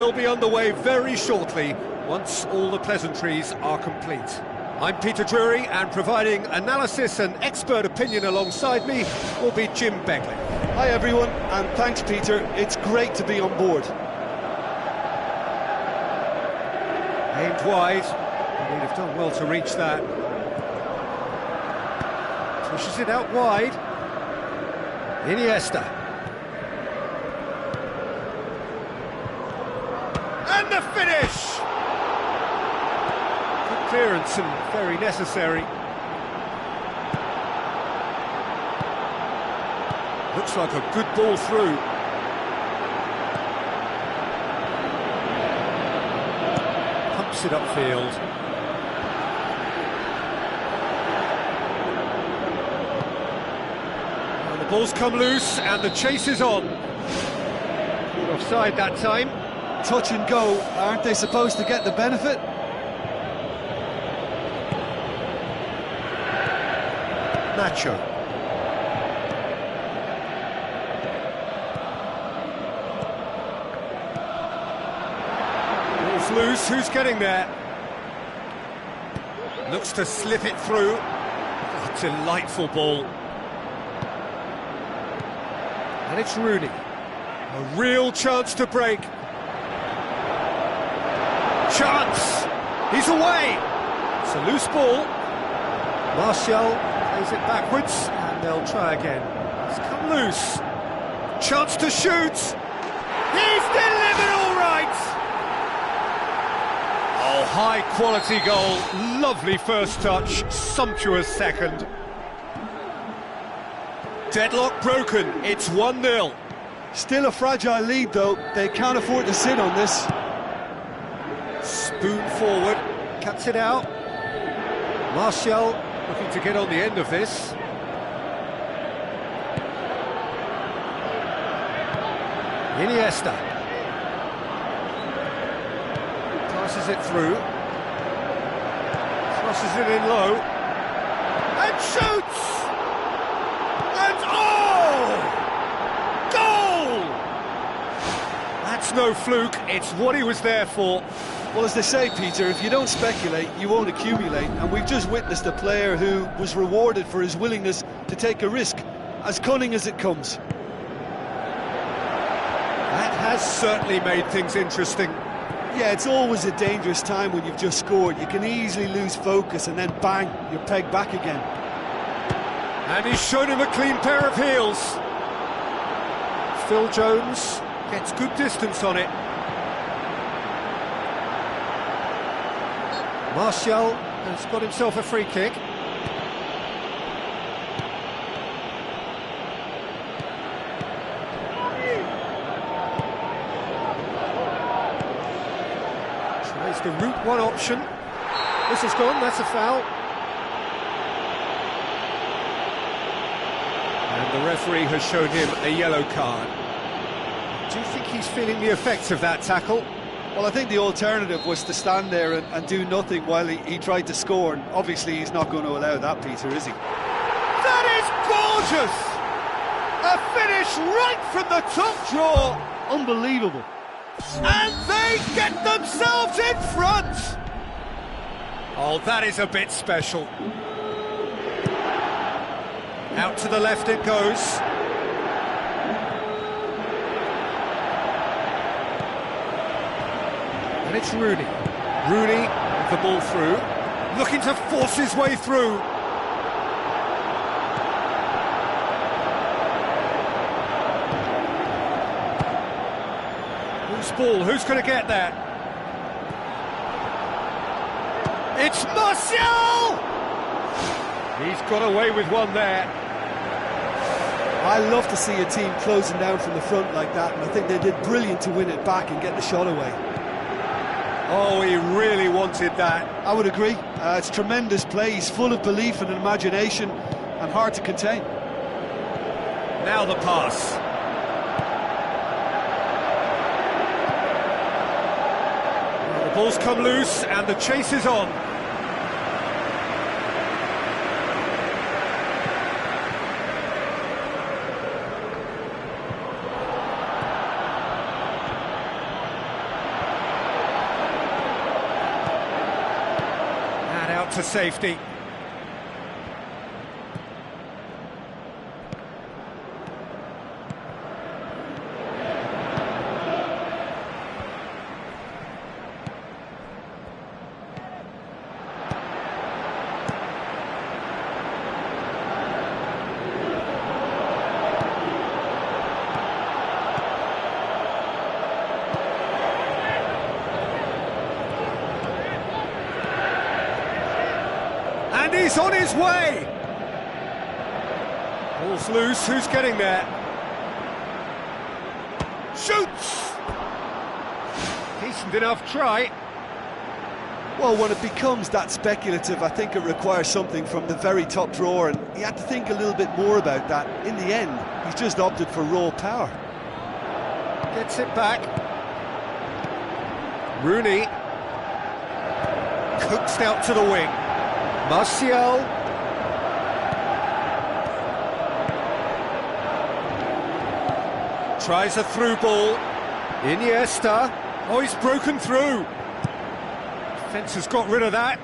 Will be underway very shortly, once all the pleasantries are complete. I'm Peter Drury, and providing analysis and expert opinion alongside me will be Jim Begley. Hi everyone, and thanks Peter, it's great to be on board. Aimed wide, and he'd have done well to reach that. Pushes it out wide. Iniesta. And the finish! Good clearance and very necessary. Looks like a good ball through. Pumps it upfield. And the ball's come loose and the chase is on. Offside that time. Touch and go, aren't they supposed to get the benefit? Nacho. Ball's loose, who's getting there? Looks to slip it through. Oh, delightful ball. And it's Rooney. A real chance to break. Chance! He's away! It's a loose ball. Martial plays it backwards, and they'll try again. It's come loose. Chance to shoot! He's delivered all right! Oh, high-quality goal. Lovely first touch, sumptuous second. Deadlock broken, it's 1-0. Still a fragile lead though, they can't afford to sit on this. Spoon forward, cuts it out. Martial looking to get on the end of this. Iniesta. Passes it through. Crosses it in low. And shoots! And oh! Goal! That's no fluke, it's what he was there for. Well, as they say, Peter, if you don't speculate, you won't accumulate, and we've just witnessed a player who was rewarded for his willingness to take a risk, as cunning as it comes. That has certainly made things interesting. Yeah, it's always a dangerous time when you've just scored. You can easily lose focus and then bang, you're pegged back again. And he's shown him a clean pair of heels. Phil Jones gets good distance on it. Martial has got himself a free kick. Tries the route one option. This is gone, that's a foul. And the referee has shown him a yellow card. Do you think he's feeling the effects of that tackle? Well, I think the alternative was to stand there and do nothing while he tried to score, and obviously he's not going to allow that, Peter, is he? That is gorgeous! A finish right from the top draw! Unbelievable. And they get themselves in front! Oh, that is a bit special. Out to the left it goes. And it's Rooney. Rooney with the ball through, looking to force his way through. Who's ball? Who's going to get that? It's Martial! He's got away with one there. I love to see a team closing down from the front like that, and I think they did brilliant to win it back and get the shot away. Oh, he really wanted that. I would agree. It's tremendous play. He's full of belief and imagination and hard to contain. Now the pass. Well, the ball's come loose and the chase is on. out to safety. And he's on his way! Ball's loose, who's getting there? Shoots! Decent enough try. Well, when it becomes that speculative, I think it requires something from the very top drawer, and he had to think a little bit more about that. In the end, he's just opted for raw power. Gets it back. Rooney. Coaxed out to the wing. Martial. Tries a through ball. Iniesta. Oh, he's broken through. Defence has got rid of that.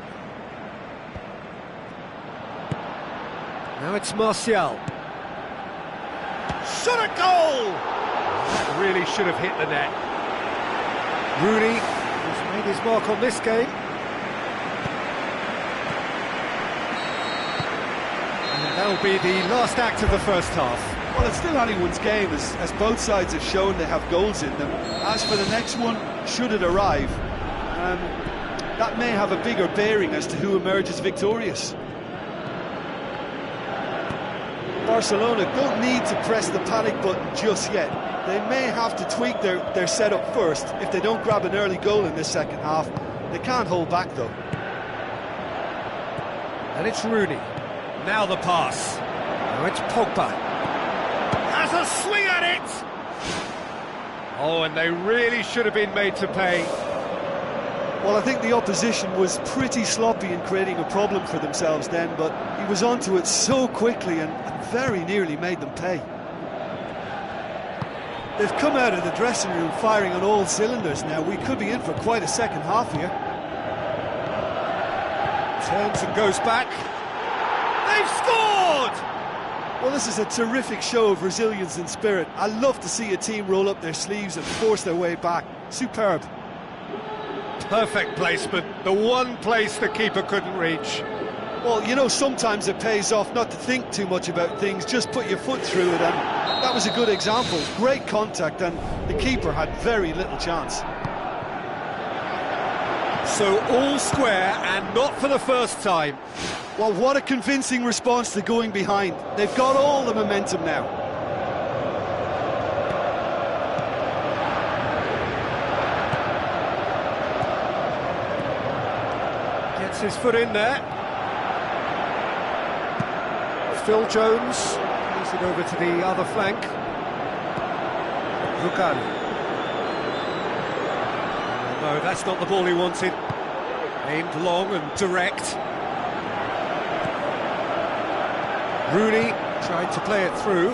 Now it's Martial. Shot a goal! That really should have hit the net. Rooney has made his mark on this game. That'll be the last act of the first half. Well, it's still anyone's game, as both sides have shown they have goals in them. As for the next one, should it arrive, that may have a bigger bearing as to who emerges victorious. Barcelona don't need to press the panic button just yet. They may have to tweak their setup first if they don't grab an early goal in this second half. They can't hold back, though. And it's Rooney. Now the pass. Now it's Pogba. Has a swing at it! Oh, and they really should have been made to pay. Well, I think the opposition was pretty sloppy in creating a problem for themselves then, but he was onto it so quickly and very nearly made them pay. They've come out of the dressing room firing on all cylinders now. We could be in for quite a second half here. Turns and goes back. They've scored! Well, this is a terrific show of resilience and spirit. I love to see a team roll up their sleeves and force their way back. Superb. Perfect placement, the one place the keeper couldn't reach. Well, you know, sometimes it pays off not to think too much about things, just put your foot through it, and that was a good example. Great contact, and the keeper had very little chance. So all square, and not for the first time. Well, what a convincing response to going behind. They've got all the momentum now. Gets his foot in there. Phil Jones plays it over to the other flank. Rugal. No, that's not the ball he wanted. Aimed long and direct. Rooney tried to play it through.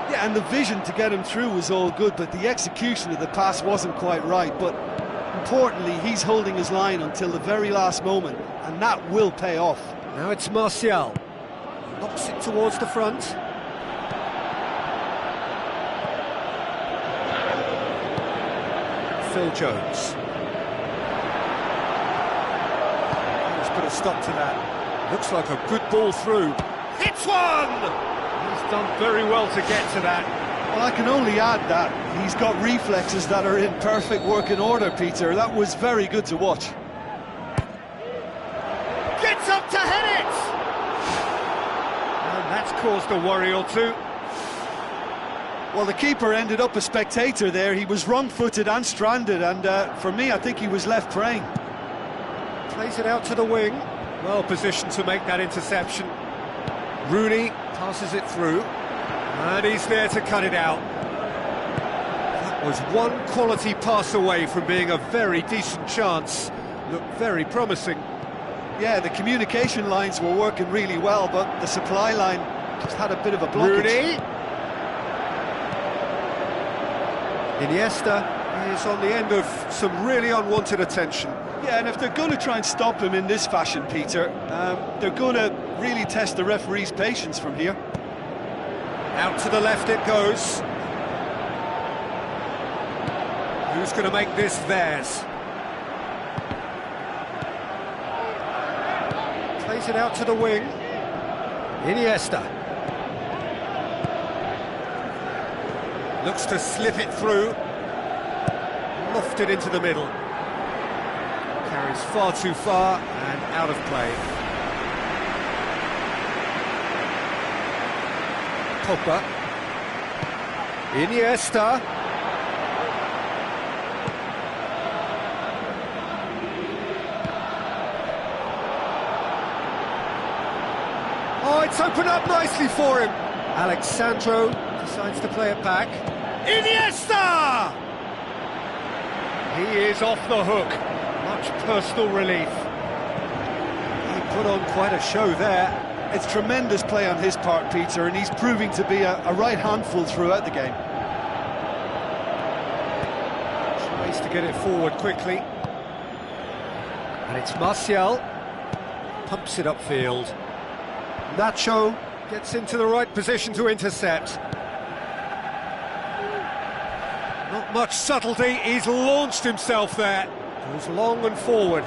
Yeah, and the vision to get him through was all good, but the execution of the pass wasn't quite right. But importantly, he's holding his line until the very last moment, and that will pay off. Now it's Martial. Knocks it towards the front. Phil Jones. Let's put a stop to that. Looks like a good ball through. Hits one! He's done very well to get to that. Well, I can only add that he's got reflexes that are in perfect working order, Peter. That was very good to watch. Gets up to head it! And that's caused a worry or two. Well, the keeper ended up a spectator there. He was wrong-footed and stranded, and for me, I think he was left praying. Plays it out to the wing. Well positioned to make that interception. Rooney passes it through, and he's there to cut it out. That was one quality pass away from being a very decent chance. Looked very promising. Yeah, the communication lines were working really well, but the supply line just had a bit of a blockage. Rooney. Iniesta is on the end of some really unwanted attention. Yeah, and if they're going to try and stop him in this fashion, Peter, they're going to really test the referee's patience from here. Out to the left it goes. Who's going to make this theirs? Plays it out to the wing. Iniesta. Looks to slip it through. Lofted into the middle. Carries far too far and out of play. Pogba. Iniesta. Oh, it's opened up nicely for him. Alexandro decides to play it back. Iniesta! He is off the hook. Much personal relief. He put on quite a show there. It's tremendous play on his part, Peter, and he's proving to be a right handful throughout the game. Tries to get it forward quickly. And it's Martial. Pumps it upfield. Nacho gets into the right position to intercept. Not much subtlety, he's launched himself there. Goes long and forward.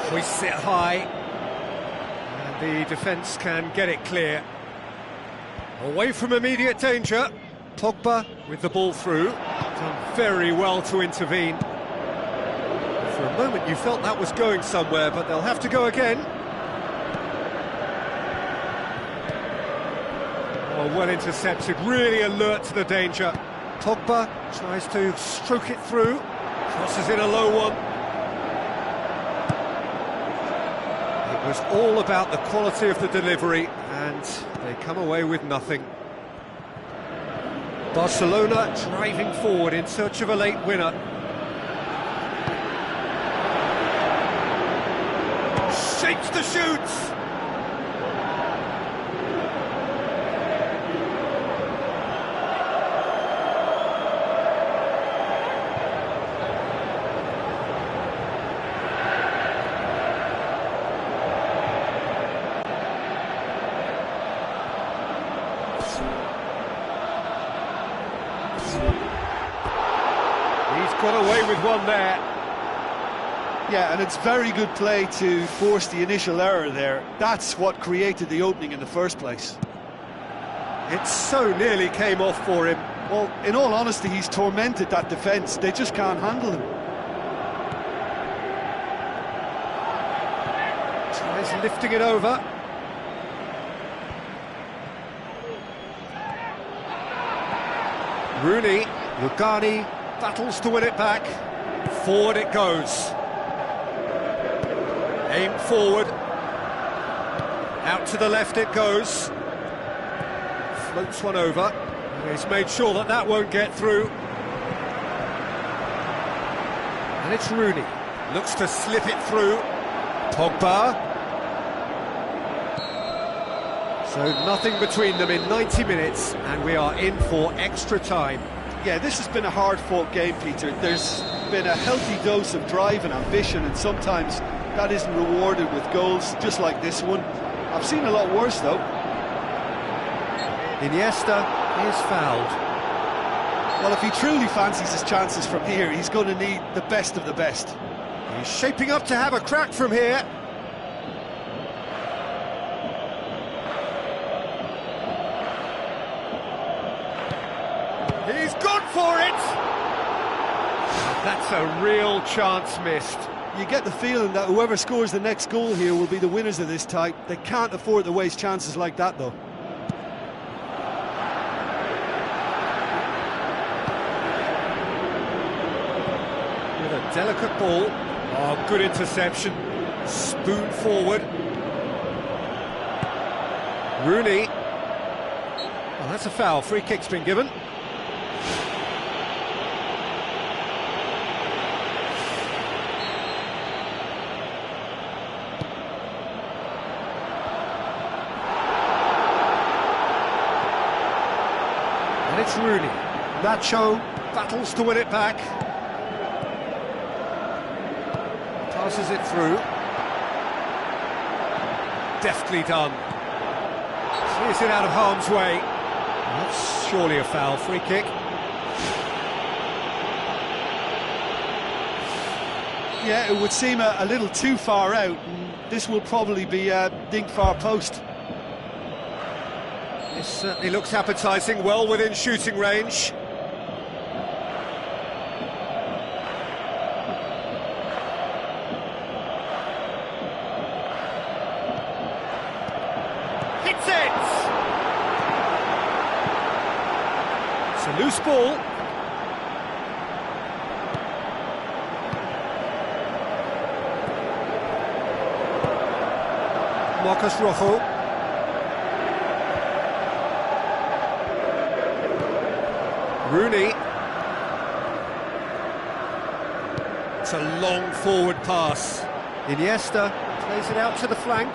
Hoists it high. And the defence can get it clear. Away from immediate danger. Pogba with the ball through. Done very well to intervene. For a moment you felt that was going somewhere, but they'll have to go again. Oh, well intercepted, really alert to the danger. Pogba tries to stroke it through, crosses in a low one. It was all about the quality of the delivery, and they come away with nothing. Barcelona driving forward in search of a late winner. Shapes the shoots! He's got away with one there. Yeah, and it's very good play to force the initial error there. That's what created the opening in the first place. It so nearly came off for him. Well, in all honesty, he's tormented that defence. They just can't handle him. Tries lifting it over. Rooney, Lugani battles to win it back. Forward it goes. Aimed forward. Out to the left it goes. Floats one over. He's made sure that that won't get through. And it's Rooney. Looks to slip it through. Pogba. So nothing between them in 90 minutes, and we are in for extra time. Yeah, this has been a hard-fought game, Peter. There's been a healthy dose of drive and ambition, and sometimes that isn't rewarded with goals, just like this one. I've seen a lot worse, though. Iniesta is fouled. Well, if he truly fancies his chances from here, he's going to need the best of the best. He's shaping up to have a crack from here. He's gone for it! That's a real chance missed. You get the feeling that whoever scores the next goal here will be the winners of this tie. They can't afford to waste chances like that, though. With a delicate ball. Oh, good interception. Spoon forward. Rooney. Well, that's a foul. Free kick's been given. And it's Rooney. Nacho battles to win it back. Passes it through. Deftly done. Clears it out of harm's way. That's surely a foul. Free kick. Yeah, it would seem a little too far out, and this will probably be dinked far post. This certainly looks appetising, well within shooting range. Hits it! It's a loose ball. Marcos Rojo. Rooney. It's a long forward pass. Iniesta plays it out to the flank.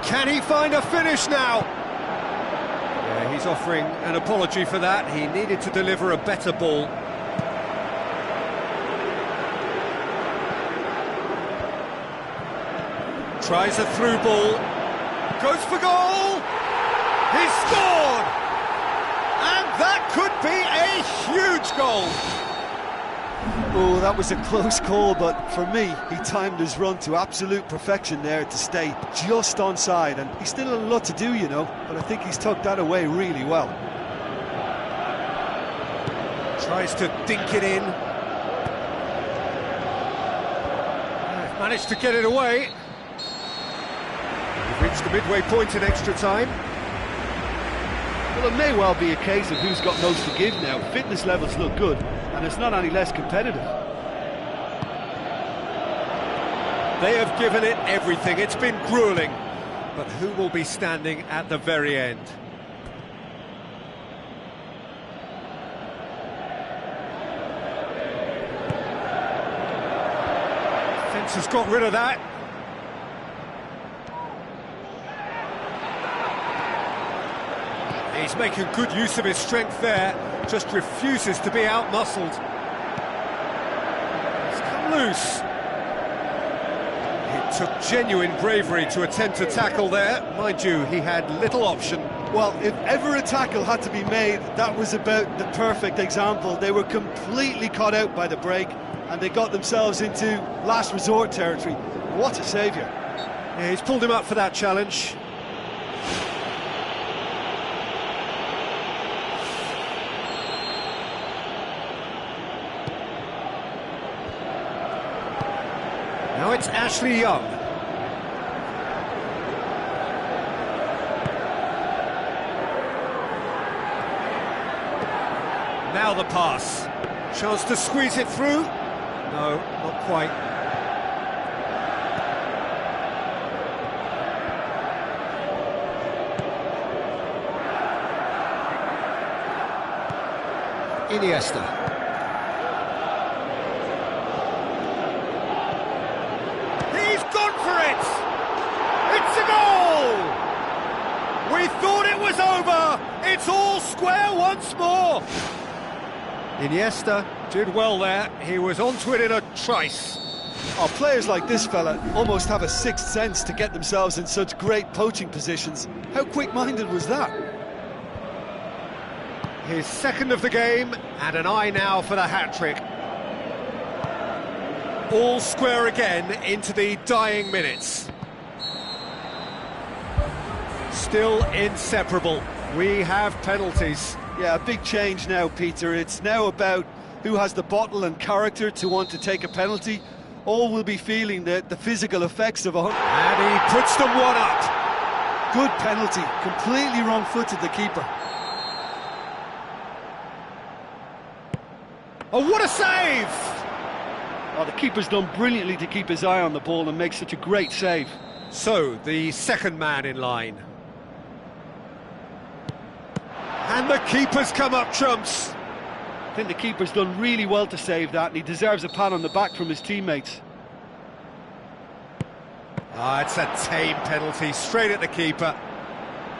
Can he find a finish now? Yeah, he's offering an apology for that. He needed to deliver a better ball. Tries a through ball, goes for goal, he's scored! And that could be a huge goal! Oh, that was a close call, but for me, he timed his run to absolute perfection there to stay just onside, and he's still a lot to do, you know, but I think he's tucked that away really well. Tries to dink it in. Managed to get it away. Reached the midway point in extra time. Well, it may well be a case of who's got most to give now. Fitness levels look good, and it's not any less competitive. They have given it everything. It's been gruelling. But who will be standing at the very end? Defence has got rid of that. He's making good use of his strength there, just refuses to be out-muscled. It's come loose. It took genuine bravery to attempt to tackle there. Mind you, he had little option. Well, if ever a tackle had to be made, that was about the perfect example. They were completely caught out by the break, and they got themselves into last resort territory. What a saviour. Yeah, he's pulled him up for that challenge. Now it's Ashley Young. Now the pass. Chance to squeeze it through. No, not quite. Iniesta. We thought it was over! It's all square once more! Iniesta did well there. He was onto it in a trice. Oh, players like this fella almost have a sixth sense to get themselves in such great poaching positions. How quick-minded was that? His second of the game, and an eye now for the hat-trick. All square again into the dying minutes. Still inseparable. We have penalties. Yeah, a big change now, Peter. It's now about who has the bottle and character to want to take a penalty. All will be feeling the physical effects of it. And he puts them one up. Good penalty. Completely wrong-footed, the keeper. Oh, what a save! Oh, the keeper's done brilliantly to keep his eye on the ball and make such a great save. So, the second man in line. And the keeper's come up trumps. I think the keeper's done really well to save that, and he deserves a pat on the back from his teammates. Ah, it's a tame penalty, straight at the keeper.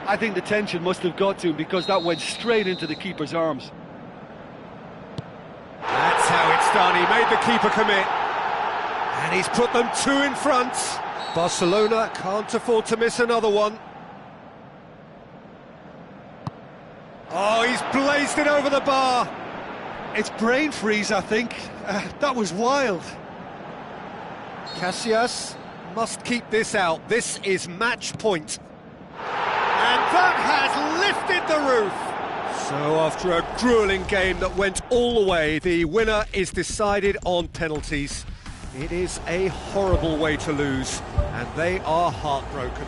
I think the tension must have got to him because that went straight into the keeper's arms. done, he made the keeper commit. And he's put them 2 in front. Barcelona can't afford to miss another one. Oh, he's blazed it over the bar. It's brain freeze, I think. That was wild. Casillas must keep this out. This is match point. And that has lifted the roof. So after a gruelling game that went all the way, the winner is decided on penalties. It is a horrible way to lose, and they are heartbroken.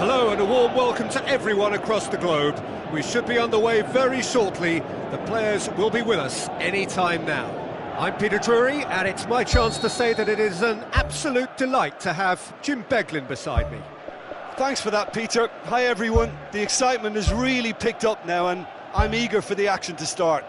Hello and a warm welcome to everyone across the globe. We should be underway very shortly. The players will be with us any time now. I'm Peter Drury, and it's my chance to say that it is an absolute delight to have Jim Beglin beside me. Thanks for that, Peter. Hi, everyone. The excitement has really picked up now, and I'm eager for the action to start.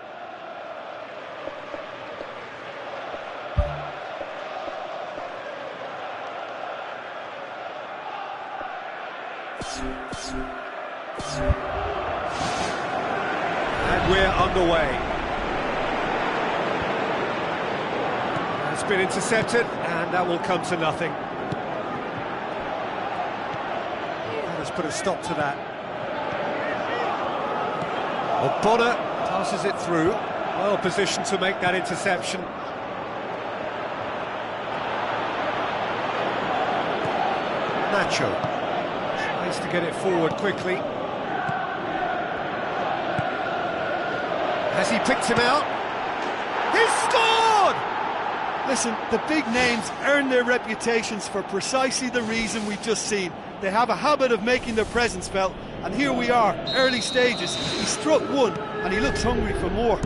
And we're underway. It's been intercepted, and that will come to nothing. Let's put a stop to that. Bonner passes it through. Well positioned to make that interception. Nacho tries to get it forward quickly. Has he picked him out? He's scored! Listen, the big names earn their reputations for precisely the reason we've just seen. They have a habit of making their presence felt, and here we are, early stages. He struck one, and he looks hungry for more.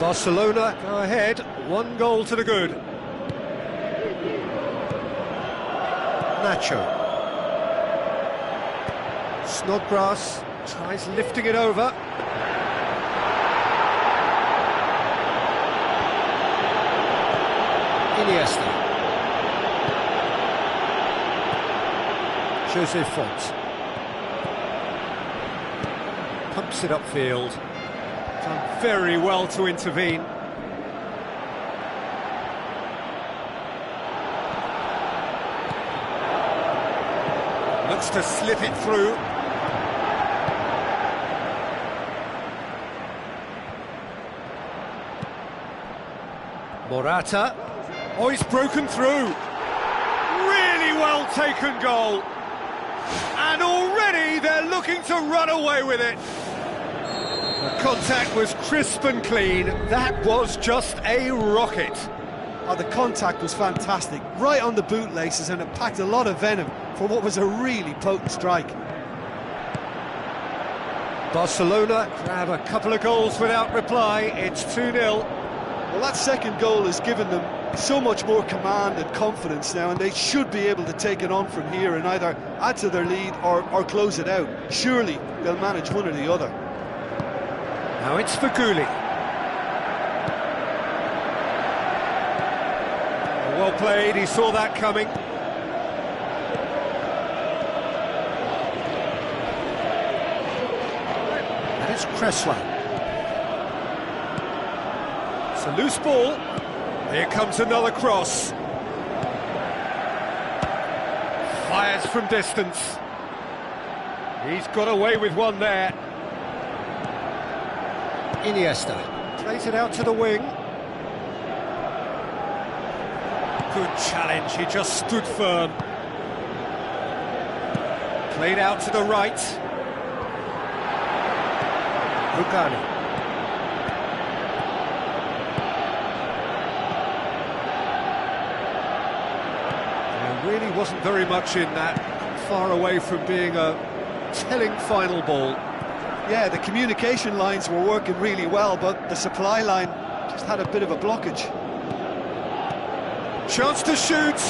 Barcelona go ahead, 1 goal to the good. Nacho. Snodgrass tries lifting it over. Iniesta. Jose Font. Pumps it upfield. Done very well to intervene. Looks to slip it through. Morata. Oh, he's broken through. Really well taken goal. And already they're looking to run away with it. The contact was crisp and clean. That was just a rocket. Oh, the contact was fantastic, right on the bootlaces, and it packed a lot of venom for what was a really potent strike. Barcelona grab a couple of goals without reply. It's 2-0. Well, that second goal has given them so much more command and confidence now, and they should be able to take it on from here and either add to their lead or close it out. Surely they'll manage one or the other. Now it's Feghouli. Well played, he saw that coming. And it's Cresswell. It's a loose ball. Here comes another cross. Fires from distance. He's got away with one there. Iniesta plays it out to the wing. Good challenge, he just stood firm. Played out to the right. Rugani. There really wasn't very much in that, far away from being a telling final ball. Yeah, the communication lines were working really well, but the supply line just had a bit of a blockage. Chance to shoot.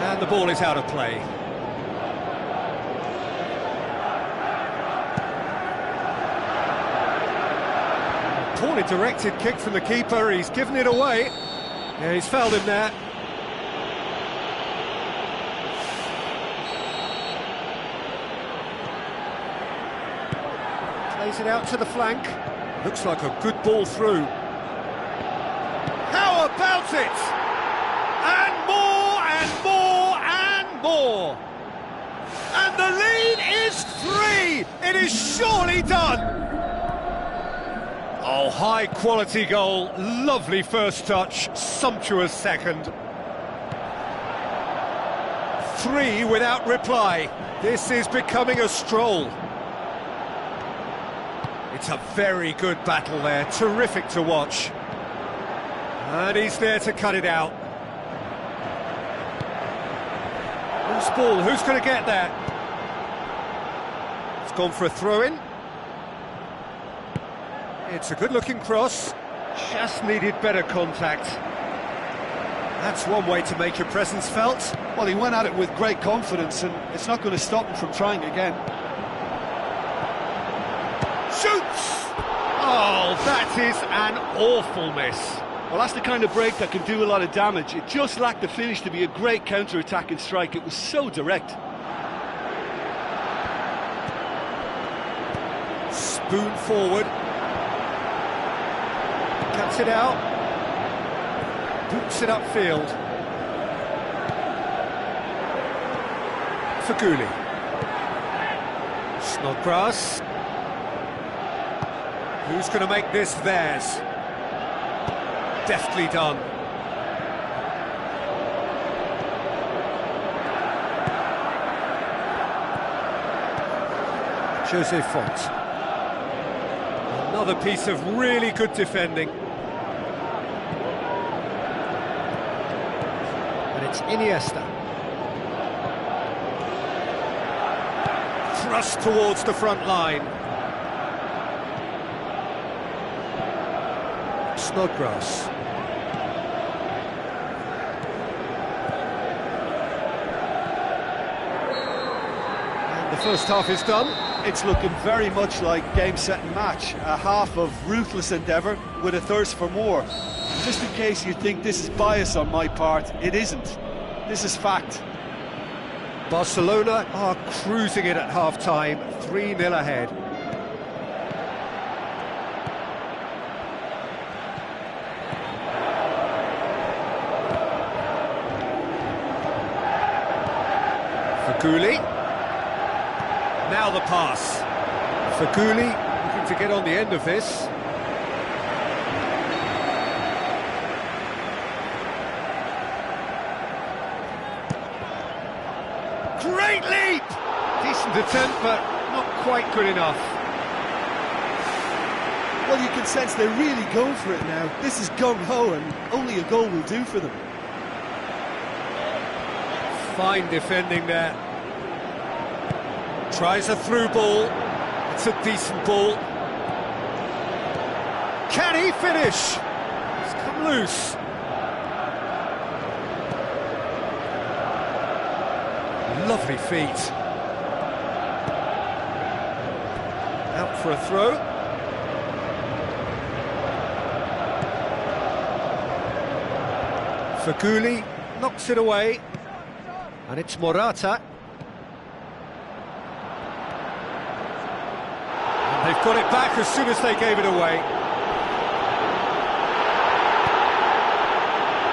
And the ball is out of play. Poorly directed kick from the keeper, he's given it away. Yeah, he's fouled him there. Plays it out to the flank. Looks like a good ball through. How about it? And more, and more, and more. And the lead is 3. It is surely done. Oh, high quality goal. Lovely first touch. Sumptuous second. 3 without reply. This is becoming a stroll. It's a very good battle there. Terrific to watch. And he's there to cut it out. Loose ball, who's going to get there? It's gone for a throw-in. It's a good-looking cross. Just needed better contact. That's one way to make your presence felt. Well, he went at it with great confidence, and it's not going to stop him from trying again. Shoots! Oh, that is an awful miss. Well, that's the kind of break that can do a lot of damage. It just lacked the finish to be a great counter-attacking strike. It was so direct. Spoon forward. Cuts it out. Boots it upfield. Feghouli. Snodgrass. Who's going to make this theirs? Deftly done. Jose Font. Another piece of really good defending. And it's Iniesta. Thrust towards the front line. Snodgrass. And the first half is done. It's looking very much like game, set and match. A half of ruthless endeavour with a thirst for more. Just in case you think this is bias on my part, it isn't. This is fact. Barcelona are cruising it at half-time, 3-0 ahead. Feghouli. Now the pass. Feghouli looking to get on the end of this. Great leap! Decent attempt, but not quite good enough. Well, you can sense they're really going for it now. This is gung-ho, and only a goal will do for them. Fine defending there. Tries a through ball. It's a decent ball. Can he finish? It's come loose. Lovely feet. Out for a throw. Feghouli knocks it away. And it's Morata. And they've got it back as soon as they gave it away.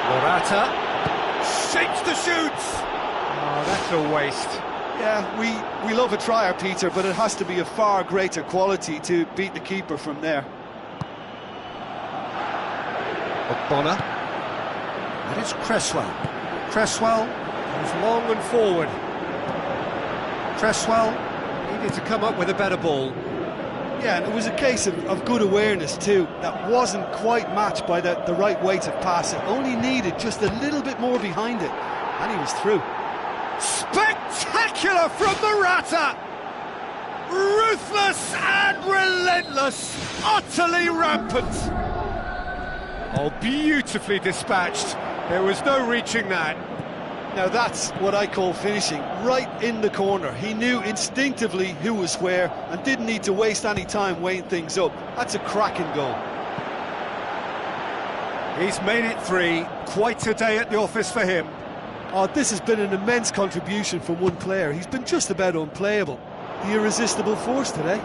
Morata shapes the shoots. Oh, that's a waste. Yeah, we love a trier, Peter, but it has to be a far greater quality to beat the keeper from there. Ogbonna. And it's Cresswell. Cresswell goes long and forward. Cresswell needed to come up with a better ball. Yeah, and it was a case of good awareness too. That wasn't quite matched by the right weight of pass. It only needed just a little bit more behind it, and he was through. Spectacular from Morata! Ruthless and relentless, utterly rampant. Oh, beautifully dispatched. There was no reaching that. Now that's what I call finishing, right in the corner. He knew instinctively who was where and didn't need to waste any time weighing things up. That's a cracking goal. He's made it 3. Quite a day at the office for him. Oh, this has been an immense contribution from one player. He's been just about unplayable. The irresistible force today.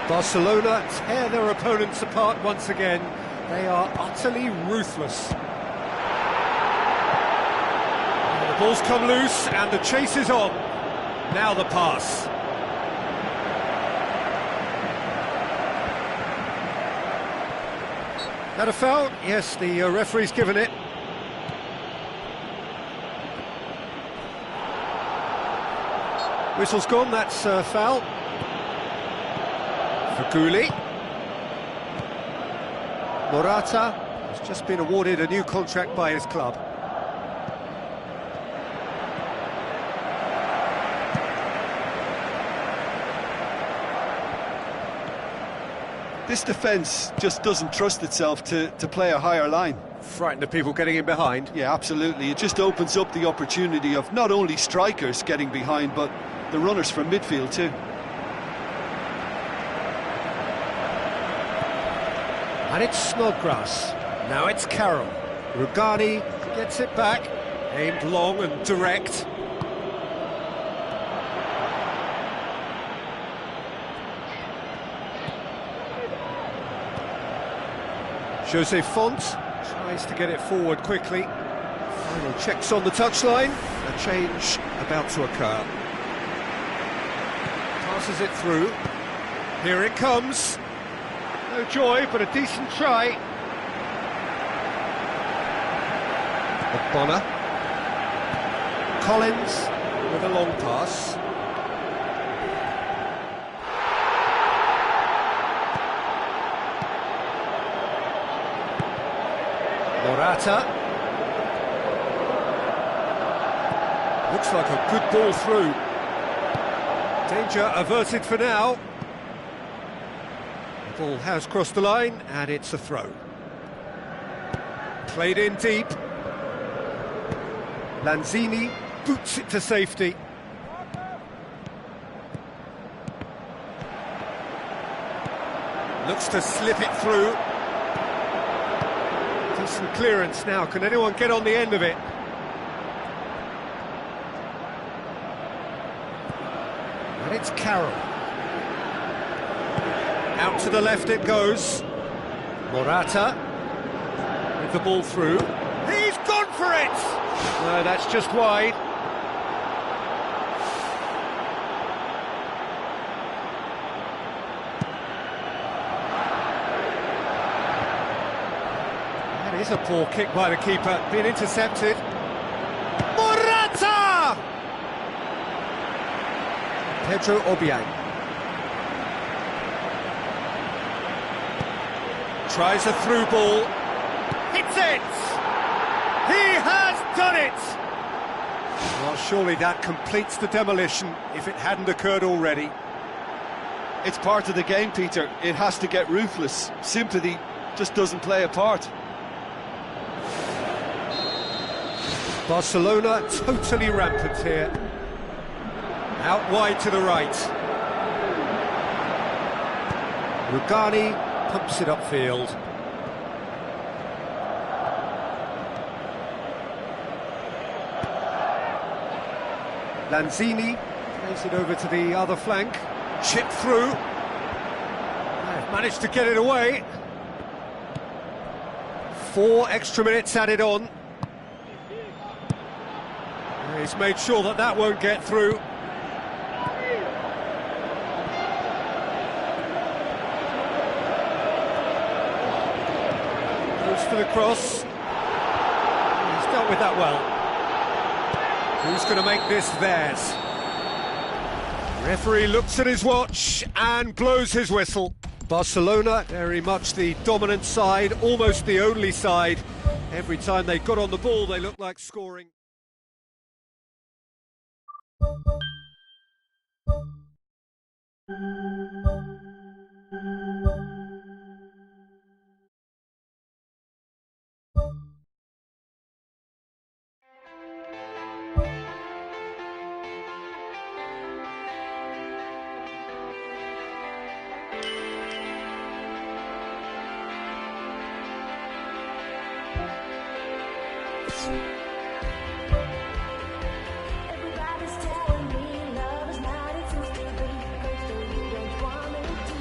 Barcelona tear their opponents apart once again. They are utterly ruthless. The ball's come loose and the chase is on. Now the pass. That a foul? Yes, the referee's given it. Whistle's gone, that's a foul. Feghouli. Morata has just been awarded a new contract by his club. This defence just doesn't trust itself to play a higher line. Frightened of people getting in behind. Yeah, absolutely. It just opens up the opportunity of not only strikers getting behind, but the runners from midfield too. And it's Snodgrass. Now it's Carroll. Rugani gets it back, aimed long and direct. Jose Font tries to get it forward quickly. Final checks on the touchline. A change about to occur. Passes it through. Here it comes. No joy, but a decent try. Ogbonna. Collins with a long pass. Morata. Looks like a good ball through. Danger averted for now. The ball has crossed the line and it's a throw. Played in deep. Lanzini boots it to safety. Looks to slip it through. Decent clearance now. Can anyone get on the end of it? it's Carroll. Out to the left it goes. Morata with the ball through. He's gone for it! No, that's just wide. That is a poor kick by the keeper, being intercepted. Morata! Pedro Obiang. Tries a through ball. Hits it! He has done it! Well, surely that completes the demolition if it hadn't occurred already. It's part of the game, Peter. It has to get ruthless. Sympathy just doesn't play a part. Barcelona totally rampant here. Out wide to the right. Rugani pumps it upfield. Lanzini plays it over to the other flank. Chip through. They've managed to get it away. 4 extra minutes added on. He's made sure that that won't get through. Goes for the cross. He's dealt with that well. Who's going to make this theirs? Referee looks at his watch and blows his whistle. Barcelona, very much the dominant side, almost the only side. Every time they got on the ball, they looked like scoring. Everybody's telling me love is not it seems to be, cause though you don't want me to.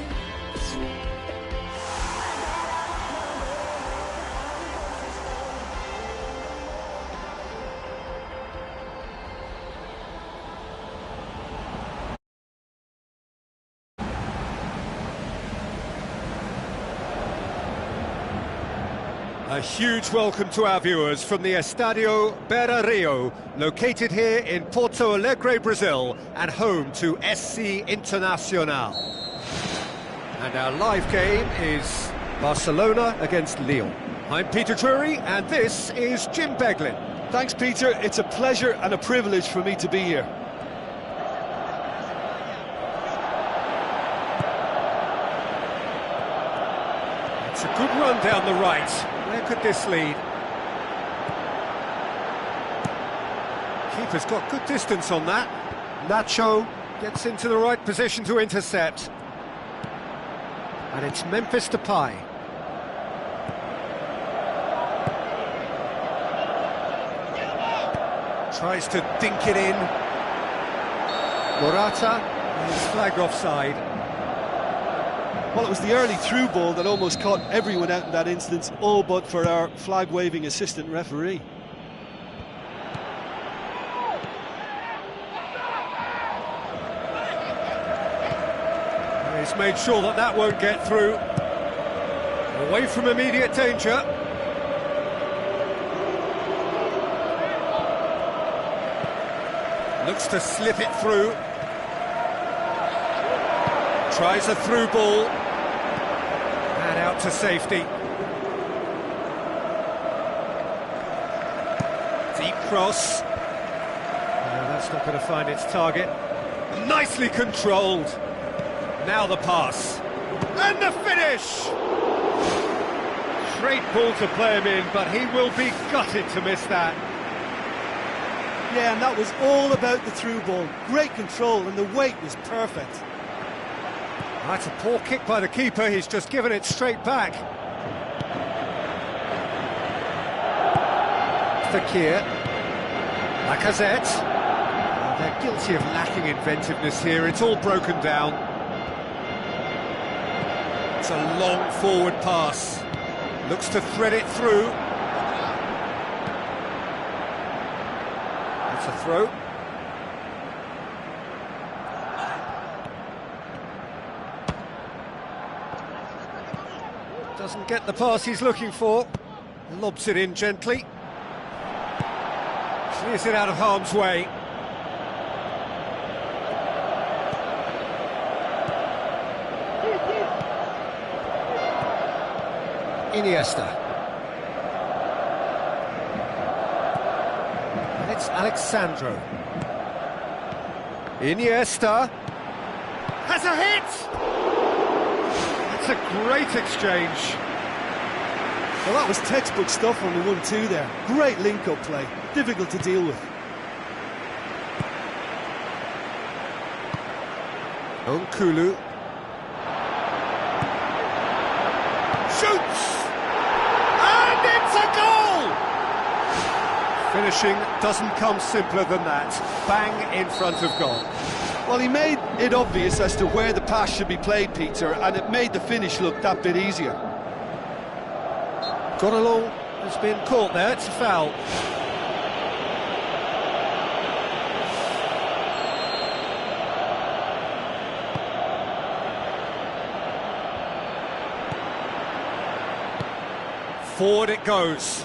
A huge welcome to our viewers from the Estadio Beira Rio, located here in Porto Alegre, Brazil, and home to SC Internacional. And our live game is Barcelona against Lyon. I'm Peter Drury, and this is Jim Beglin. Thanks, Peter. It's a pleasure and a privilege for me to be here. It's a good run down the right. Where could this lead? Keeper's got good distance on that. Nacho gets into the right position to intercept. And it's Memphis Depay. Tries to dink it in. Morata is flagged offside. Well, it was the early through ball that almost caught everyone out in that instance, all but for our flag-waving assistant referee. He's made sure that that won't get through. Away from immediate danger. Looks to slip it through. Tries a through ball. And out to safety. Deep cross. No, that's not going to find its target. Nicely controlled. Now the pass. And the finish! Great ball to play him in, but he will be gutted to miss that. Yeah, and that was all about the through ball. Great control, and the weight was perfect. That's a poor kick by the keeper, he's just given it straight back. Fekir. Lacazette. They're guilty of lacking inventiveness here. It's all broken down. It's a long forward pass. Looks to thread it through. It's a throw. Doesn't get the pass he's looking for. Lobs it in gently. Clears it out of harm's way. Iniesta. And it's Alexandro. Iniesta has a hit! That's a great exchange. Well, that was textbook stuff on the 1-2 there. Great link-up play, difficult to deal with. Nkulu shoots! And it's a goal! Finishing doesn't come simpler than that. Bang in front of goal. Well, he made it obvious as to where the pass should be played, Peter, and it made the finish look that bit easier. Gonalons has been caught there, it's a foul. Forward it goes.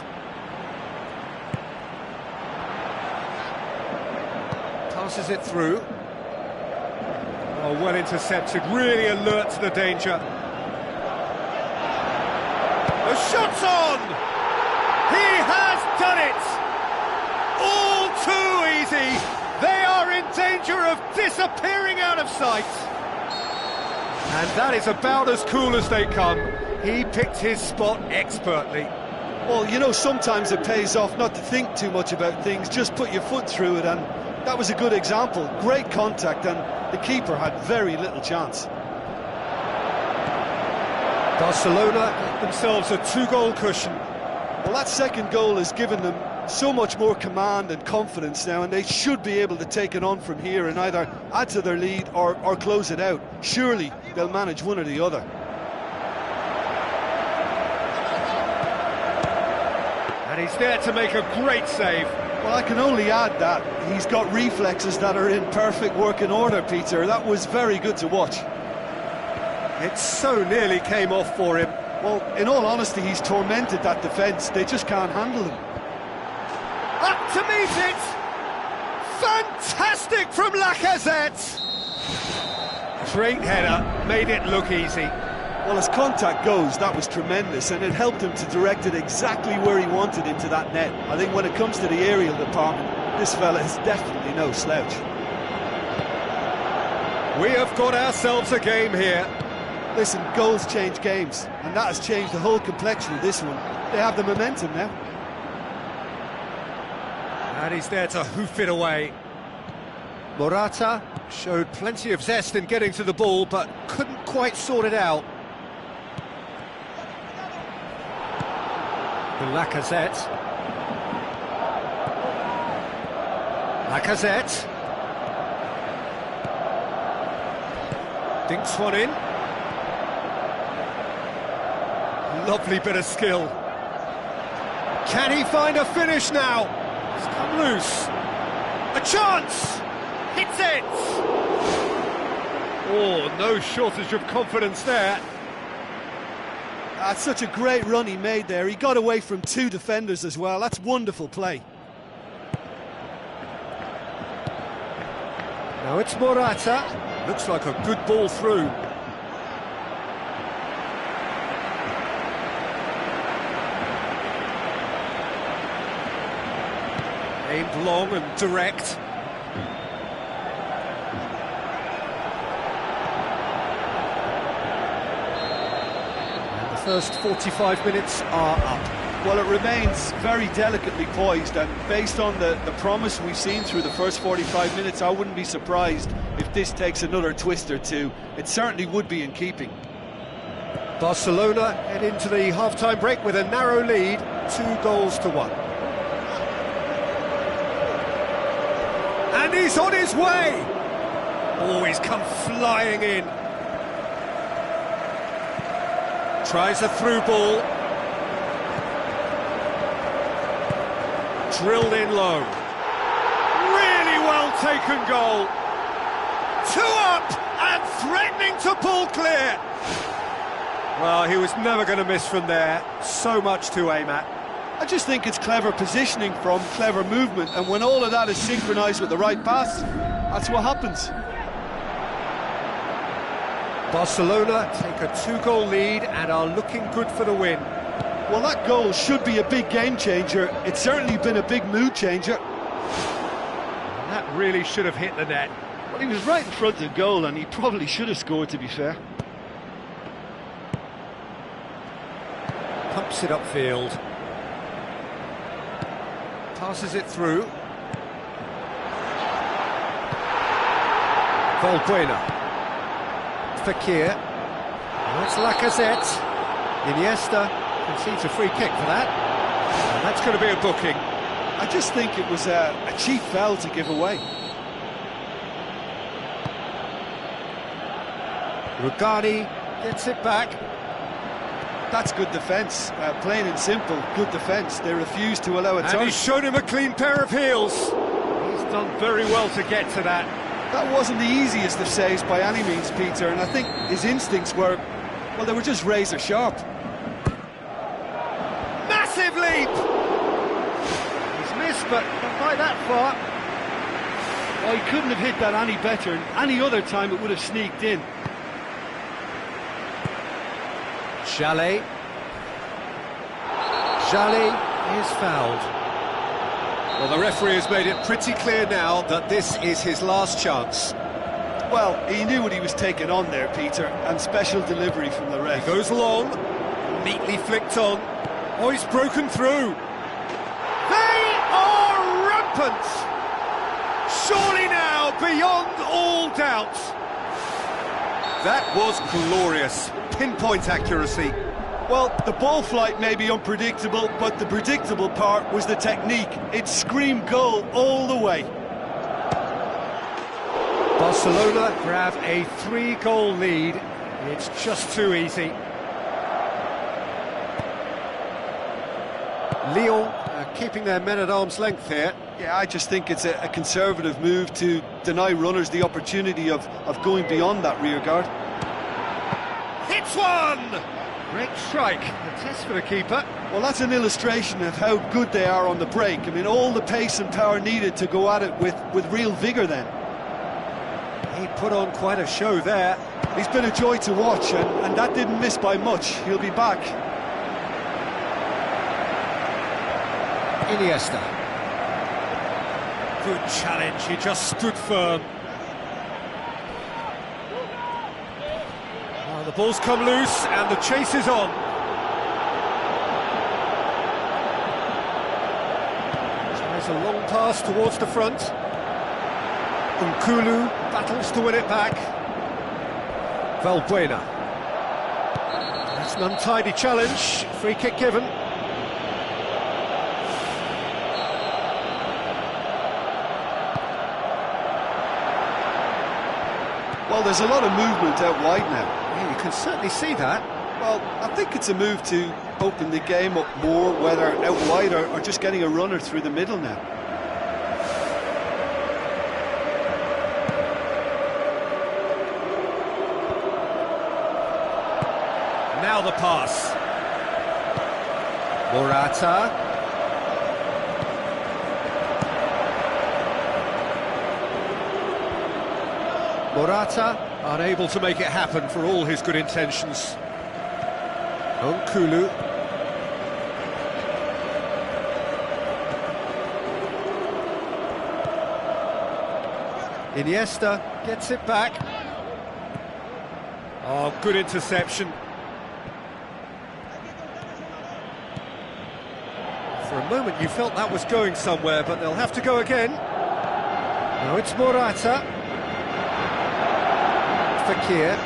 Passes it through. Oh, well intercepted, really alert to the danger. The shot's on! He has done it! All too easy! They are in danger of disappearing out of sight! And that is about as cool as they come. He picked his spot expertly. Well, you know, sometimes it pays off not to think too much about things, just put your foot through it, and that was a good example. Great contact, and the keeper had very little chance. Barcelona get themselves a 2-goal cushion. Well, that second goal has given them so much more command and confidence now, and they should be able to take it on from here and either add to their lead or close it out. Surely they'll manage one or the other. And he's there to make a great save. Well, I can only add that he's got reflexes that are in perfect working order, Peter. That was very good to watch. It so nearly came off for him. Well, in all honesty, he's tormented that defence. They just can't handle him. Up to meet it! Fantastic from Lacazette! Great header, made it look easy. Well, as contact goes, that was tremendous, and it helped him to direct it exactly where he wanted into that net. I think when it comes to the aerial department, this fella is definitely no slouch. We have got ourselves a game here. Listen, goals change games, and that has changed the whole complexion of this one. They have the momentum now. And he's there to hoof it away. Morata showed plenty of zest in getting to the ball, but couldn't quite sort it out. Lacazette. Lacazette. Dinks one in. Lovely bit of skill. Can he find a finish now? It's come loose. A chance! Hits it! Oh, no shortage of confidence there. That's such a great run he made there. He got away from 2 defenders as well. That's wonderful play. Now it's Morata. Looks like a good ball through. Aimed long and direct. And the first 45 minutes are up. Well, it remains very delicately poised, and based on the promise we've seen through the first 45 minutes, I wouldn't be surprised if this takes another twist or two. It certainly would be in keeping. Barcelona head into the half-time break with a narrow lead, 2-1. And he's on his way! Oh, he's come flying in. Tries a through ball. Drilled in low. Really well taken goal. 2 up and threatening to pull clear. Well, he was never going to miss from there. So much to aim at. I just think it's clever positioning from clever movement, and when all of that is synchronised with the right pass, that's what happens. Barcelona take a 2-goal lead and are looking good for the win. Well, that goal should be a big game changer. It's certainly been a big mood changer. And that really should have hit the net. Well, he was right in front of the goal, and he probably should have scored, to be fair. Pumps it upfield. Passes it through. Valbuena. Fekir. That's Lacazette. Iniesta concedes a free kick for that. And that's going to be a booking. I just think it was a cheap foul to give away. Rugani gets it back. That's good defence, plain and simple, good defence. They refuse to allow a turn. And he's shown him a clean pair of heels. He's done very well to get to that. That wasn't the easiest of saves by any means, Peter, and I think his instincts were, well, they were just razor sharp. Massive leap! He's missed, but not by that far. Well, he couldn't have hit that any better, and any other time it would have sneaked in. Jallet. Jallet is fouled. Well, the referee has made it pretty clear now that this is his last chance. Well, he knew what he was taking on there, Peter, and special delivery from the ref. He goes long, neatly flicked on. Oh, he's broken through. They are rampant! Surely now, beyond all doubt. That was glorious. Pinpoint accuracy. Well, the ball flight may be unpredictable, but the predictable part was the technique. It screamed goal all the way. Barcelona grab a 3-goal lead. It's just too easy. Lyon keeping their men at arm's length here. Yeah, I just think it's a conservative move to deny runners the opportunity of going beyond that rear guard. Hits one! Great strike. A test for the keeper. Well, that's an illustration of how good they are on the break. I mean, all the pace and power needed to go at it with real vigour then. He put on quite a show there. He's been a joy to watch, and that didn't miss by much. He'll be back. Iniesta. Good challenge, he just stood firm. Now the ball's come loose and the chase is on. Tries a long pass towards the front. Nkulu battles to win it back. Valbuena. That's an untidy challenge, free kick given. Well, there's a lot of movement out wide now. Yeah, you can certainly see that. Well, I think it's a move to open the game up more, whether out wide or just getting a runner through the middle now. Now the pass. Morata. Morata unable to make it happen for all his good intentions. Nkulu. Iniesta gets it back. Oh, good interception. For a moment you felt that was going somewhere, but they'll have to go again. Now it's Morata. Fekir.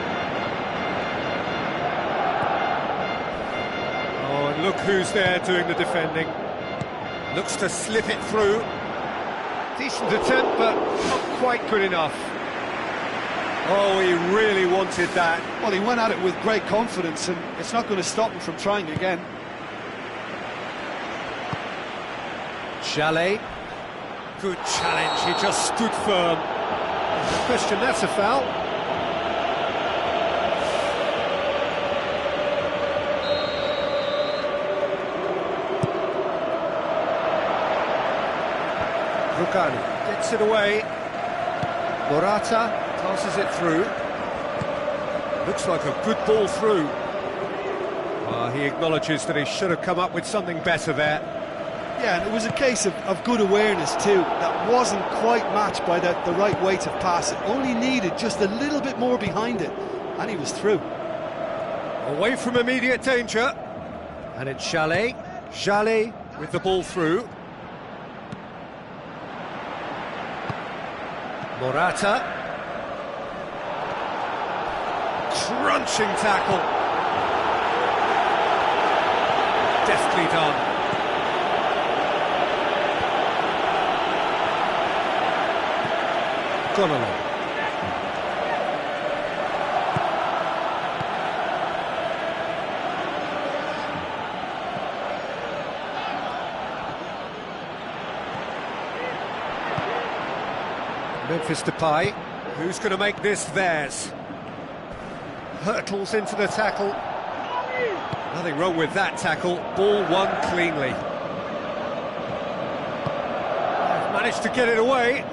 Oh, and look who's there doing the defending. Looks to slip it through. Decent attempt, but quite good enough. Oh, he really wanted that. Well, he went at it with great confidence, and it's not going to stop him from trying again. Chalet. Good challenge, he just stood firm. No question, that's a foul. Rugani gets it away. Morata passes it through. Looks like a good ball through. He acknowledges that he should have come up with something better there. Yeah, and it was a case of good awareness too. That wasn't quite matched by the right weight of pass. It only needed just a little bit more behind it, and he was through. Away from immediate danger. And it's Chalet. Chalet with the ball through. Morata. Crunching tackle. Deftly done. Gone along. Memphis Depay, who's going to make this theirs? Hurtles into the tackle. Nothing wrong with that tackle. Ball won cleanly. They've managed to get it away.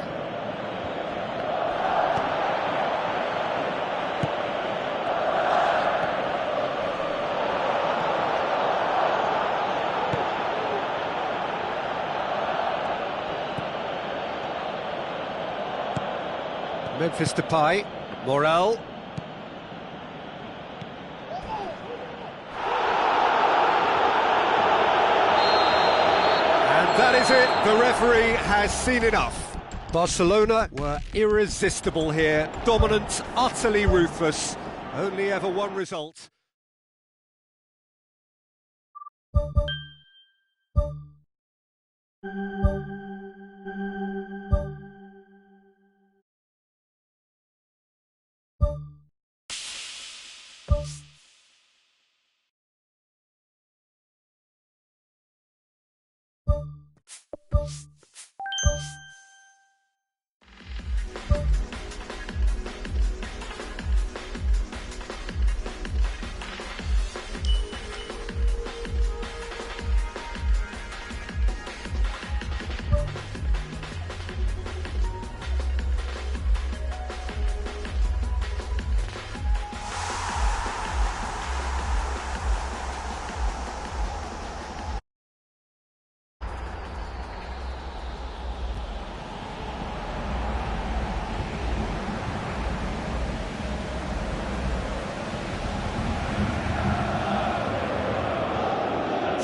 Memphis Depay, Morel. And that is it, the referee has seen enough. Barcelona were irresistible here, dominant, utterly ruthless, only ever one result.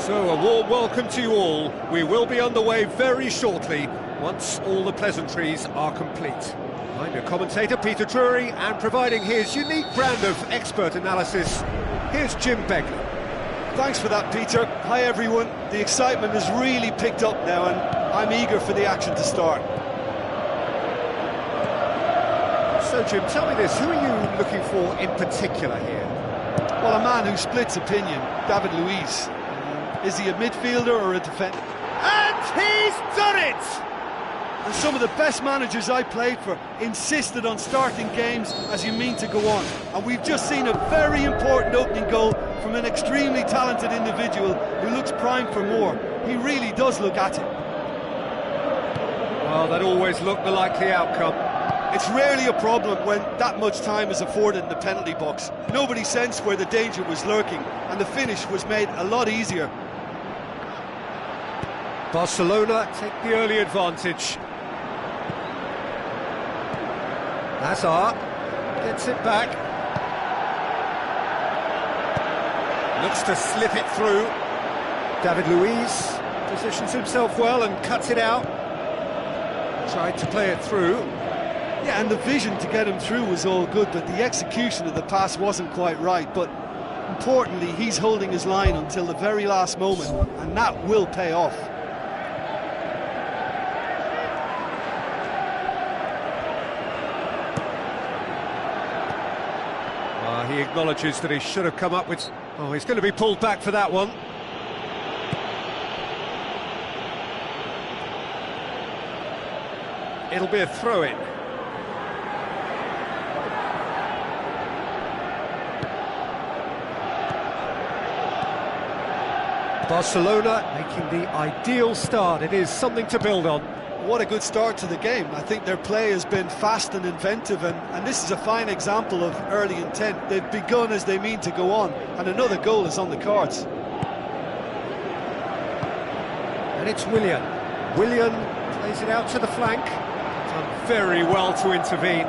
So, a warm welcome to you all. We will be underway very shortly, once all the pleasantries are complete. I'm your commentator, Peter Drury, and providing his unique brand of expert analysis, here's Jim Begley. Thanks for that, Peter. Hi, everyone. The excitement has really picked up now, and I'm eager for the action to start. So, Jim, tell me this, who are you looking for in particular here? Well, a man who splits opinion, David Luiz. Is he a midfielder or a defender? And he's done it! And some of the best managers I played for insisted on starting games as you mean to go on. And we've just seen a very important opening goal from an extremely talented individual who looks primed for more. He really does look at it. Well, that always looked the likely outcome. It's rarely a problem when that much time is afforded in the penalty box. Nobody sensed where the danger was lurking, and the finish was made a lot easier. Barcelona take the early advantage. Hazard gets it back. Looks to slip it through. David Luiz positions himself well and cuts it out. Tried to play it through. Yeah, and the vision to get him through was all good, but the execution of the pass wasn't quite right. But importantly, he's holding his line until the very last moment, and that will pay off. He acknowledges that he should have come up with... Oh, he's going to be pulled back for that one. It'll be a throw-in. Barcelona making the ideal start. It is something to build on. What a good start to the game. I think their play has been fast and inventive, and this is a fine example of early intent. They've begun as they mean to go on, and another goal is on the cards. And it's Willian. Willian plays it out to the flank. Done very well to intervene.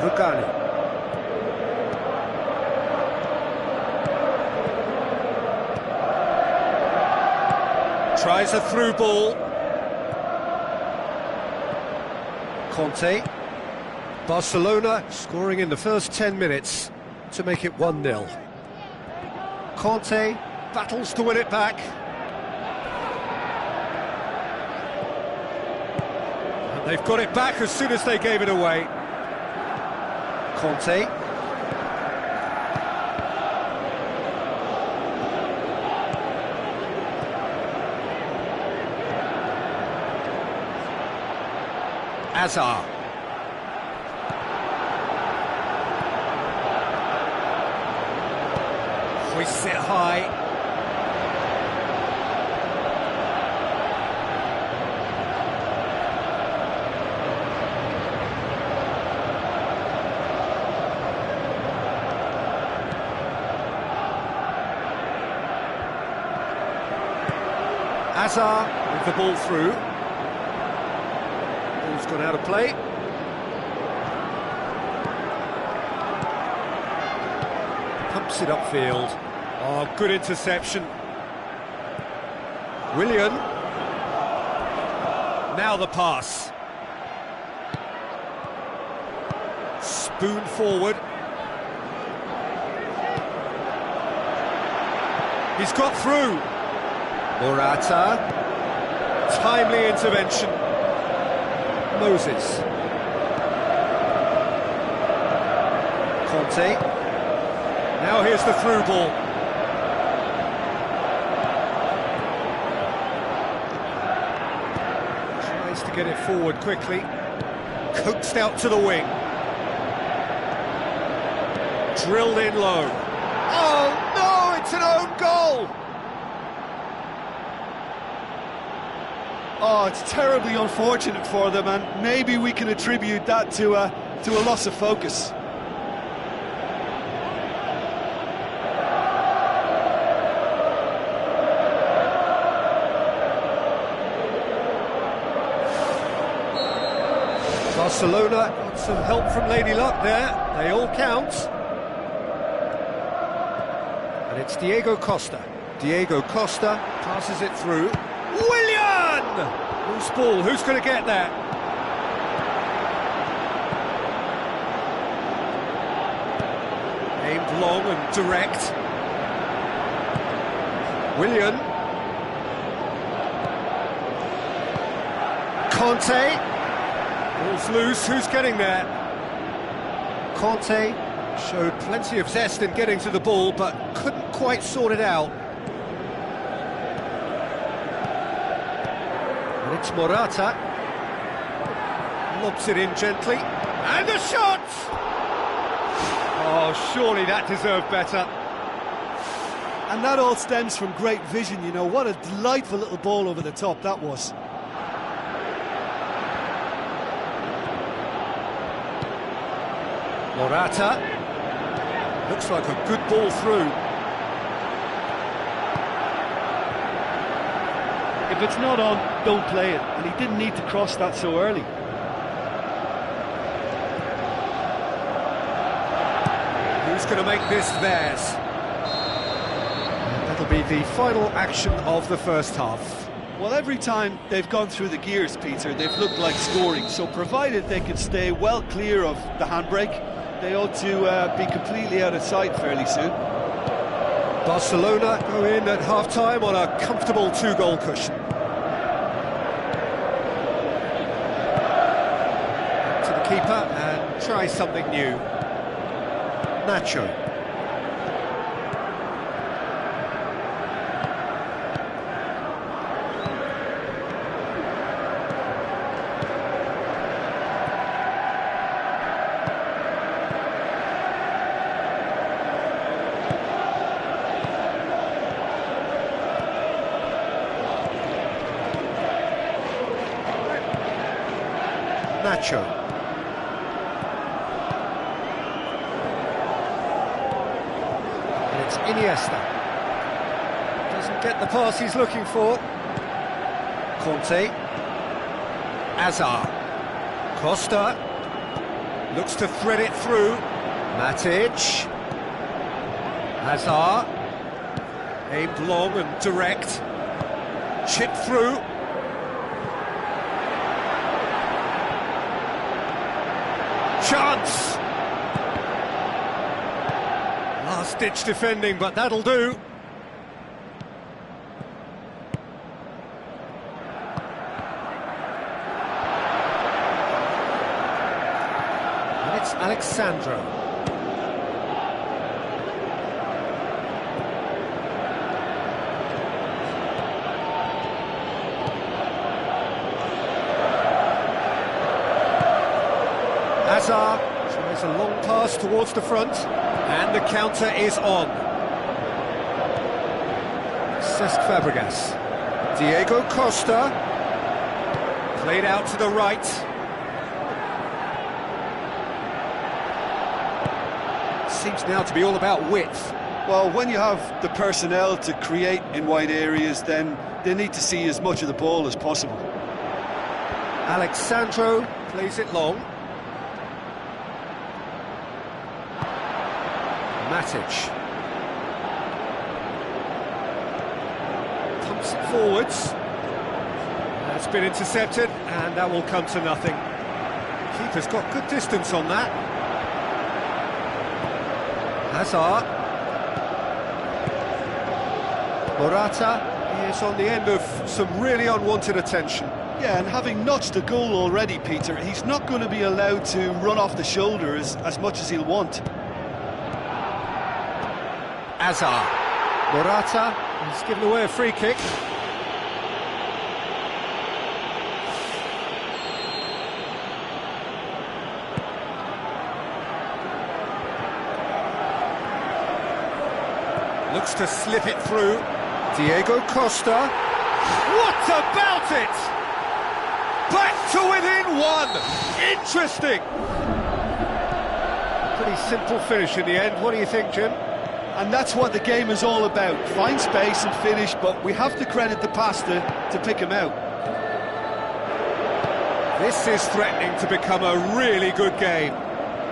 Rugani. Tries a through ball. Conte. Barcelona scoring in the first 10 minutes to make it 1-0. Conte battles to win it back. And they've got it back as soon as they gave it away. Conte. Azar. Hoists it high. Azar with the ball through. Ball's gone out of play. Pumps it upfield. Oh, good interception. Willian. Now the pass. Spoon forward. He's got through. Morata. Timely intervention. Moses. Conte. Now here's the through ball. Tries to get it forward quickly. Coaxed out to the wing. Drilled in low. Oh no, it's an own goal! Oh, it's terribly unfortunate for them, and maybe we can attribute that to a loss of focus. Barcelona got some help from Lady Luck there. They all count. And it's Diego Costa. Diego Costa passes it through. Willian! Loose ball, who's going to get that? Aimed long and direct. Willian. Conte. Ball's loose, who's getting there? Conte showed plenty of zest in getting to the ball, but couldn't quite sort it out. And it's Morata. Lobs it in gently. And a shot! Oh, surely that deserved better. And that all stems from great vision, you know. What a delightful little ball over the top that was. Morata. Looks like a good ball through. If it's not on, don't play it. And he didn't need to cross that so early. Who's going to make this theirs? That'll be the final action of the first half. Well, every time they've gone through the gears, Peter, they've looked like scoring. So provided they can stay well clear of the handbrake, they ought to be completely out of sight fairly soon. Barcelona go in at half-time on a comfortable two-goal cushion. To the keeper, and try something new. Nacho. Nacho. And it's Iniesta. Doesn't get the pass he's looking for. Conte. Azar. Costa. Looks to thread it through. Matic. Azar. Aimed long and direct. Chipped through. Chance! Last-ditch defending, but that'll do. And it's Alexandro. Azar tries a long pass towards the front, and the counter is on. Cesc Fabregas. Diego Costa. Played out to the right. Seems now to be all about width. Well, when you have the personnel to create in wide areas, then they need to see as much of the ball as possible. Alexandro plays it long. Matic. Pumps it forwards. That's been intercepted, and that will come to nothing. Keeper's got good distance on that. Hazard. Morata is on the end of some really unwanted attention. Yeah, and having notched a goal already, Peter, he's not going to be allowed to run off the shoulder as much as he'll want. Azar. Morata has given away a free kick. Looks to slip it through. Diego Costa. What about it? Back to within one. Interesting. Pretty simple finish in the end. What do you think, Jim? And that's what the game is all about. Find space and finish, but we have to credit the pass to pick him out. This is threatening to become a really good game.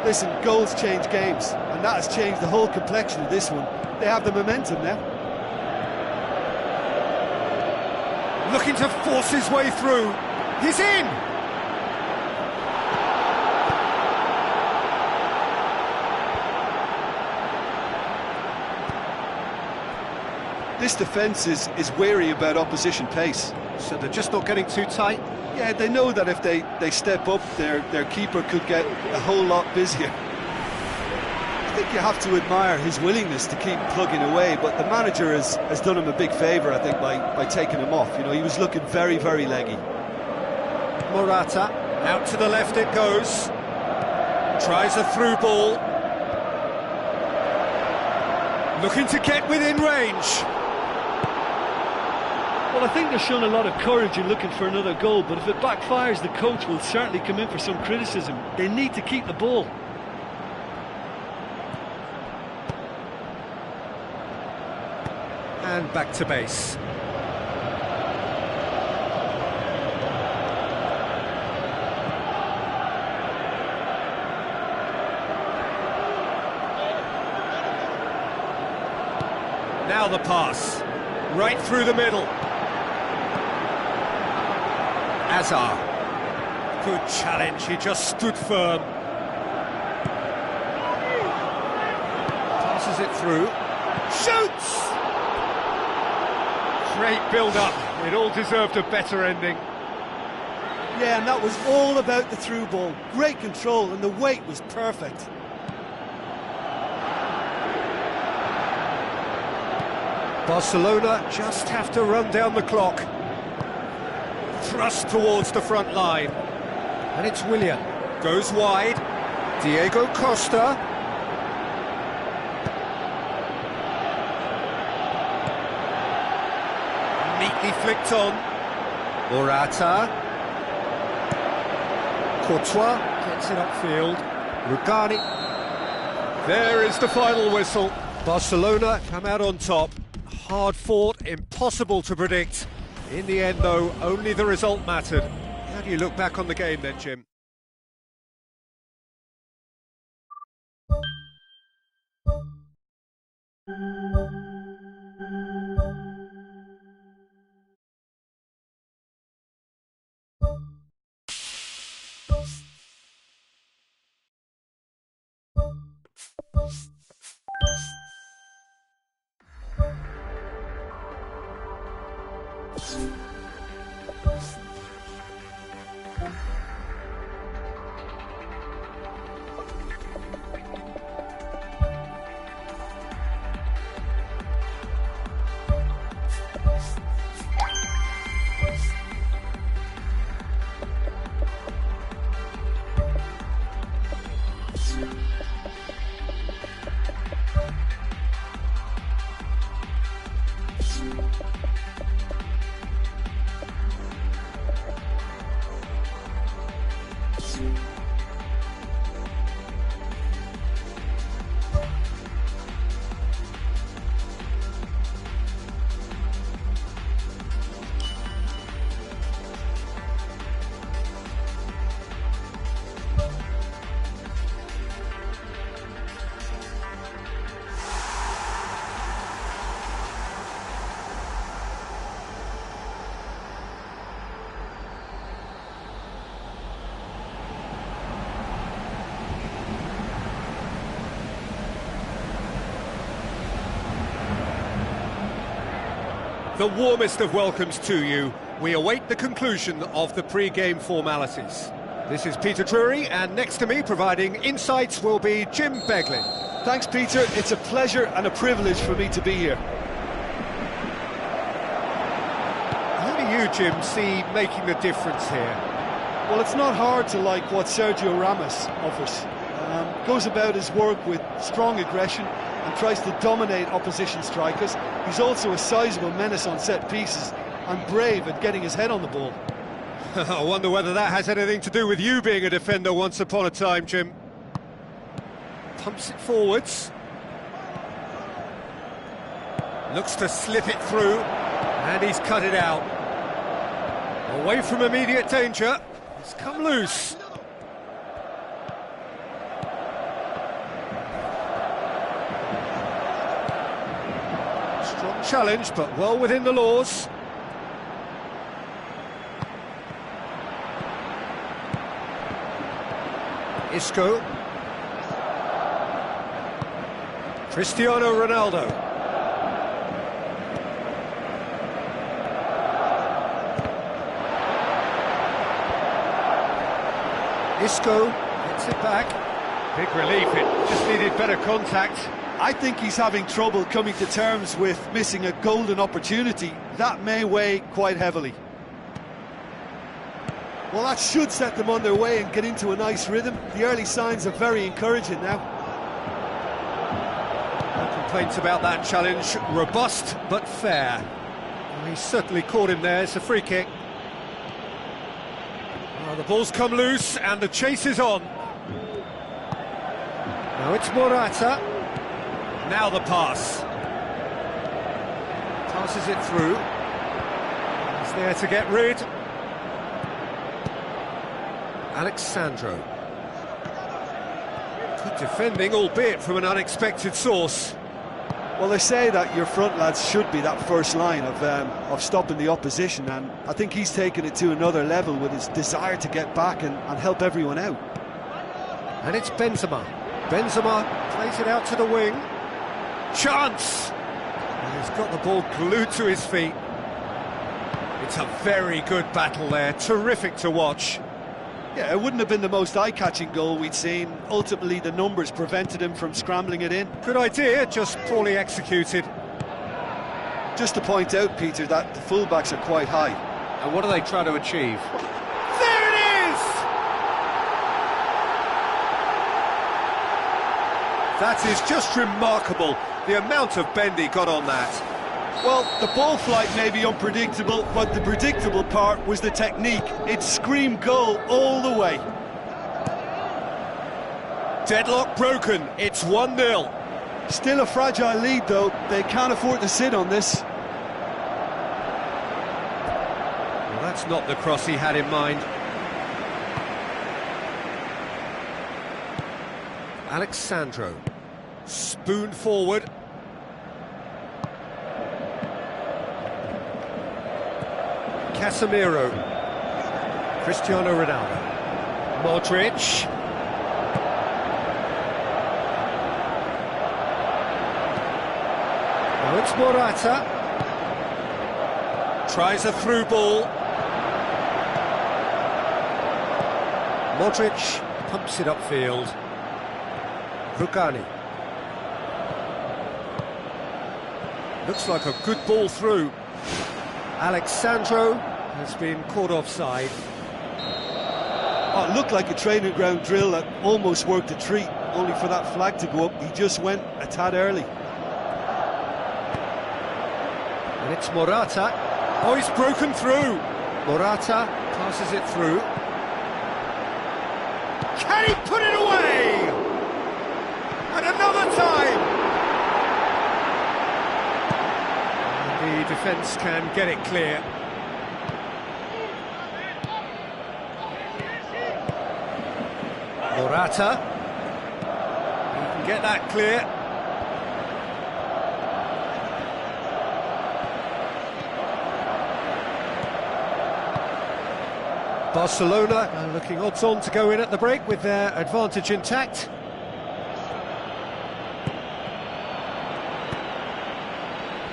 Listen, goals change games, and that has changed the whole complexion of this one. They have the momentum now. Looking to force his way through. He's in! This defence is wary about opposition pace. So they're just not getting too tight? Yeah, they know that if they step up, their keeper could get a whole lot busier. I think you have to admire his willingness to keep plugging away, but the manager has done him a big favour, I think, by taking him off. You know, he was looking very, very leggy. Morata, out to the left it goes. Tries a through ball. Looking to get within range. Well, I think they're showing a lot of courage in looking for another goal, but if it backfires, the coach will certainly come in for some criticism. They need to keep the ball. And back to base. Now the pass. Right through the middle. Azar. Good challenge, he just stood firm. Passes it through. Shoots! Great build-up. It all deserved a better ending. Yeah, and that was all about the through ball. Great control, and the weight was perfect. Barcelona just have to run down the clock. Thrust towards the front line. And it's Willian. Goes wide. Diego Costa. Neatly flicked on. Morata. Courtois gets it upfield. Rugani. There is the final whistle. Barcelona come out on top. Hard fought, impossible to predict. In the end, though, only the result mattered. How do you look back on the game then, Jim? The warmest of welcomes to you. We await the conclusion of the pre-game formalities. This is Peter Drury, and next to me providing insights will be Jim Beglin. Thanks, Peter. It's a pleasure and a privilege for me to be here. Who do you, Jim, see making the difference here? Well, it's not hard to like what Sergio Ramos offers. Goes about his work with strong aggression and tries to dominate opposition strikers. He's also a sizable menace on set pieces and brave at getting his head on the ball. I wonder whether that has anything to do with you being a defender once upon a time, Jim. Pumps it forwards. Looks to slip it through, and he's cut it out. Away from immediate danger. It's come loose. Strong challenge, but well within the laws. Isco. Cristiano Ronaldo. Isco gets it back. Big relief, it just needed better contact. I think he's having trouble coming to terms with missing a golden opportunity. That may weigh quite heavily. Well, that should set them on their way and get into a nice rhythm. The early signs are very encouraging now. No complaints about that challenge. Robust but fair. Well, he certainly caught him there. It's a free kick. Well, the ball's come loose and the chase is on. Now it's Morata. Now the pass. Passes it through. He's there to get rid. Alexandro. Good defending, albeit from an unexpected source. Well, they say that your front lads should be that first line of stopping the opposition, and I think he's taken it to another level with his desire to get back and help everyone out. And it's Benzema. Benzema plays it out to the wing. Chance! And he's got the ball glued to his feet. It's a very good battle there, terrific to watch. Yeah, it wouldn't have been the most eye-catching goal we'd seen. Ultimately, the numbers prevented him from scrambling it in. Good idea, just poorly executed. Just to point out, Peter, that the fullbacks are quite high. And what do they try to achieve? There it is! That is just remarkable, the amount of bend he got on that. Well, the ball flight may be unpredictable, but the predictable part was the technique. It screamed goal all the way. Deadlock broken, it's 1-0. Still a fragile lead, though. They can't afford to sit on this. Well, that's not the cross he had in mind. Alexandro, spoon forward. Casemiro, Cristiano Ronaldo, Modric. Now it's Morata. Tries a through ball. Modric pumps it upfield. Rugani. Looks like a good ball through. Alexandro has been caught offside. Oh, it looked like a training ground drill that almost worked a treat, only for that flag to go up. He just went a tad early. And it's Morata. Oh, he's broken through. Morata passes it through. Can he put it away? And another time. And the defence can get it clear. Morata. He can get that clear. Barcelona are looking odds-on to go in at the break with their advantage intact.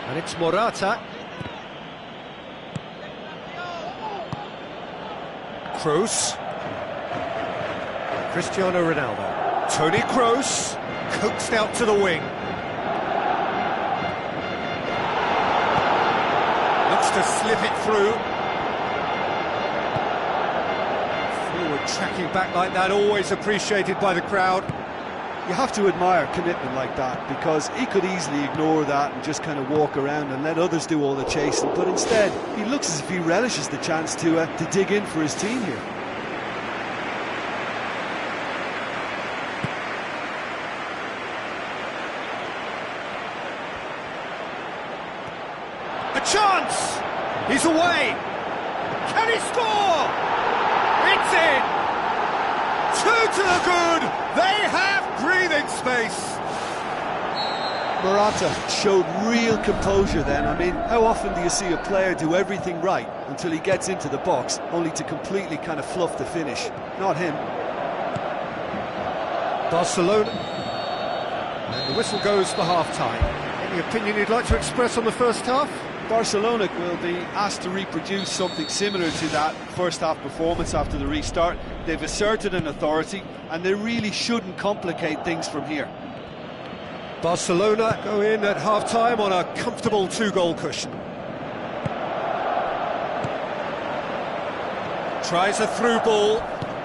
And it's Morata. Kroos. Cristiano Ronaldo. Toni Kroos, coaxed out to the wing. Looks to slip it through. Forward tracking back like that, always appreciated by the crowd. You have to admire commitment like that, because he could easily ignore that and just kind of walk around and let others do all the chasing, but instead he looks as if he relishes the chance to dig in for his team here. A chance! He's away! Can he score? It's in! Two to the good! They have breathing space! Morata showed real composure then. I mean, how often do you see a player do everything right until he gets into the box, only to completely kind of fluff the finish? Not him. Barcelona. And the whistle goes for half-time. Any opinion you'd like to express on the first half? Barcelona will be asked to reproduce something similar to that first half performance after the restart. They've asserted an authority and they really shouldn't complicate things from here. Barcelona go in at half-time on a comfortable two-goal cushion. Tries a through ball.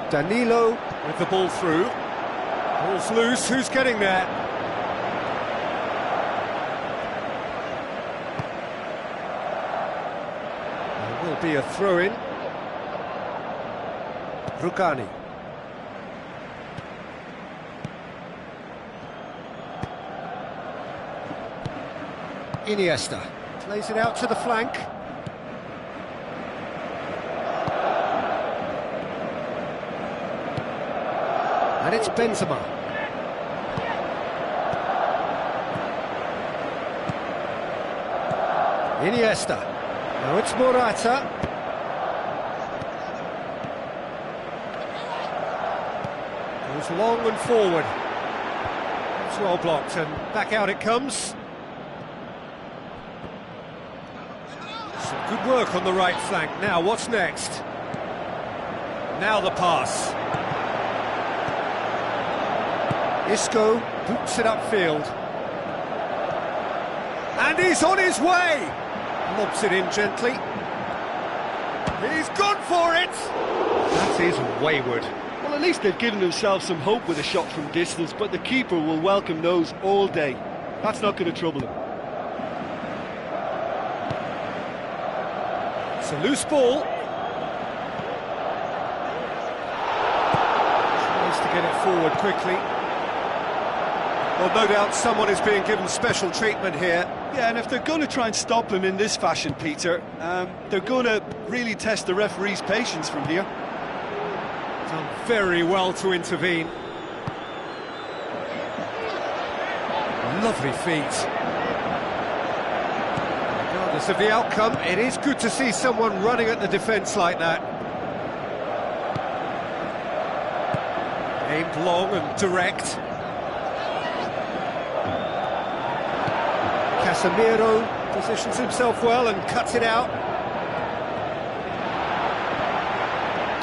Danilo with the ball through. Ball's loose, who's getting there? There will be a throw-in. Rugani. Iniesta plays it out to the flank. And it's Benzema. Iniesta. Now it's Morata. Goes long and forward. It's well blocked and back out it comes. Some Good work on the right flank. Now, what's next? Now the pass. Isco boots it upfield. And he's on his way! Lobs it in gently. He's gone for it! That is wayward. Well, at least they've given themselves some hope with a shot from distance, but the keeper will welcome those all day. That's not going to trouble him. It's a loose ball. Tries to get it forward quickly. Well, no doubt someone is being given special treatment here. Yeah, and if they're going to try and stop him in this fashion, Peter, they're going to really test the referee's patience from here. Done very well to intervene. Lovely feet. Regardless of the outcome, it is good to see someone running at the defence like that. Aimed long and direct. Casemiro positions himself well and cuts it out.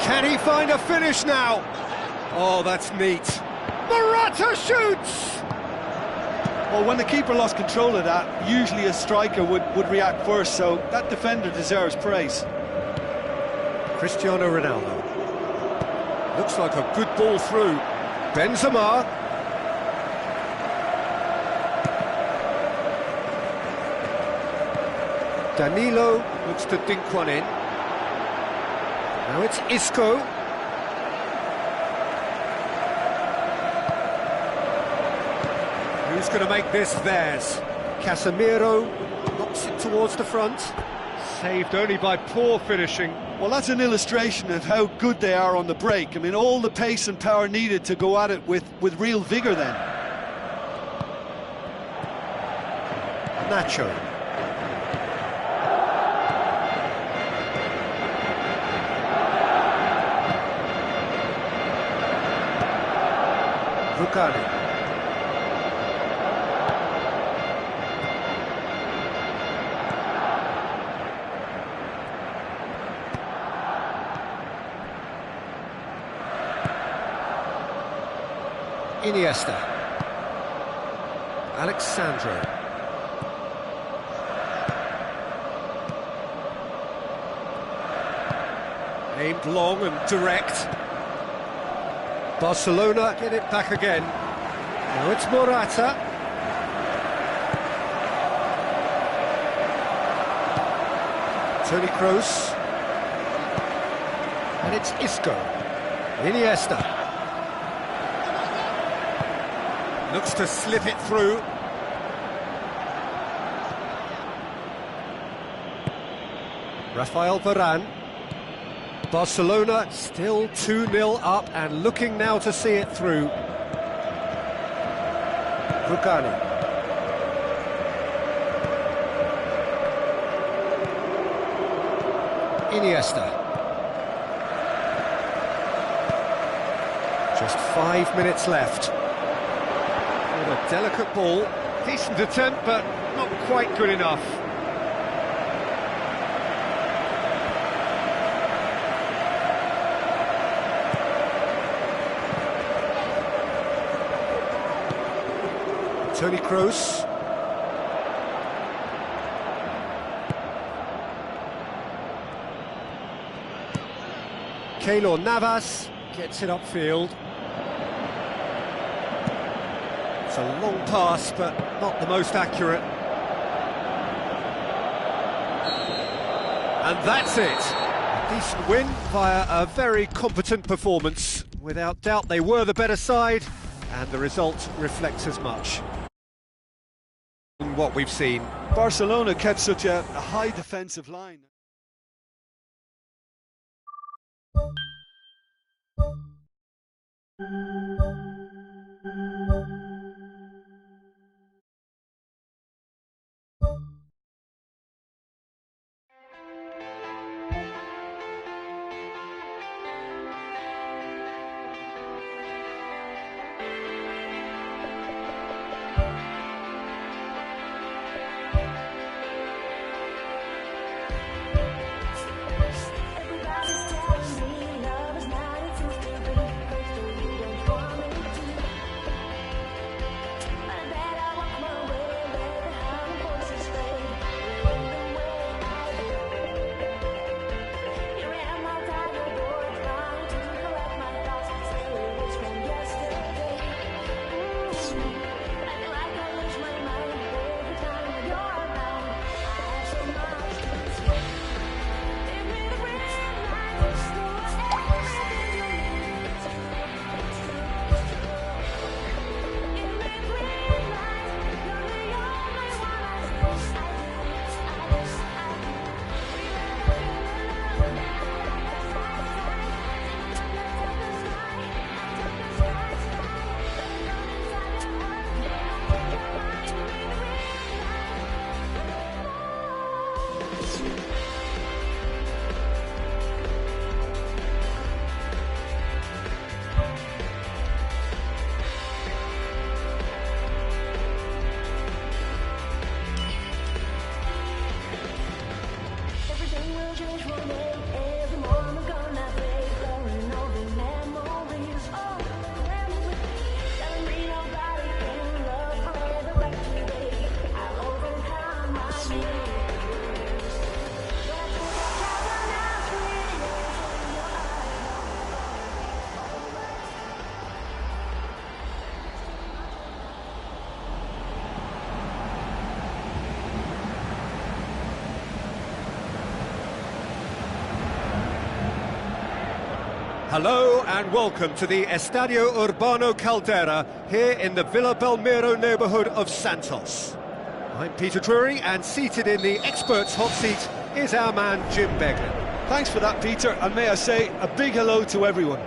Can he find a finish now? Oh, that's neat. Morata shoots! Well, when the keeper lost control of that, usually a striker would react first, so that defender deserves praise. Cristiano Ronaldo. Looks like a good ball through. Benzema. Danilo looks to dink one in. Now it's Isco. Who's going to make this theirs? Casemiro knocks it towards the front. Saved only by poor finishing. Well, that's an illustration of how good they are on the break. I mean, all the pace and power needed to go at it with real vigour then. Nacho. Rukani. Iniesta. Alexandro. Aimed long and direct. Barcelona get it back again. Now it's Morata. Toni Kroos. And it's Isco. Iniesta. Looks to slip it through. Rafael Varane. Barcelona still 2-0 up and looking now to see it through. Rugani. Iniesta. Just 5 minutes left. With a delicate ball. Decent attempt, but not quite good enough. Toni Kroos. Keylor Navas gets it upfield. It's a long pass, but not the most accurate. And that's it. A decent win via a very competent performance. Without doubt, they were the better side, and the result reflects as much. What we've seen. Barcelona kept such a high defensive line. Hello and welcome to the Estadio Urbano Caldera here in the Villa Belmiro neighbourhood of Santos. I'm Peter Drury, and seated in the experts' hot seat is our man Jim Beglin. Thanks for that, Peter, and may I say a big hello to everyone.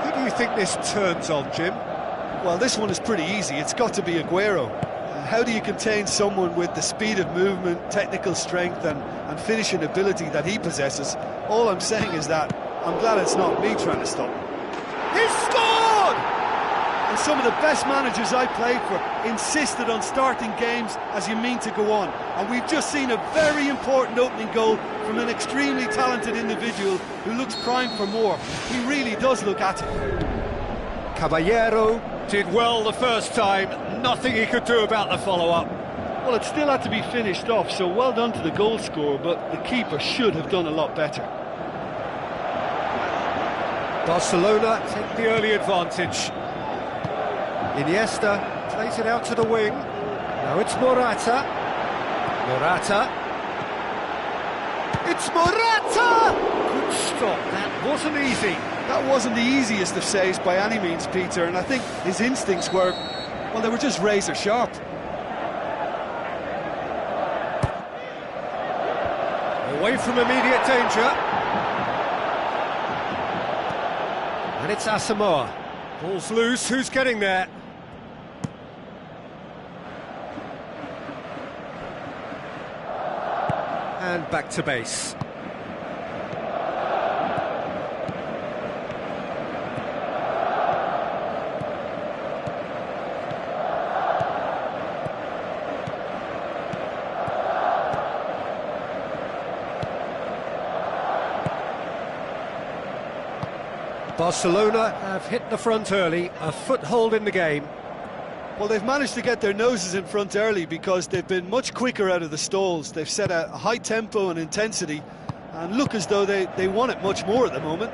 Who do you think this turns on, Jim? Well, this one is pretty easy. It's got to be Aguero. How do you contain someone with the speed of movement, technical strength and finishing ability that he possesses? All I'm saying is that I'm glad it's not me trying to stop him. He scored! And some of the best managers I played for insisted on starting games as you mean to go on. And we've just seen a very important opening goal from an extremely talented individual who looks primed for more. He really does look at it. Caballero did well the first time, nothing he could do about the follow-up. Well, it still had to be finished off, so well done to the goal scorer, but the keeper should have done a lot better. Barcelona take the early advantage. Iniesta plays it out to the wing. Now it's Morata. Morata. It's Morata! Good stop, that wasn't easy. That wasn't the easiest of saves by any means, Peter, and I think his instincts were, well, they were just razor sharp. Away from immediate danger. And it's Asamoah. Ball's loose, who's getting there? And back to base. Barcelona have hit the front early, a foothold in the game. Well, they've managed to get their noses in front early because they've been much quicker out of the stalls. They've set a high tempo and intensity and look as though they want it much more at the moment.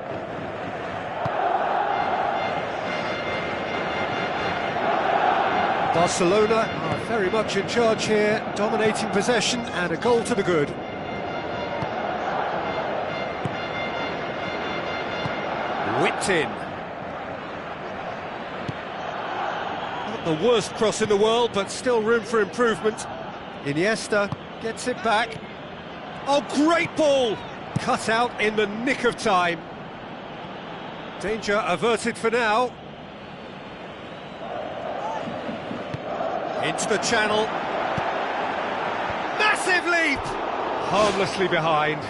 Barcelona are very much in charge here, dominating possession and a goal to the good. Whipped in. Not the worst cross in the world, but still room for improvement. Iniesta gets it back. Oh, great ball! Cut out in the nick of time. Danger averted for now. Into the channel. Massive leap! Harmlessly behind.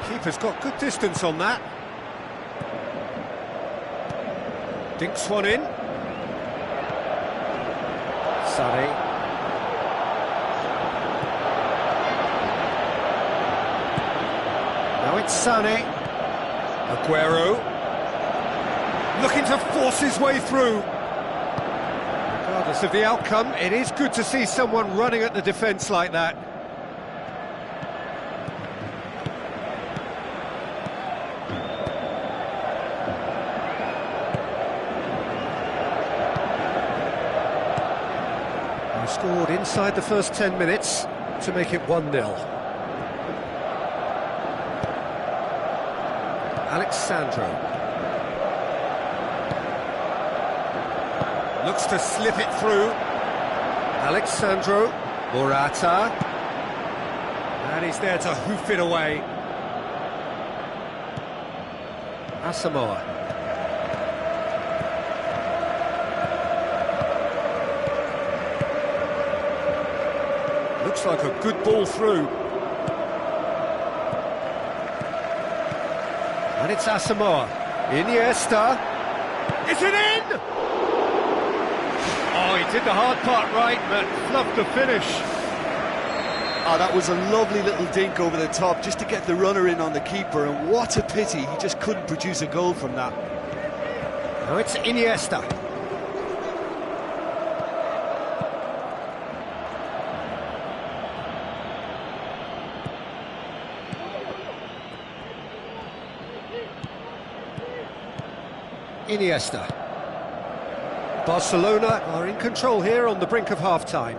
Keeper's got good distance on that. Dinks one in. Sané. Now it's Sané. Aguero. Looking to force his way through. Regardless of the outcome, it is good to see someone running at the defence like that. Scored inside the first 10 minutes to make it 1-0. Alexandro looks to slip it through. Alexandro Morata, and he's there to hoof it away. Asamoah. Looks like a good ball through. And it's Asamoah. Iniesta. Is it in? Oh, he did the hard part right, but fluffed the finish. Oh, that was a lovely little dink over the top just to get the runner in on the keeper, and what a pity he just couldn't produce a goal from that. Now it's Iniesta. Iniesta. Barcelona are in control here on the brink of half-time.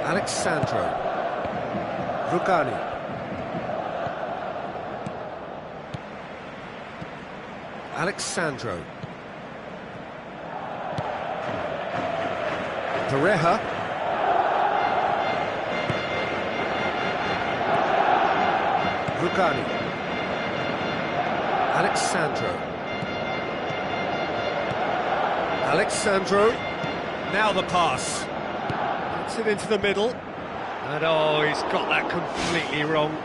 Alexandro Rugani. Alexandro Pareja. Rugani. Alexandro. Alexandro. Now the pass. Gets it into the middle. And oh, he's got that completely wrong.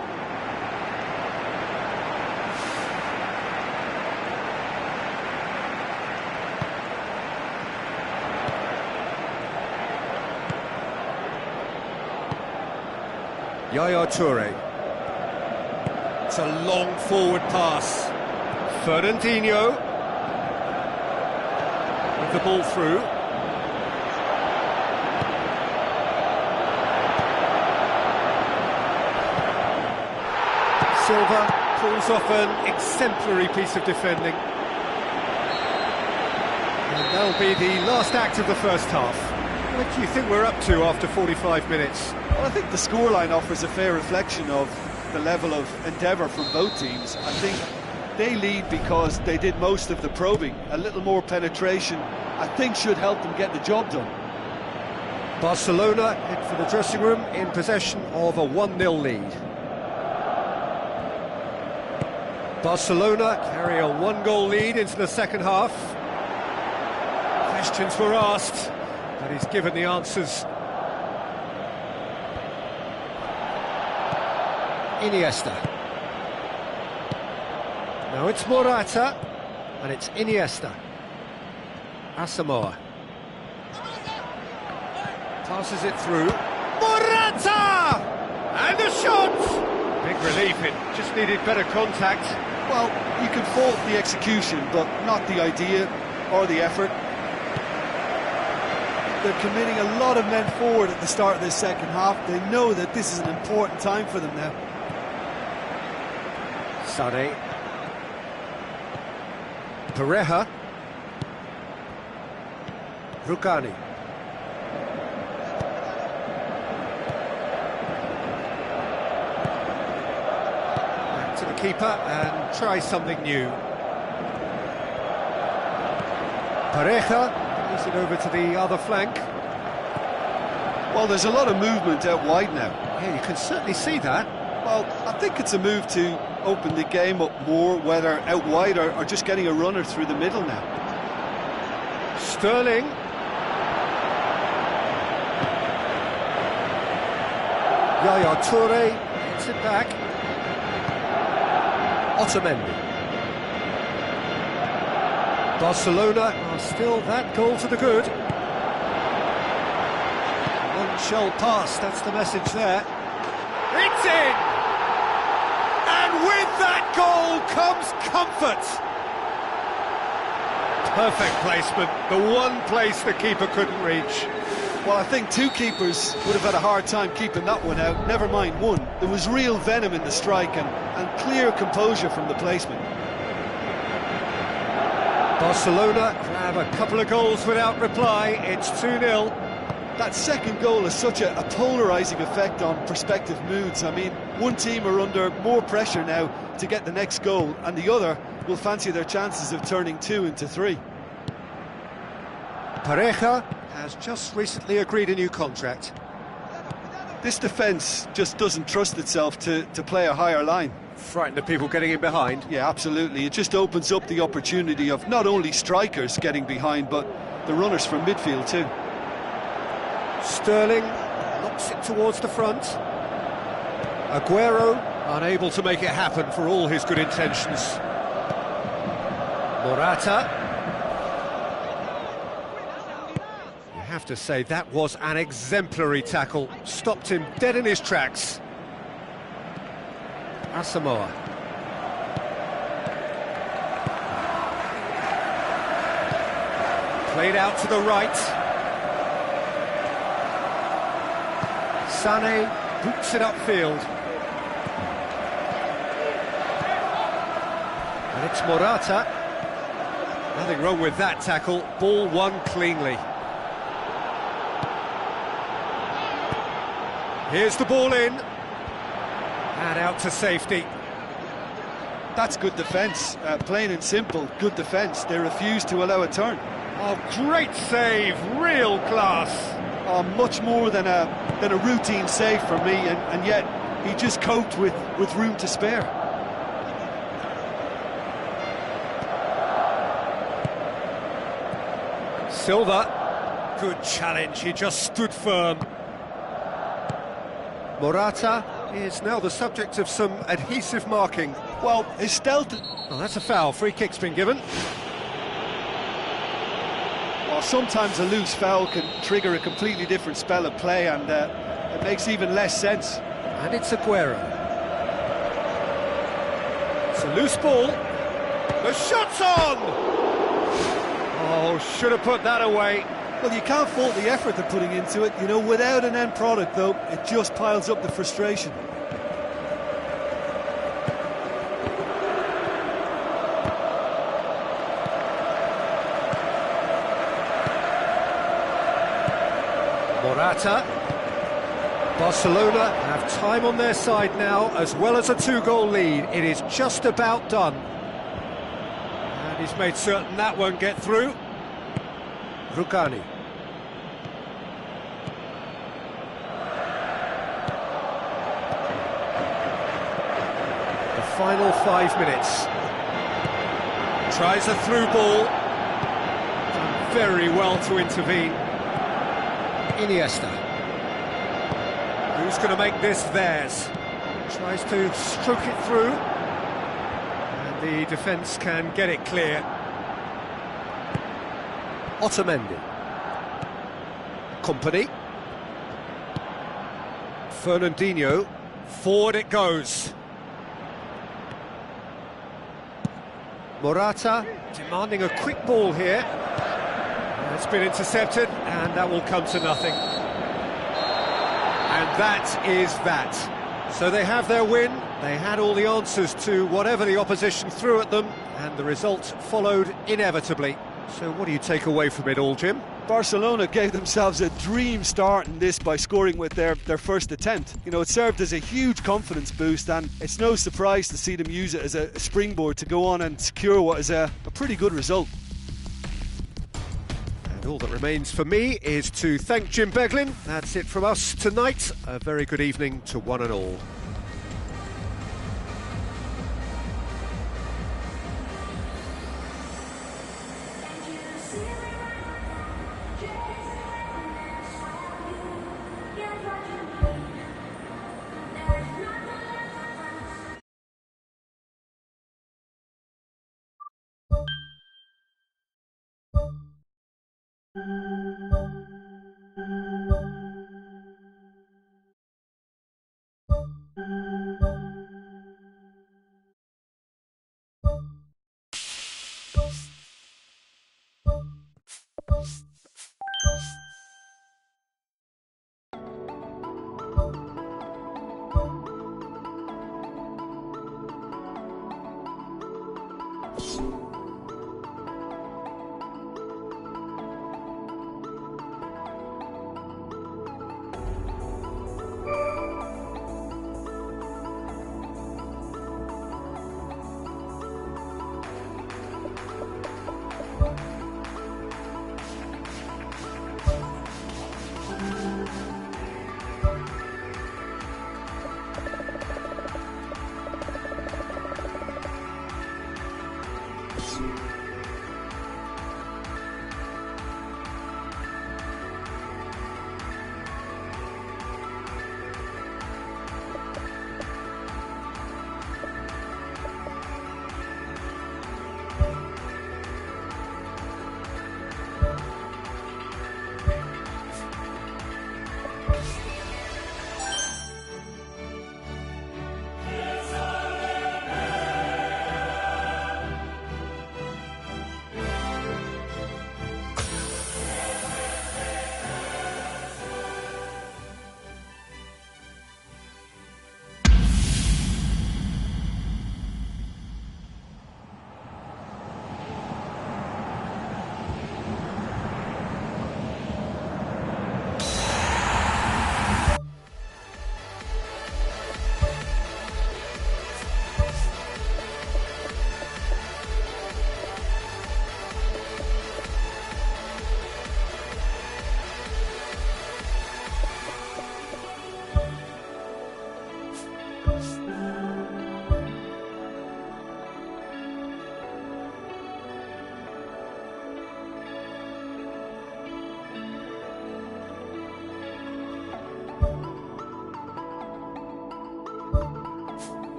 Yaya Toure. It's a long forward pass. Fernandinho. With the ball through. Silva pulls off an exemplary piece of defending. And that'll be the last act of the first half. What do you think we're up to after 45 minutes? Well, I think the scoreline offers a fair reflection of the level of endeavour from both teams. I think they lead because they did most of the probing. A little more penetration, I think, should help them get the job done. Barcelona head for the dressing room in possession of a 1-0 lead. Barcelona carry a 1-goal lead into the second half. Questions were asked, but he's given the answers. Iniesta. Now it's Morata, and it's Iniesta. Asamoah. Passes it through. Morata! And a shot! Big relief, it just needed better contact. Well, you can fault the execution, but not the idea or the effort. They're committing a lot of men forward at the start of this second half. They know that this is an important time for them now. Sané. Pareja. Rugani. Back to the keeper and try something new. Pareja plays it over to the other flank. Well, there's a lot of movement out wide now. Yeah, you can certainly see that. Well, I think it's a move to open the game up more, whether out wide or just getting a runner through the middle now. Sterling. Yaya Toure gets it back. Otamendi. Barcelona are still that goal to the good. One shall pass, that's the message there. It's in! And with that goal comes comfort. Perfect placement, the one place the keeper couldn't reach. Well, I think two keepers would have had a hard time keeping that one out, never mind one. There was real venom in the strike and clear composure from the placement. Barcelona grab a couple of goals without reply, it's 2-0. That second goal has such a polarising effect on prospective moods. I mean, one team are under more pressure now to get the next goal, and the other will fancy their chances of turning 2 into 3. Pareja has just recently agreed a new contract. This defence just doesn't trust itself to play a higher line. Frightened of people getting in behind. Yeah, absolutely. It just opens up the opportunity of not only strikers getting behind, but the runners from midfield too. Sterling knocks it towards the front. Aguero unable to make it happen for all his good intentions. Morata. You have to say that was an exemplary tackle. Stopped him dead in his tracks. Asamoah. Played out to the right. Sané boots it upfield. And it's Morata. Nothing wrong with that tackle. Ball won cleanly. Here's the ball in. And out to safety. That's good defence, plain and simple, good defence. They refuse to allow a turn. Oh, great save, real class. Oh, much more than a routine save for me, and yet he just coped with room to spare. Silva, good challenge, he just stood firm. Morata is now the subject of some adhesive marking. Well, his stealth... Well, that's a foul, free kick's been given. Well, sometimes a loose foul can trigger a completely different spell of play, and it makes even less sense. And it's Aguero. It's a loose ball. The shot's on! Oh, should have put that away. Well, you can't fault the effort they're putting into it. You know, without an end product, though, it just piles up the frustration. Morata. Barcelona have time on their side now, as well as a two-goal lead. It is just about done. And he's made certain that won't get through. Rugani. The final 5 minutes. Tries a through ball. Done very well to intervene. Iniesta. Who's going to make this theirs? Tries to stroke it through. And the defence can get it clear. Otamendi. Company. Fernandinho. Forward it goes. Morata demanding a quick ball here. It's been intercepted, and that will come to nothing. And that is that. So they have their win. They had all the answers to whatever the opposition threw at them, and the result followed inevitably. So what do you take away from it all, Jim? Barcelona gave themselves a dream start in this by scoring with their first attempt. You know, it served as a huge confidence boost, and it's no surprise to see them use it as a springboard to go on and secure what is a pretty good result. And all that remains for me is to thank Jim Beglin. That's it from us tonight. A very good evening to one and all.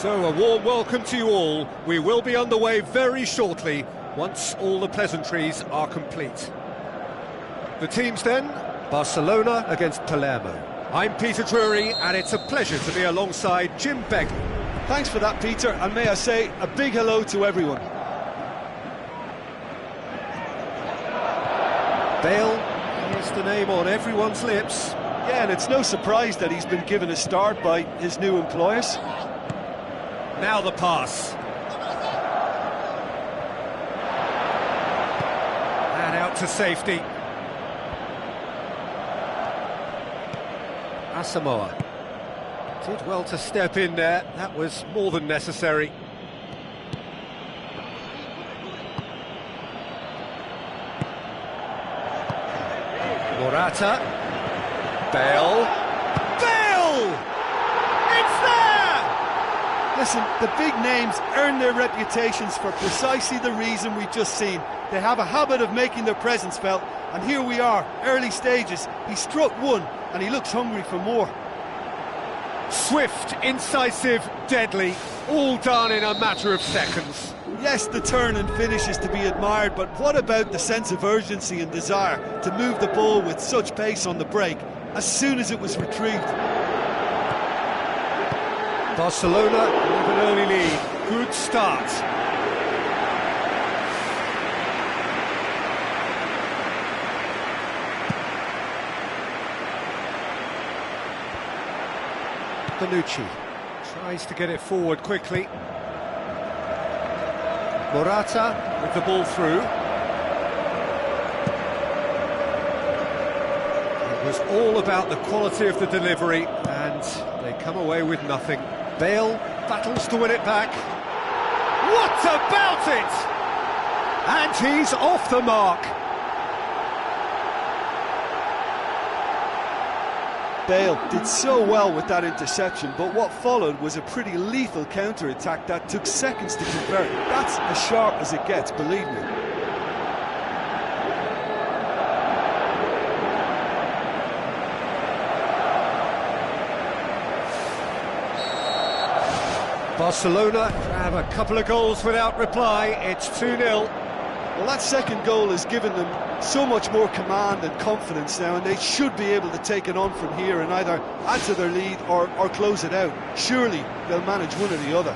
So, a warm welcome to you all. We will be underway very shortly, once all the pleasantries are complete. The teams then, Barcelona against Palermo. I'm Peter Drury, and it's a pleasure to be alongside Jim Begley. Thanks for that, Peter, and may I say a big hello to everyone. Bale, here's the name on everyone's lips. Yeah, and it's no surprise that he's been given a start by his new employers. Now the pass. And out to safety. Asamoah. Did well to step in there, that was more than necessary. Morata. Bale. Bale! It's there! Listen, the big names earn their reputations for precisely the reason we've just seen. They have a habit of making their presence felt, and here we are, early stages. He struck one, and he looks hungry for more. Swift, incisive, deadly, all done in a matter of seconds. Yes, the turn and finish is to be admired, but what about the sense of urgency and desire to move the ball with such pace on the break as soon as it was retrieved? Barcelona with an early lead. Good start. Bonucci tries to get it forward quickly. Morata with the ball through. It was all about the quality of the delivery, and they come away with nothing. Bale battles to win it back. What about it? And he's off the mark. Bale did so well with that interception, but what followed was a pretty lethal counter-attack that took seconds to convert. That's as sharp as it gets, believe me. Barcelona grab a couple of goals without reply. It's 2-0. Well, that second goal has given them so much more command and confidence now, and they should be able to take it on from here and either add to their lead or close it out. Surely they'll manage one or the other.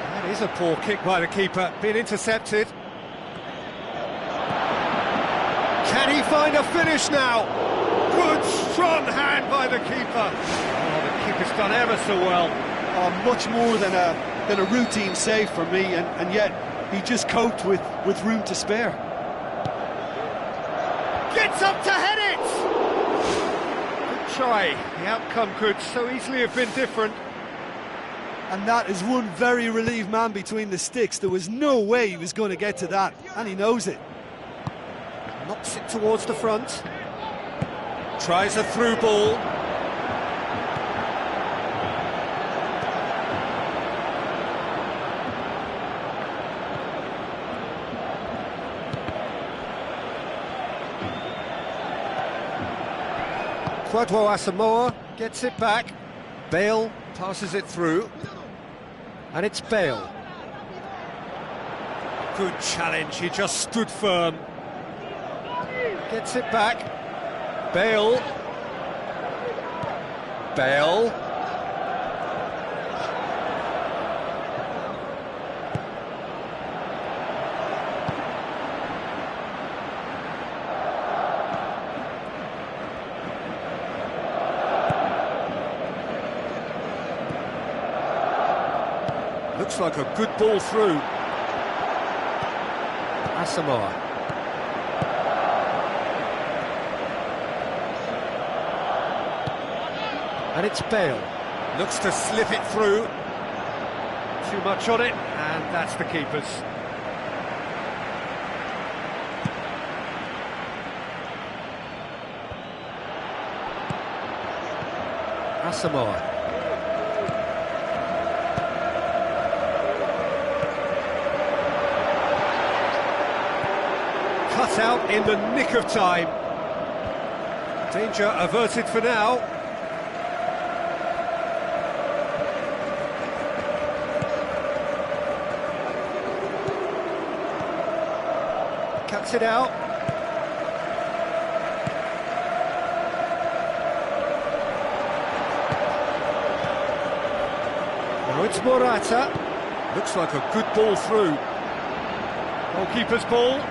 That is a poor kick by the keeper, been intercepted. Can he find a finish now? Good, strong hand by the keeper. Oh, the keeper's done ever so well. Much more than a routine save for me, and yet he just coped with room to spare. Gets up to head it! Good try. The outcome could so easily have been different. And that is one very relieved man between the sticks. There was no way he was going to get to that, and he knows it. Knocks it towards the front. Tries a through ball. Kwadwo Asamoah gets it back. Bale passes it through. And it's Bale. Good challenge, he just stood firm. Gets it back. Bale. Bale. Looks like a good ball through. Asamoah. And it's Bale. Looks to slip it through. Too much on it, and that's the keeper's. Asamoah. Cut out in the nick of time. Danger averted for now. Cuts it out. Now it's Morata. Looks like a good ball through. Goalkeeper's ball.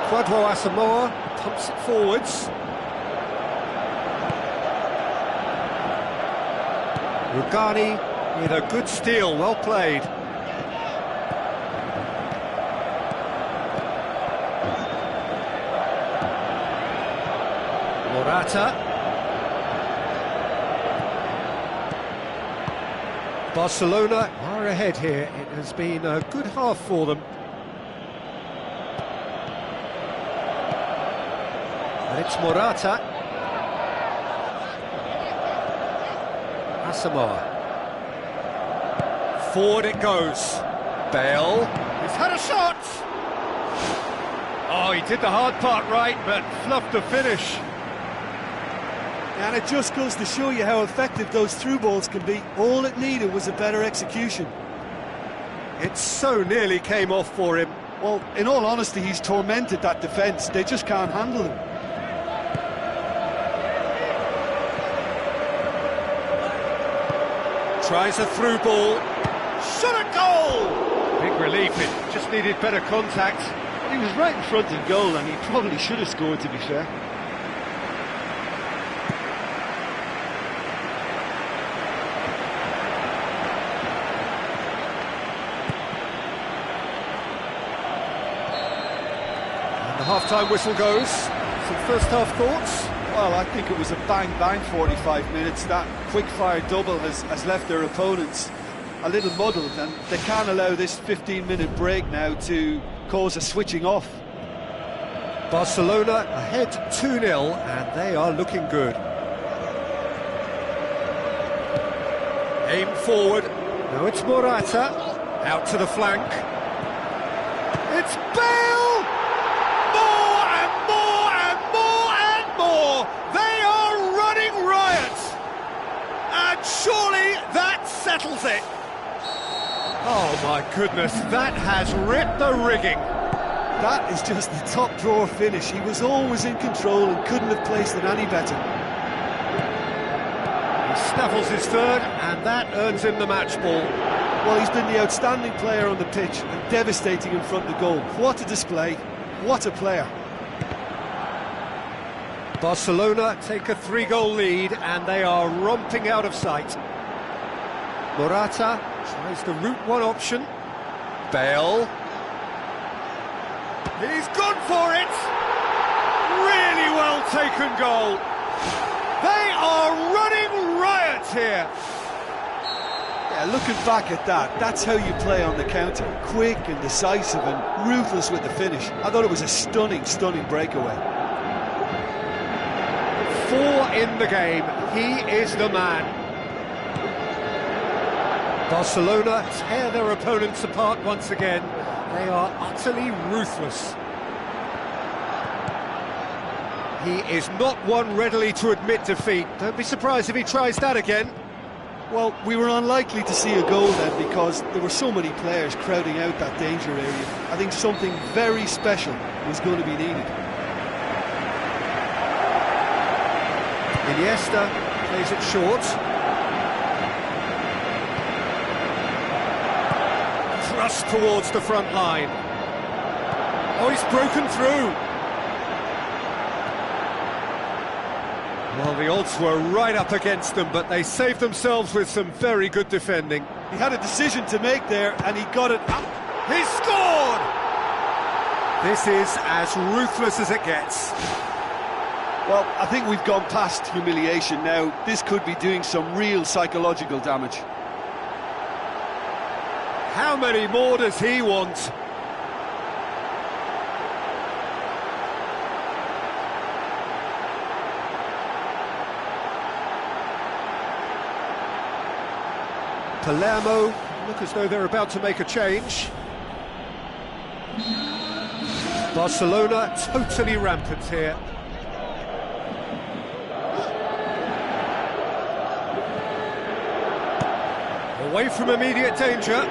Kwadwo Asamoah pumps it forwards. Rugani with a good steal, well played. Morata. Barcelona are ahead here. It has been a good half for them. And it's Morata. Asamoah. Forward it goes. Bale. He's had a shot! Oh, he did the hard part right, but fluffed the finish. And it just goes to show you how effective those through balls can be. All it needed was a better execution. It so nearly came off for him. Well, in all honesty, he's tormented that defence. They just can't handle him. Tries a through ball. Shot a goal! Big relief, it just needed better contact. He was right in front of goal and he probably should have scored, to be fair. And the half-time whistle goes. Some first-half thoughts? Well, I think it was a bang-bang 45 minutes. That quick-fire double has left their opponents a little muddled, and they can't allow this 15-minute break now to cause a switching off. Barcelona ahead 2-0, and they are looking good. Aim forward. Now it's Morata. Out to the flank. It's Bale! More and more and more and more! They are running riot! And surely that settles it. Oh my goodness, that has ripped the rigging. That is just the top drawer finish. He was always in control and couldn't have placed it any better. He snaffles his third, and that earns him the match ball. Well, he's been the outstanding player on the pitch and devastating in front of goal. What a display, what a player. Barcelona take a 3-goal lead, and they are romping out of sight. Morata tries the route one option. Bale. He's gone for it! Really well taken goal. They are running riot here. Yeah, looking back at that, that's how you play on the counter. Quick and decisive and ruthless with the finish. I thought it was a stunning, stunning breakaway. 4 in the game. He is the man. Barcelona tear their opponents apart once again. They are utterly ruthless. He is not one readily to admit defeat. Don't be surprised if he tries that again. Well, we were unlikely to see a goal then because there were so many players crowding out that danger area. I think something very special was going to be needed. Iniesta plays it short. Thrust towards the front line. Oh, he's broken through. Well, the odds were right up against them, but they saved themselves with some very good defending. He had a decision to make there, and he got it up. He scored! This is as ruthless as it gets. Well, I think we've gone past humiliation now. This could be doing some real psychological damage. How many more does he want? Palermo Look as though they're about to make a change. Barcelona totally rampant here. Away from immediate danger.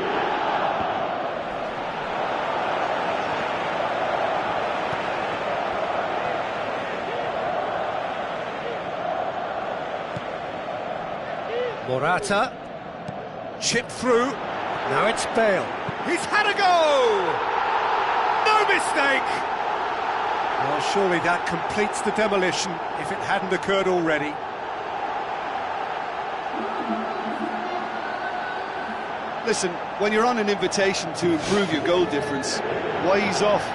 Morata, chip through, now it's Bale. He's had a go! No mistake! Well, surely that completes the demolition if it hadn't occurred already. Listen, when you're on an invitation to improve your goal difference, why ease off?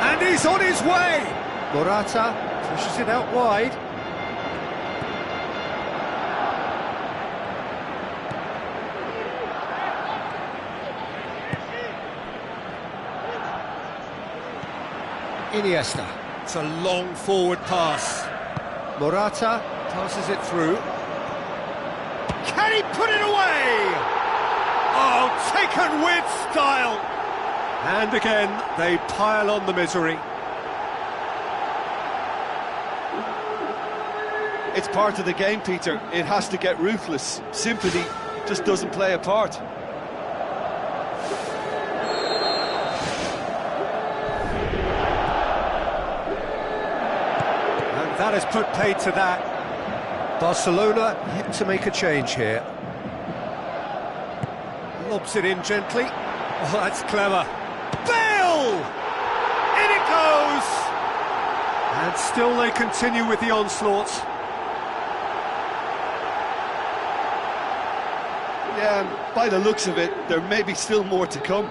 And he's on his way! Morata pushes it out wide. Iniesta. It's a long forward pass. Morata passes it through. Can he put it away? Oh, taken with style. And again, they pile on the misery. It's part of the game, Peter. It has to get ruthless. Sympathy just doesn't play a part. And that has put paid to that. Barcelona yet to make a change here. Lobs it in gently. Oh, that's clever. Bale! In it goes! And still they continue with the onslaught. Yeah, and by the looks of it, there may be still more to come.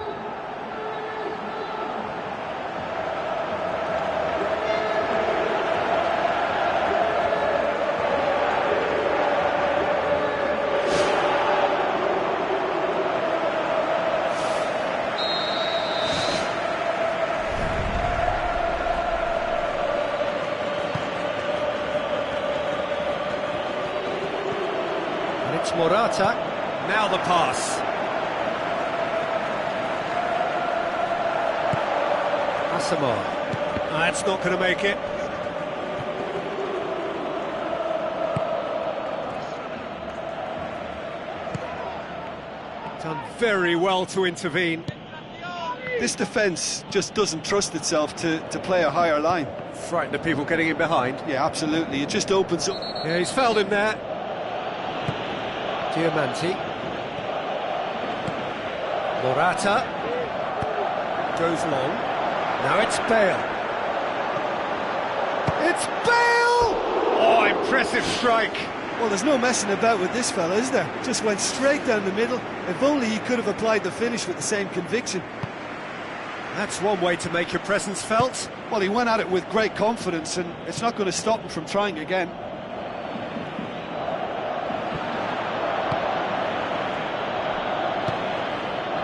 And it's Morata. Now the pass. Asamoah. That's not going to make it. Done very well to intervene. This defence just doesn't trust itself to play a higher line. Frightened of people getting in behind. Yeah, absolutely. It just opens up. Yeah, he's fouled him there. Diamanti. Morata. Goes long. Now it's Bale. It's Bale! Oh, impressive strike. Well, there's no messing about with this fella, is there? Just went straight down the middle. If only he could have applied the finish with the same conviction. That's one way to make your presence felt. Well, he went at it with great confidence, and it's not going to stop him from trying again.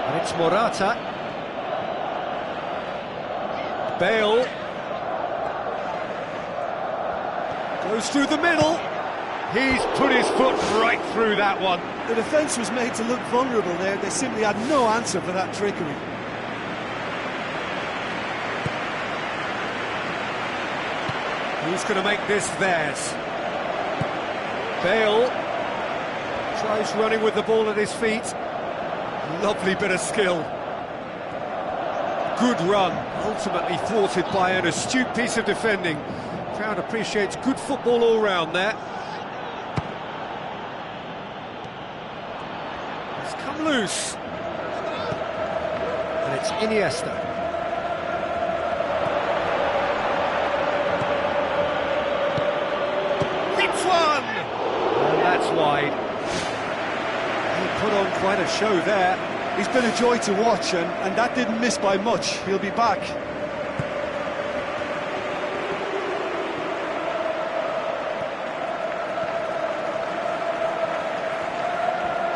And it's Morata. Bale. Goes through the middle. He's put his foot right through that one. The defence was made to look vulnerable there. They simply had no answer for that trickery. Who's going to make this theirs? Bale tries running with the ball at his feet. Lovely bit of skill. Good run, ultimately thwarted by an astute piece of defending. Crowd appreciates good football all round there. It's come loose. And it's Iniesta. Hits one! And that's wide. He put on quite a show there. He's been a joy to watch, and that didn't miss by much. He'll be back.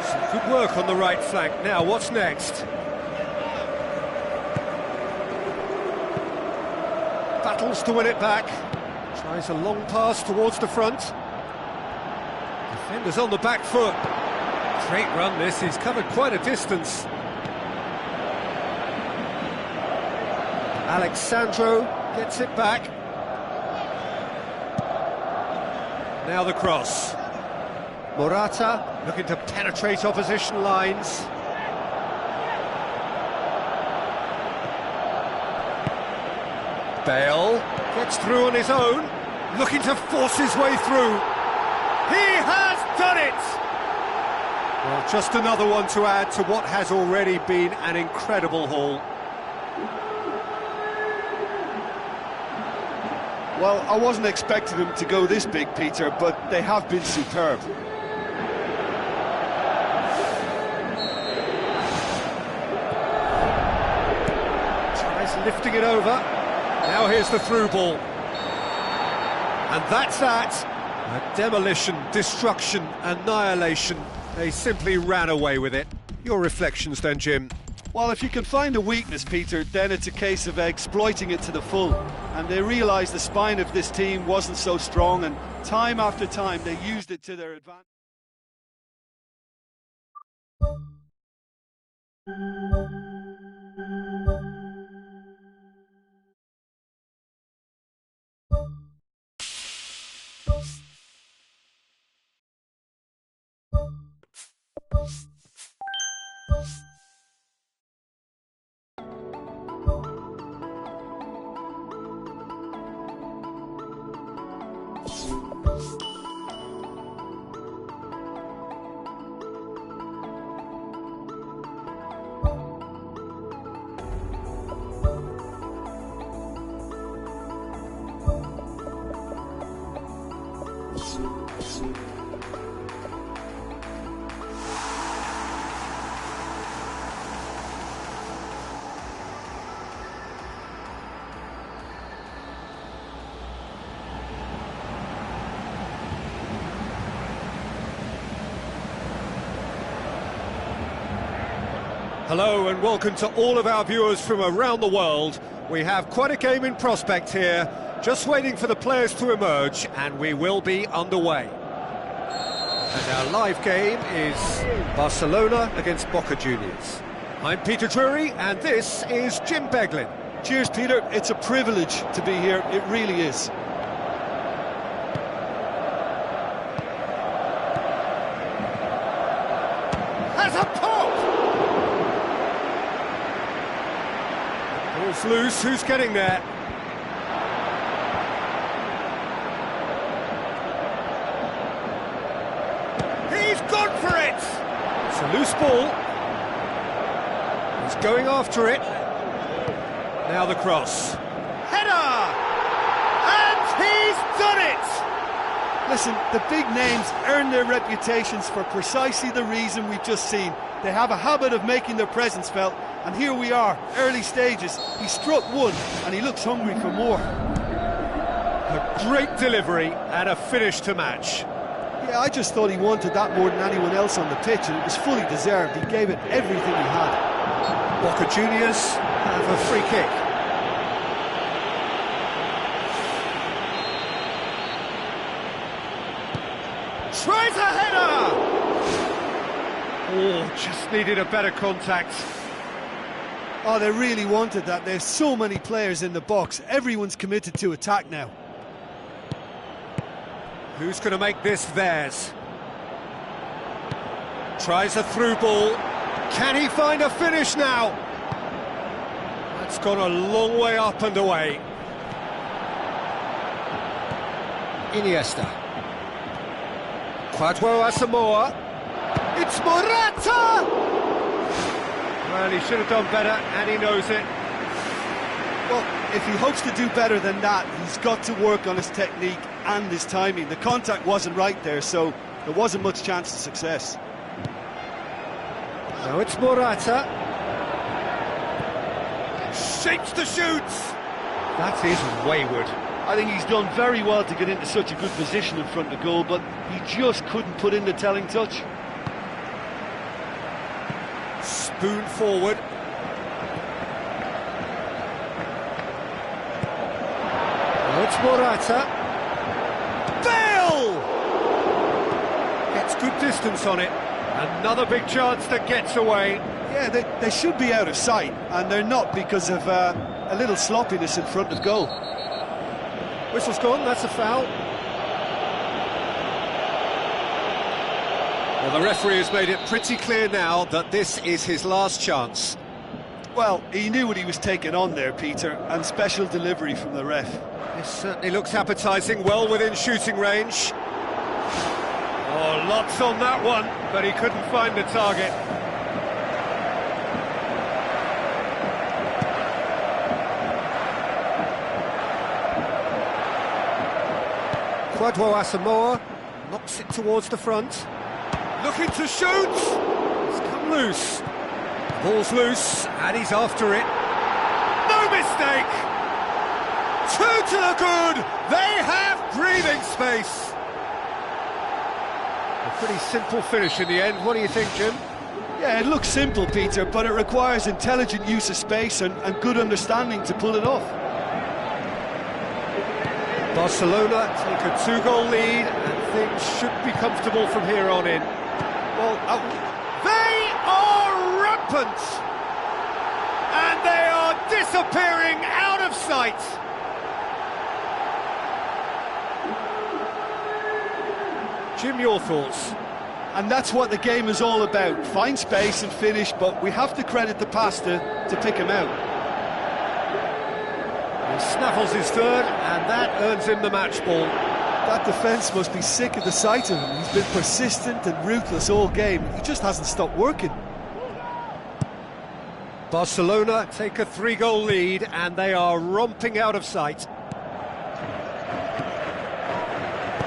Some good work on the right flank. Now, what's next? Battles to win it back. Tries a long pass towards the front. Defenders on the back foot. Great run this, he's covered quite a distance. Alexandro gets it back. Now the cross. Morata looking to penetrate opposition lines. Bale gets through on his own, looking to force his way through. He has done it! Well, just another one to add to what has already been an incredible haul. Well, I wasn't expecting them to go this big, Peter, but they have been superb. Tries lifting it over. Now here's the through ball. And that's that. A demolition, destruction, annihilation. They simply ran away with it. Your reflections then, Jim? Well, if you can find a weakness, Peter, then it's a case of exploiting it to the full. And they realised the spine of this team wasn't so strong, and time after time they used it to their advantage. Hello and welcome to all of our viewers from around the world. We have quite a game in prospect here, just waiting for the players to emerge, and we will be underway. And our live game is Barcelona against Boca Juniors. I'm Peter Drury, and this is Jim Beglin. Cheers, Peter. It's a privilege to be here. It really is. Has a pop! Ball's loose, who's getting there? He's gone for it! It's a loose ball. He's going after it. Now the cross. Header! And he's done it! Listen, the big names earn their reputations for precisely the reason we've just seen. They have a habit of making their presence felt, and here we are, early stages. He struck one, and he looks hungry for more. A great delivery and a finish to match. Yeah, I just thought he wanted that more than anyone else on the pitch, and it was fully deserved. He gave it everything he had. Boca Juniors have a free kick. Tries a header! Oh, just needed a better contact. Oh, they really wanted that. There's so many players in the box. Everyone's committed to attack now. Who's going to make this theirs? Tries a through ball. Can he find a finish now? That's gone a long way up and away. Iniesta. Kwadwo Asamoah. It's Morata! Well, he should have done better, and he knows it. Well, if he hopes to do better than that, he's got to work on his technique and his timing. The contact wasn't right there, so there wasn't much chance of success. Now it's Morata. Shapes to shoot! That is wayward. I think he's done very well to get into such a good position in front of goal, but he just couldn't put in the telling touch. Spoon forward. Now it's Morata. Bale! Gets good distance on it. Another big chance that gets away. Yeah, they should be out of sight, and they're not because of a little sloppiness in front of goal. Whistle's gone, that's a foul. Well, the referee has made it pretty clear now that this is his last chance. Well, he knew what he was taking on there, Peter, and special delivery from the ref. This certainly looks appetising, well within shooting range. Oh, lots on that one, but he couldn't find the target. Kwadwo Asamoah knocks it towards the front. Looking to shoot! It's come loose. Ball's loose, and he's after it. No mistake! Two to the good! They have breathing space! A pretty simple finish in the end. What do you think, Jim? Yeah, it looks simple, Peter, but it requires intelligent use of space and good understanding to pull it off. Barcelona take a two-goal lead, and things should be comfortable from here on in. Well, they are rampant! And they are disappearing out of sight! Jim, your thoughts? And that's what the game is all about. Find space and finish, but we have to credit the pass to pick him out. He snaffles his third, and that earns him the match ball. That defence must be sick of the sight of him. He's been persistent and ruthless all game. He just hasn't stopped working. Barcelona take a three-goal lead, and they are romping out of sight.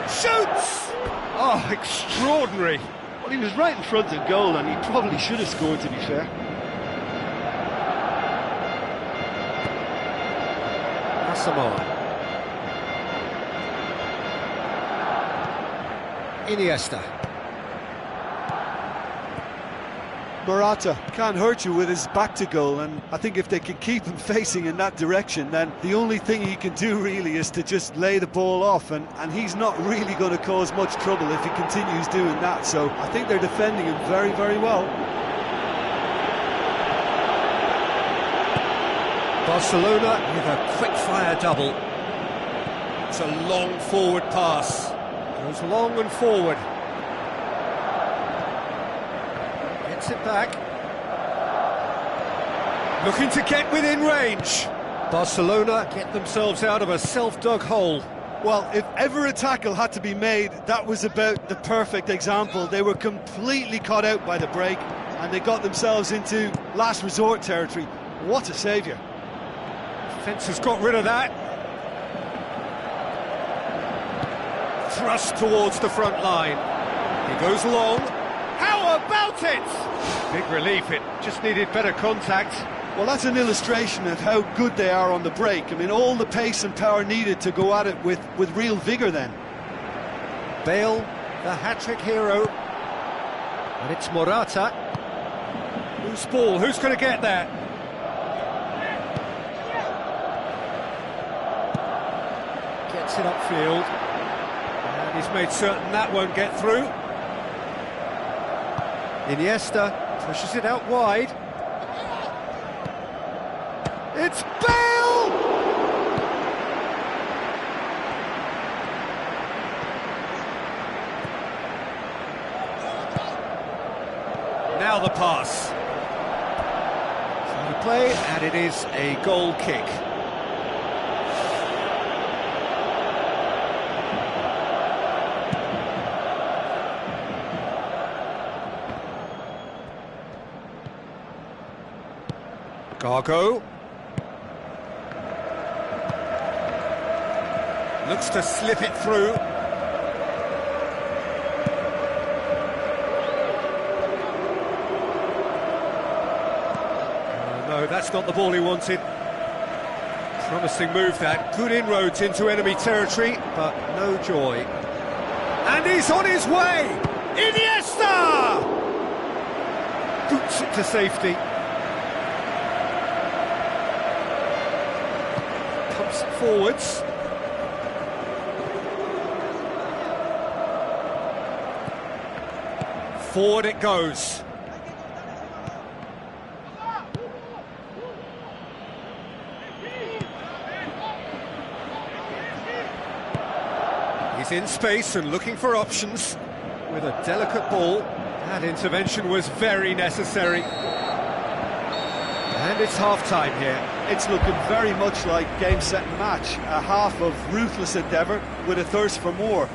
Shoots! Oh, extraordinary. Well, he was right in front of goal, and he probably should have scored, to be fair. Asamoah. Iniesta. Morata can't hurt you with his back to goal, and I think if they can keep him facing in that direction, then the only thing he can do really is to just lay the ball off, and he's not really going to cause much trouble if he continues doing that, so I think they're defending him very, very well. Barcelona with a quick-fire double. It's a long forward pass. Goes long and forward. Gets it back. Looking to get within range. Barcelona get themselves out of a self-dug hole. Well, if ever a tackle had to be made, that was about the perfect example. They were completely caught out by the break, and they got themselves into last resort territory. What a saviour. Defence has got rid of that. Thrust towards the front line. He goes long. How about it? Big relief, it just needed better contact. Well, that's an illustration of how good they are on the break. I mean, all the pace and power needed to go at it with real vigour then. Bale, the hat-trick hero. And it's Morata. Loose ball, who's going to get that? Gets it upfield. And he's made certain that won't get through. Iniesta pushes it out wide. It's Bale! Now the pass. So the play, and it is a goal kick. Gargo. Looks to slip it through. No, that's not the ball he wanted. Promising move that. Good inroads into enemy territory, but no joy. And he's on his way! Iniesta! Boots it to safety. Pumps it forwards. Forward it goes. He's in space and looking for options with a delicate ball. That intervention was very necessary. And it's half-time here. It's looking very much like game, set and match. A half of ruthless endeavour with a thirst for more.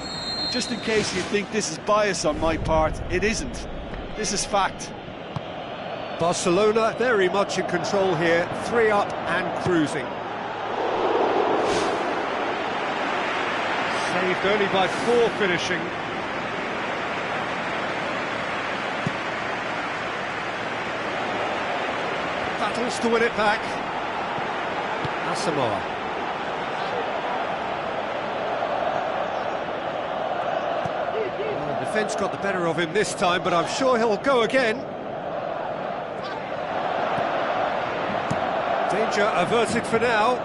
Just in case you think this is bias on my part, it isn't. This is fact. Barcelona very much in control here, 3 up and cruising. Saved only by 4 finishing. Battles to win it back. Asamoah. Well, the defence got the better of him this time, but I'm sure he'll go again. Danger averted for now.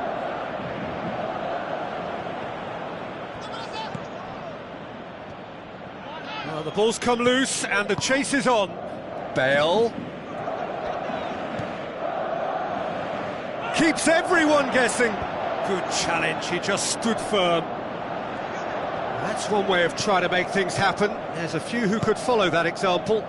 Well, the ball's come loose and the chase is on. Bale. Keeps everyone guessing. Good challenge, he just stood firm. That's one way of trying to make things happen. There's a few who could follow that example.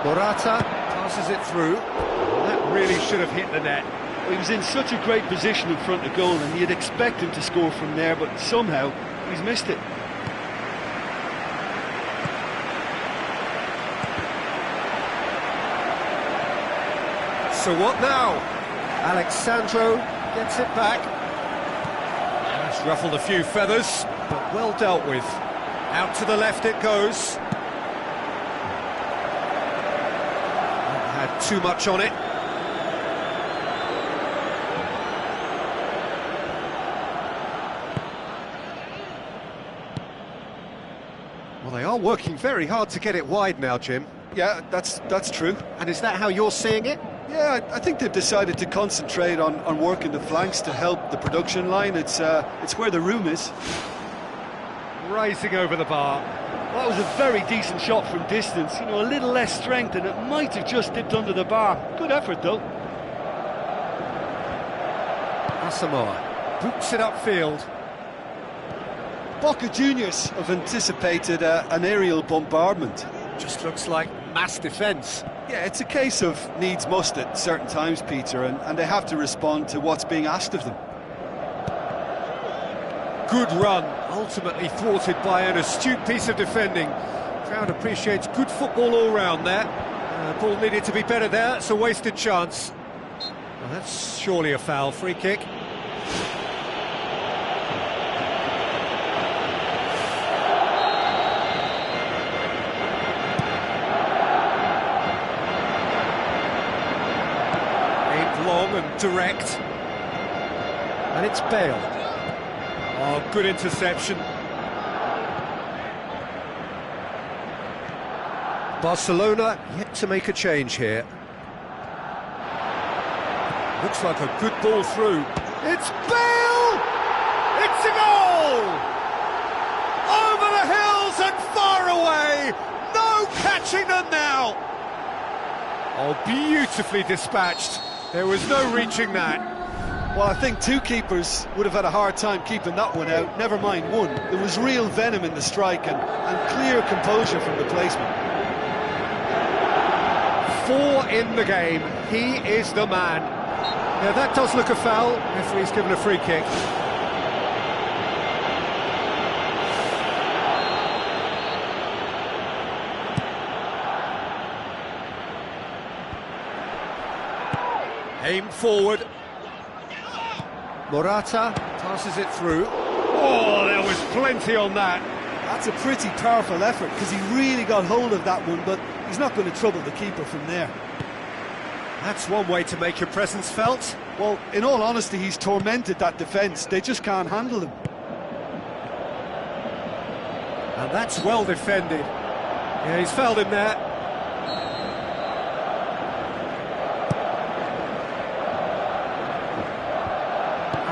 Morata passes it through. That really should have hit the net. Well, he was in such a great position in front of goal, and you'd expect him to score from there, but somehow he's missed it. So what now? Alexandro gets it back. That's ruffled a few feathers, but well dealt with. Out to the left it goes. Had too much on it. Well, they are working very hard to get it wide now, Jim. Yeah, that's true. And is that how you're seeing it? Yeah, I think they've decided to concentrate on working the flanks to help the production line. It's where the room is. Rising over the bar. Well, that was a very decent shot from distance. You know, a little less strength, and it might have just dipped under the bar. Good effort, though. Asamoah boots it upfield. Boca Juniors have anticipated an aerial bombardment. Just looks like mass defence. Yeah, it's a case of needs must at certain times, Peter, and they have to respond to what's being asked of them. Good run, ultimately thwarted by an astute piece of defending. Crowd appreciates good football all round there. Ball needed to be better there, it's a wasted chance. Well, that's surely a foul, free kick. Long and direct, and it's Bale. Oh, good interception. Barcelona yet to make a change here. Looks like a good ball through. It's Bale! It's a goal! Over the hills and far away! No catching them now! Oh, beautifully dispatched. There was no reaching that. Well, I think 2 keepers would have had a hard time keeping that one out, never mind 1. There was real venom in the strike and clear composure from the placement. 4 in the game, he is the man. Now that does look a foul, referee's given a free kick. Aimed forward. Morata passes it through. Oh, there was plenty on that. That's a pretty powerful effort because he really got hold of that one, but he's not going to trouble the keeper from there. That's one way to make your presence felt. Well, in all honesty, he's tormented that defence. They just can't handle him. And that's well defended. Yeah, he's fouled him there.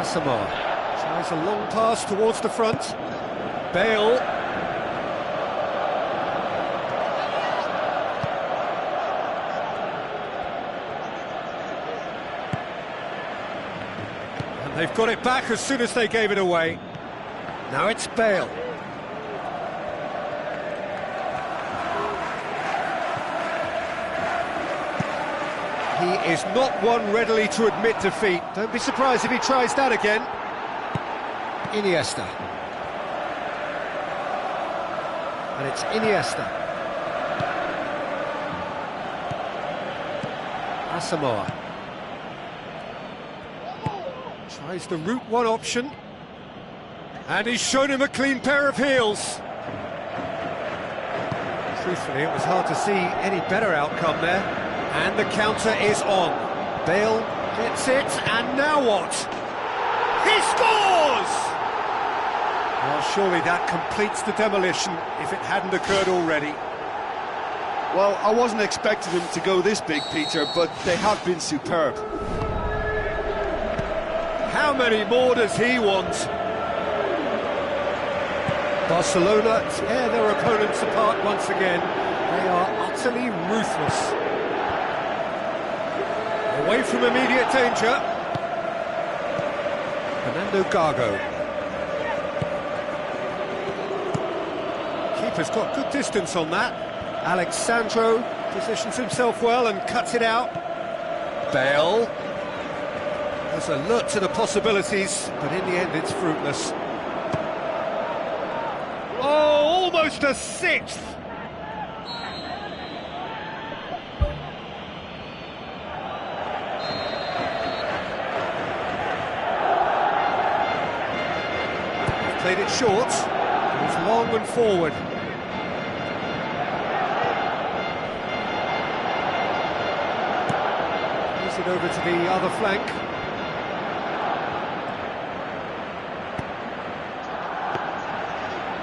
Asamoah tries a long pass towards the front. Bale. And they've got it back as soon as they gave it away. Now it's Bale. He is not one readily to admit defeat. Don't be surprised if he tries that again. Iniesta. And it's Iniesta. Asamoah. Tries the route one option. And he's shown him a clean pair of heels. Truthfully, it was hard to see any better outcome there. And the counter is on. Bale gets it, and now what? He scores! Well, surely that completes the demolition if it hadn't occurred already. Well, I wasn't expecting them to go this big, Peter, but they have been superb. How many more does he want? Barcelona tear their opponents apart once again. They are utterly ruthless. Away from immediate danger. Fernando Gago. Keeper's got good distance on that. Alexandro positions himself well and cuts it out. Bale. There's alert to the possibilities, but in the end it's fruitless. Oh, almost a sixth! Played it short, it was long and forward. Plays it over to the other flank.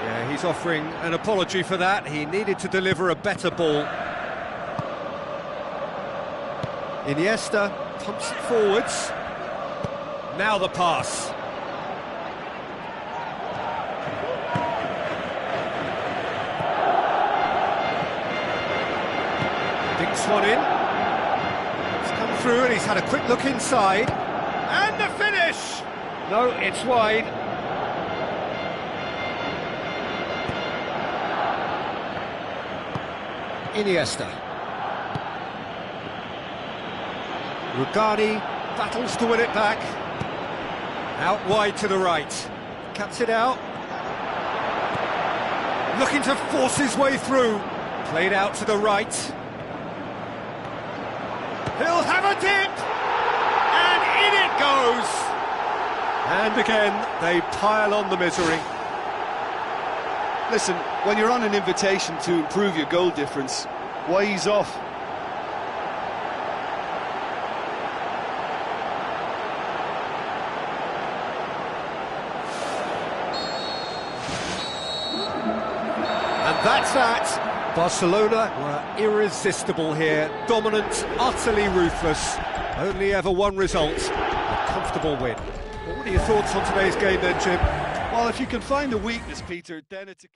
Yeah, he's offering an apology for that. He needed to deliver a better ball. Iniesta pumps it forwards. Now the pass. One in. It's come through and he's had a quick look inside. And the finish! No, it's wide. Iniesta. Rugani battles to win it back. Out wide to the right. Cuts it out. Looking to force his way through. Played out to the right. He'll have a dip! And in it goes! And again, they pile on the misery. Listen, when you're on an invitation to improve your goal difference, why ease off? And that's that. Barcelona were irresistible here, dominant, utterly ruthless. Only ever one result, a comfortable win. What are your thoughts on today's game then, Jim? Well, if you can find a weakness, Peter, then it's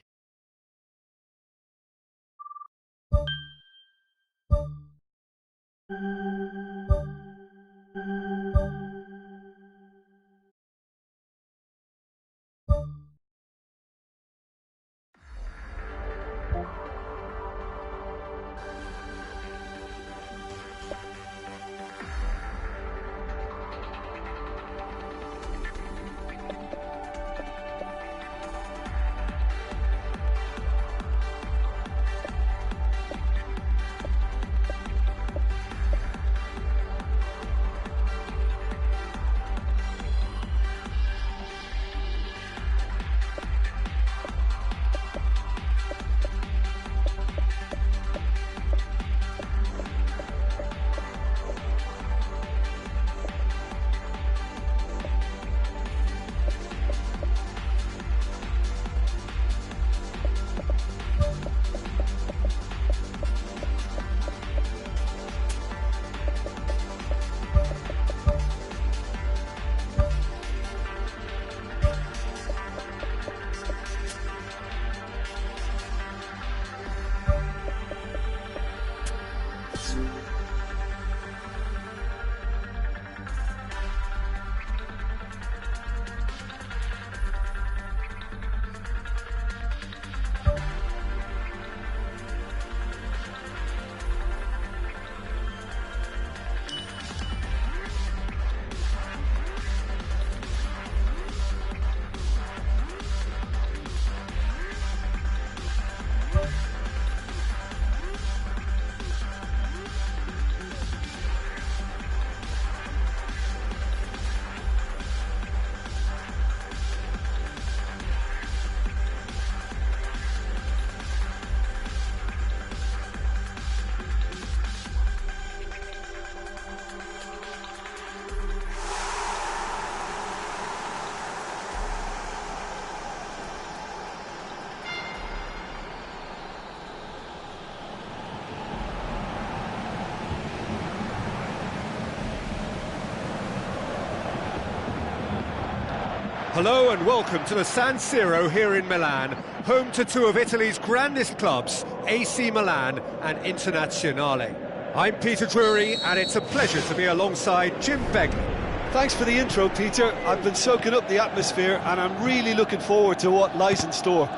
Hello and welcome to the San Siro here in Milan, home to two of Italy's grandest clubs, AC Milan and Internazionale. I'm Peter Drury and it's a pleasure to be alongside Jim Begley. Thanks for the intro, Peter. I've been soaking up the atmosphere and I'm really looking forward to what lies in store.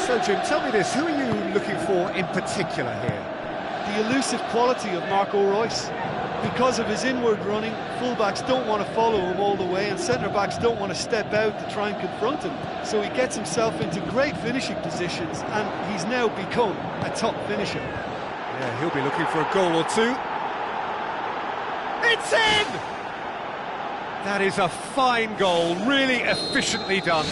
So Jim, tell me this, who are you looking for in particular here? The elusive quality of Marco Reus. Because of his inward running, fullbacks don't want to follow him all the way and centre-backs don't want to step out to try and confront him. So he gets himself into great finishing positions and he's now become a top finisher. Yeah, he'll be looking for a goal or two. It's in! That is a fine goal, really efficiently done.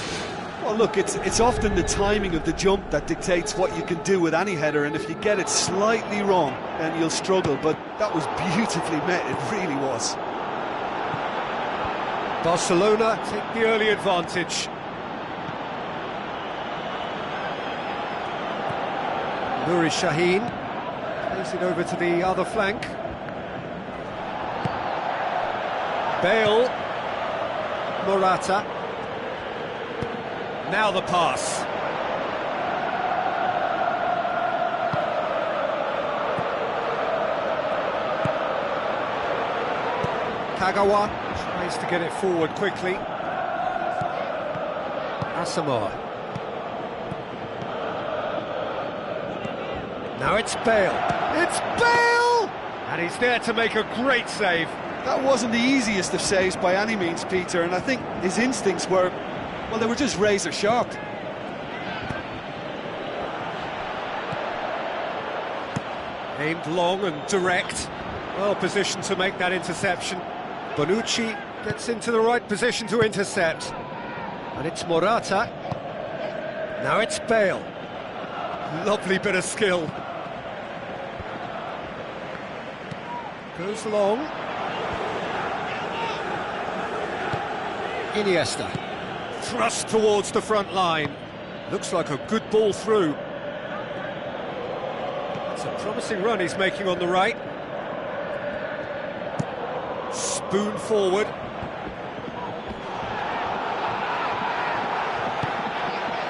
Well, look, it's often the timing of the jump that dictates what you can do with any header, and if you get it slightly wrong, then you'll struggle, but that was beautifully met, it really was. Barcelona take the early advantage. Nuri Sahin plays it over to the other flank. Bale, Morata. Now the pass. Kagawa tries to get it forward quickly. Asamoah. Now it's Bale. It's Bale! And he's there to make a great save. That wasn't the easiest of saves by any means, Peter, and I think his instincts were, well, they were just razor sharp. Aimed long and direct. Well positioned to make that interception. Bonucci gets into the right position to intercept. And it's Morata. Now it's Bale. Lovely bit of skill. Goes long. Iniesta. Thrust towards the front line. Looks like a good ball through. It's a promising run he's making on the right. Spoon forward.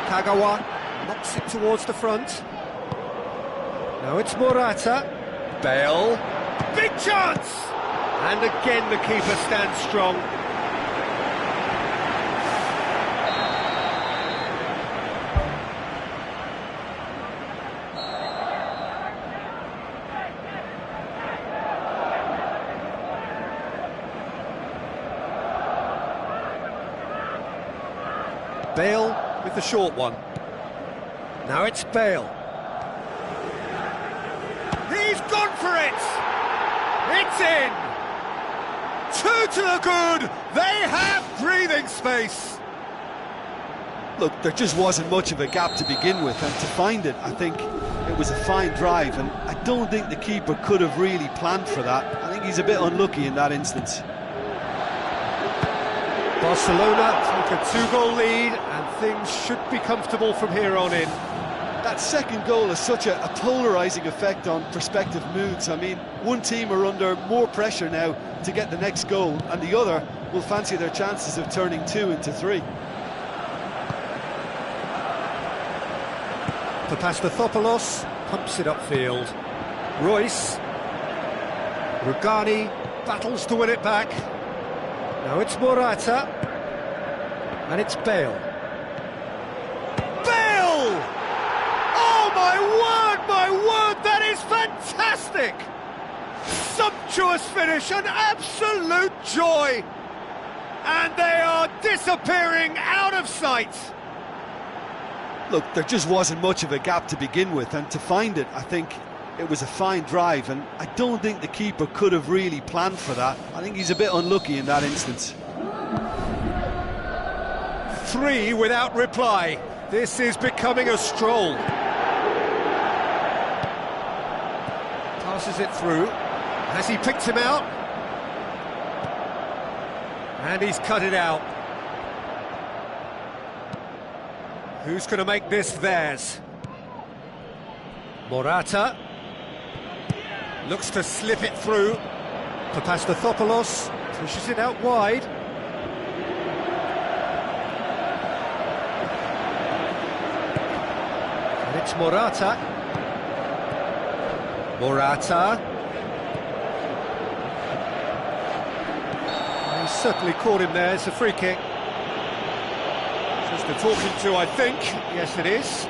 Kagawa knocks it towards the front. Now it's Morata. Bale. Big chance! And again the keeper stands strong. Bale with the short one. Now it's Bale. He's gone for it! It's in! Two to the good! They have breathing space! Look, there just wasn't much of a gap to begin with, and to find it, I think it was a fine drive, and I don't think the keeper could have really planned for that. I think he's a bit unlucky in that instance. Barcelona take a two-goal lead and things should be comfortable from here on in. That second goal has such a polarising effect on prospective moods. I mean, one team are under more pressure now to get the next goal and the other will fancy their chances of turning 2 into 3. Papastathopoulos pumps it upfield. Reus. Rugani battles to win it back. Now it's Morata, and it's Bale. Bale! Oh my word, that is fantastic! Sumptuous finish, an absolute joy! And they are disappearing out of sight! Look, there just wasn't much of a gap to begin with, and to find it, I think it was a fine drive, and I don't think the keeper could have really planned for that. I think he's a bit unlucky in that instance. 3 without reply. This is becoming a stroll. Passes it through. Has he picked him out? And he's cut it out. Who's going to make this theirs? Morata looks to slip it through. Papastathopoulos Pushes it out wide. And it's Morata. Morata. He certainly caught him there. It's a free kick. Just the talking to, I think. Yes, it is.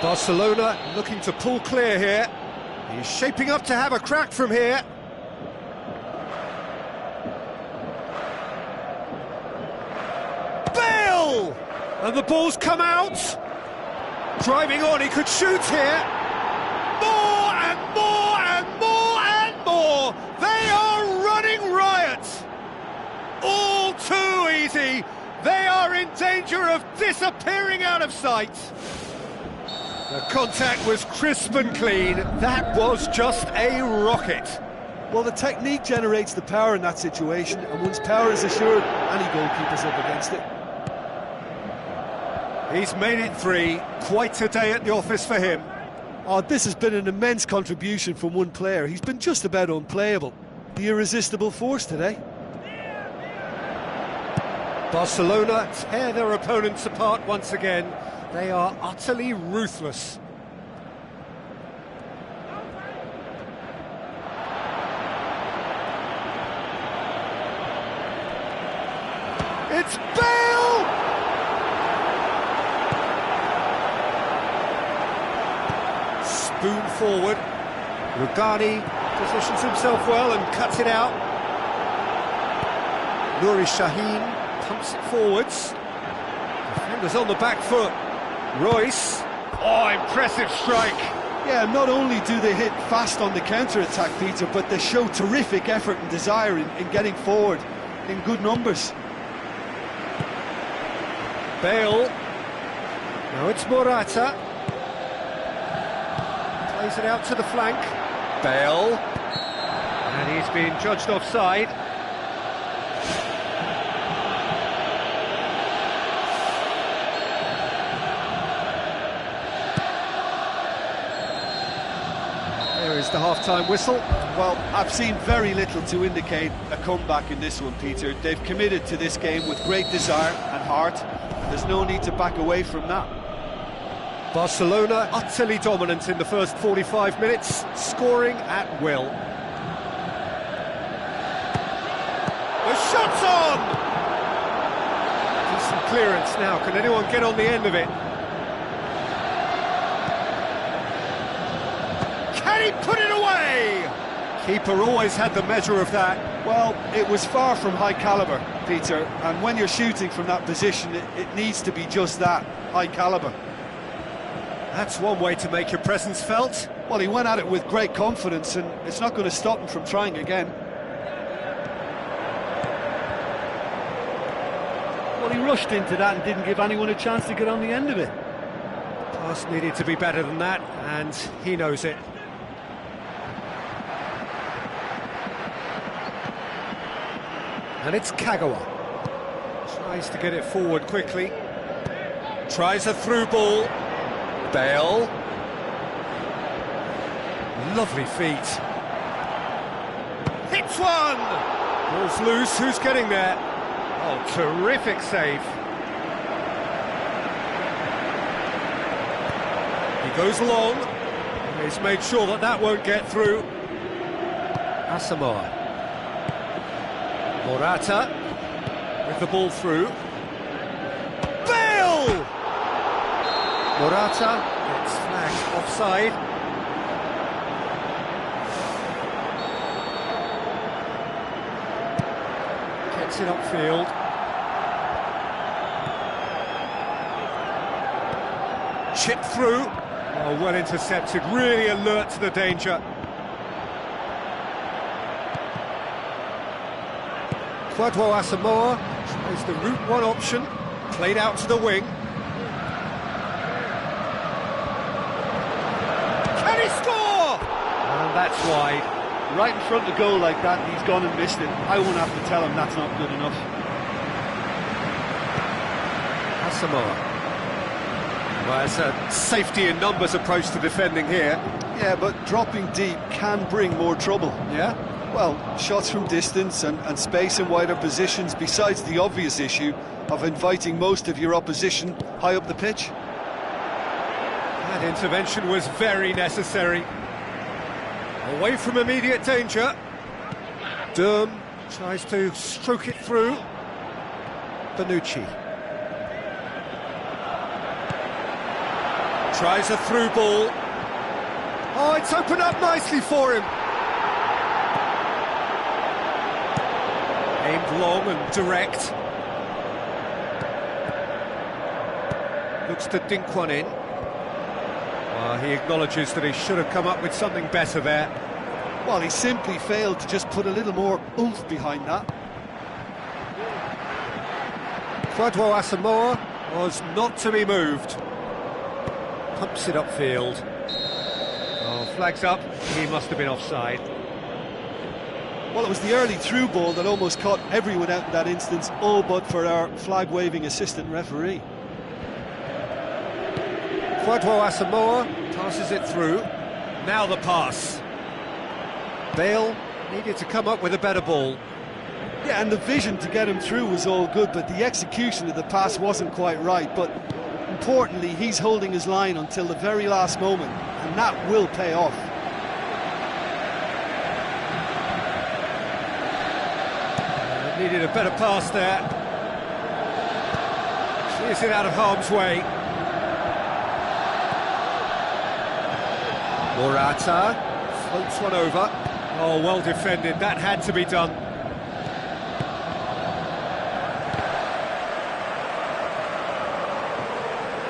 Barcelona looking to pull clear here. He's shaping up to have a crack from here. Bale! And the ball's come out. Driving on, he could shoot here. More and more and more and more. They are running riot. All too easy. They are in danger of disappearing out of sight. The contact was crisp and clean. That was just a rocket. Well, the technique generates the power in that situation, and once power is assured, any goalkeeper's up against it. He's made it 3. Quite a day at the office for him. Oh, this has been an immense contribution from one player. He's been just about unplayable. The irresistible force today. Barcelona tear their opponents apart once again. They are utterly ruthless. It's Bale! Spoon forward. Rugani positions himself well and cuts it out. Nouri Sahin pumps it forwards. Defenders on the back foot. Royce. Oh, impressive strike. Yeah, not only do they hit fast on the counter-attack, Peter, but they show terrific effort and desire in getting forward in good numbers. Bale. Now it's Morata. Plays it out to the flank. Bale. And he's being judged offside. There is the half-time whistle. Well, I've seen very little to indicate a comeback in this one, Peter. They've committed to this game with great desire and heart. There's no need to back away from that. Barcelona utterly dominant in the first 45 minutes, scoring at will. The shot's on! Decent clearance now. Can anyone get on the end of it? Can he put it away? Keeper always had the measure of that. Well, it was far from high calibre, Peter, and when you're shooting from that position, it needs to be just that, high calibre. That's one way to make your presence felt. Well, he went at it with great confidence, and it's not going to stop him from trying again. Well, he rushed into that and didn't give anyone a chance to get on the end of it. Pass needed to be better than that, and he knows it. And it's Kagawa. Tries to get it forward quickly. Tries a through ball. Bale. Lovely feet. Hits one! Ball's loose, who's getting there? Oh, terrific save. He goes long. He's made sure that that won't get through. Asamoah. Morata with the ball through. Bale! Morata gets flagged offside. Gets it upfield. Chip through. Oh, well intercepted, really alert to the danger. Kwadwo Asamoah is the route one option, played out to the wing. Can he score? And that's wide. Right in front of the goal like that, and he's gone and missed it. I won't have to tell him that's not good enough. Asamoah. Well, it's a safety in numbers approach to defending here. Yeah, but dropping deep can bring more trouble. Yeah? Well, shots from distance and space in wider positions, besides the obvious issue of inviting most of your opposition high up the pitch. That intervention was very necessary. Away from immediate danger. Durm tries to stroke it through. Bonucci. Tries a through ball. Oh, it's opened up nicely for him. Aimed long and direct. Looks to dink one in. He acknowledges that he should have come up with something better there. Well, he simply failed to just put a little more oomph behind that. Kwadwo Asamoah was not to be moved. Pumps it upfield. Oh, flags up. He must have been offside. Well, it was the early through ball that almost caught everyone out in that instance, all but for our flag-waving assistant referee. Kwadwo Asamoah passes it through. Now the pass. Bale needed to come up with a better ball. Yeah, and the vision to get him through was all good, but the execution of the pass wasn't quite right. But importantly, he's holding his line until the very last moment, and that will pay off. Needed a better pass there. Clears it out of harm's way. Morata floats one over. Oh, well defended. That had to be done.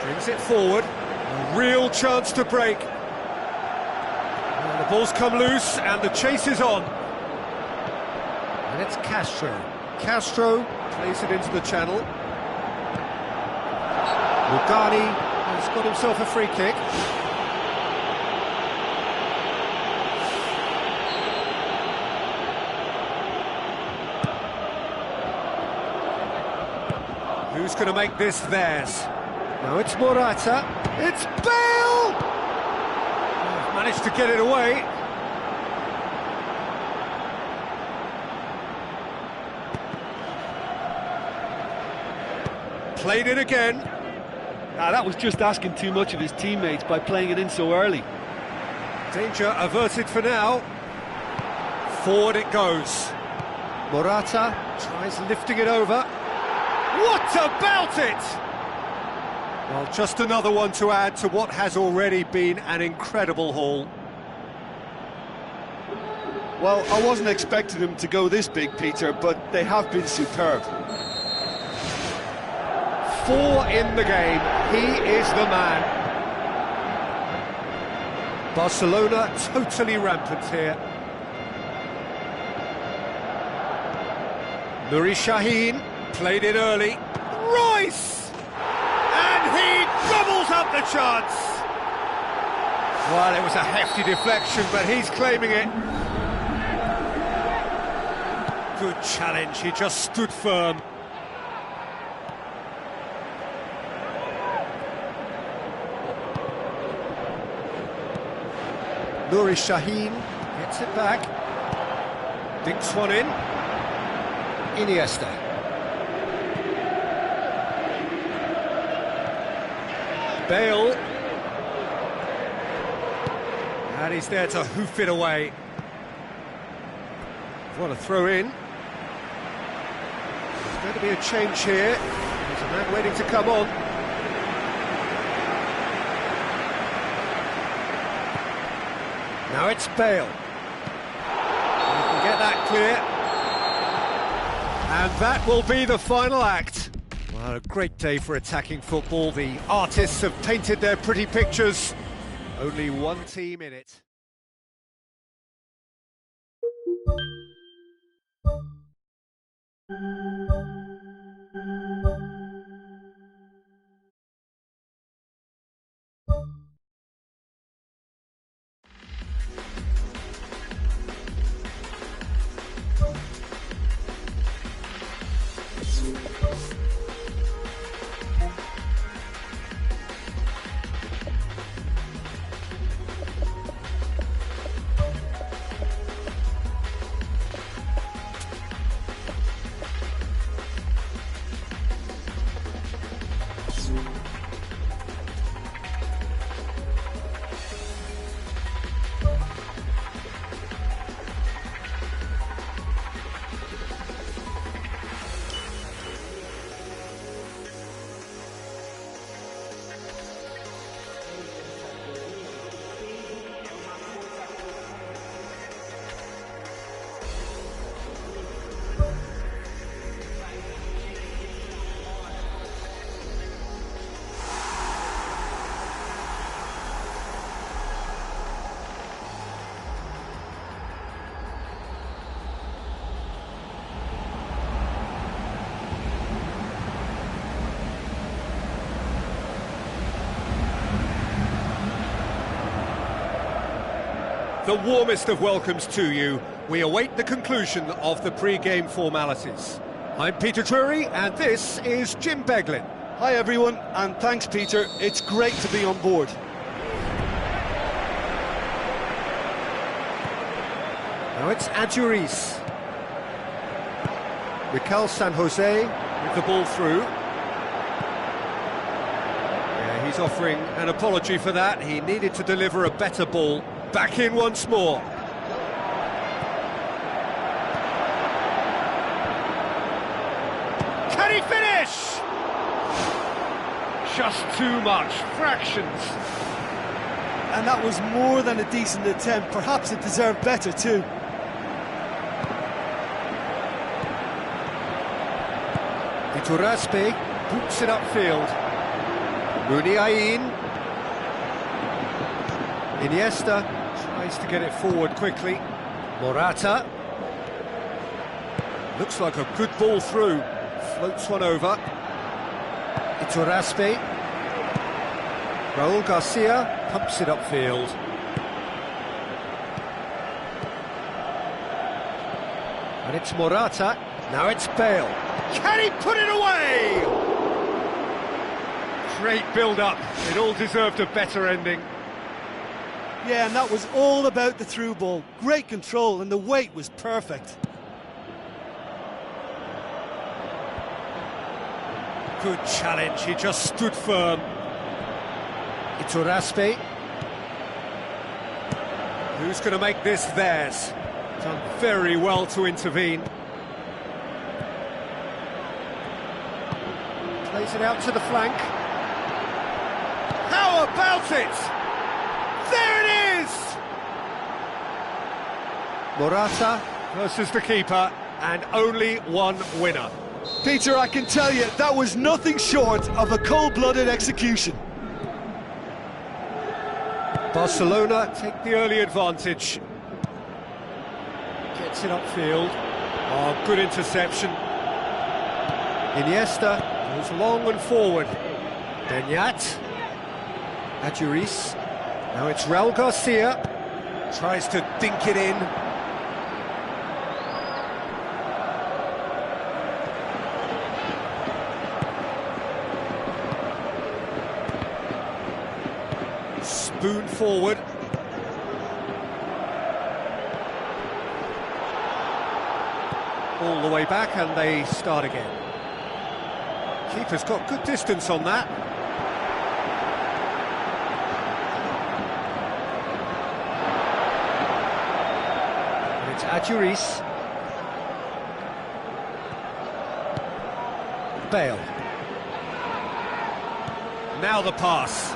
Brings it forward. A real chance to break. And the ball's come loose and the chase is on. And it's Castro. Castro plays it into the channel. Lugani has got himself a free kick. Who's going to make this theirs? No, it's Morata. It's Bale! Managed to get it away. Played it again. That was just asking too much of his teammates by playing it in so early. Danger averted for now. Forward it goes. Morata tries lifting it over. What about it? Well, just another one to add to what has already been an incredible haul. Well, I wasn't expecting them to go this big, Peter, but they have been superb. 4 in the game. He is the man. Barcelona totally rampant here. Nuri Sahin played it early. Royce! And he gobbles up the chance. Well, it was a hefty deflection, but he's claiming it. Good challenge, he just stood firm. Nuri Sahin gets it back. Dinks one in. Iniesta. Bale. And he's there to hoof it away. What a throw in. There's going to be a change here. There's a man waiting to come on. Now it's Bale. He can get that clear. And that will be the final act. Well, a great day for attacking football. The artists have painted their pretty pictures. Only one team in it. The warmest of welcomes to you. We await the conclusion of the pre-game formalities. I'm Peter Drury, and this is Jim Beglin. Hi everyone, and thanks Peter, it's great to be on board. Now it's Adjuris. Mikel San Jose with the ball through. Yeah, he's offering an apology for that. He needed to deliver a better ball. Back in once more. Can he finish? Just too much, fractions. And that was more than a decent attempt, perhaps it deserved better too. Iturraspe boots it upfield. Muniain. Iniesta tries to get it forward quickly. Morata. Looks like a good ball through. Floats one over. Iturraspe. Raul Garcia pumps it upfield. And it's Morata. Now it's Bale. Can he put it away? Great build-up. It all deserved a better ending. Yeah, and that was all about the through ball. Great control, and the weight was perfect. Good challenge, he just stood firm. Iturraspe. Who's going to make this theirs? Done very well to intervene. Plays it out to the flank. How about it? There it is! Morata versus the keeper, and only one winner. Peter, I can tell you, that was nothing short of a cold-blooded execution. Barcelona take the early advantage. Gets it upfield. Oh, good interception. Iniesta goes long and forward. Benyat. Adjuris. Now it's Raul Garcia. Tries to dink it in. Spoon forward. All the way back, and they start again. Keeper's got good distance on that. And it's Adjuris. Bale. Now the pass.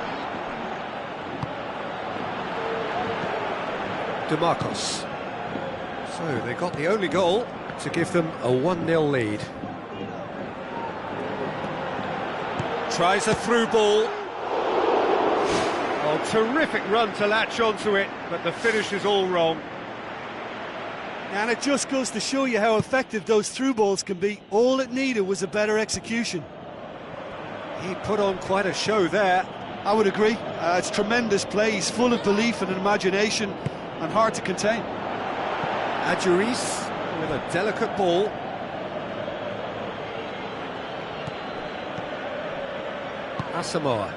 DeMarcos. So they got the only goal to give them a 1-0 lead. Tries a through ball. Oh, terrific run to latch onto it, but the finish is all wrong. And it just goes to show you how effective those through balls can be. All it needed was a better execution. He put on quite a show there. I would agree. It's tremendous play. He's full of belief and imagination, and hard to contain. Adjuris with a delicate ball. Asamoah.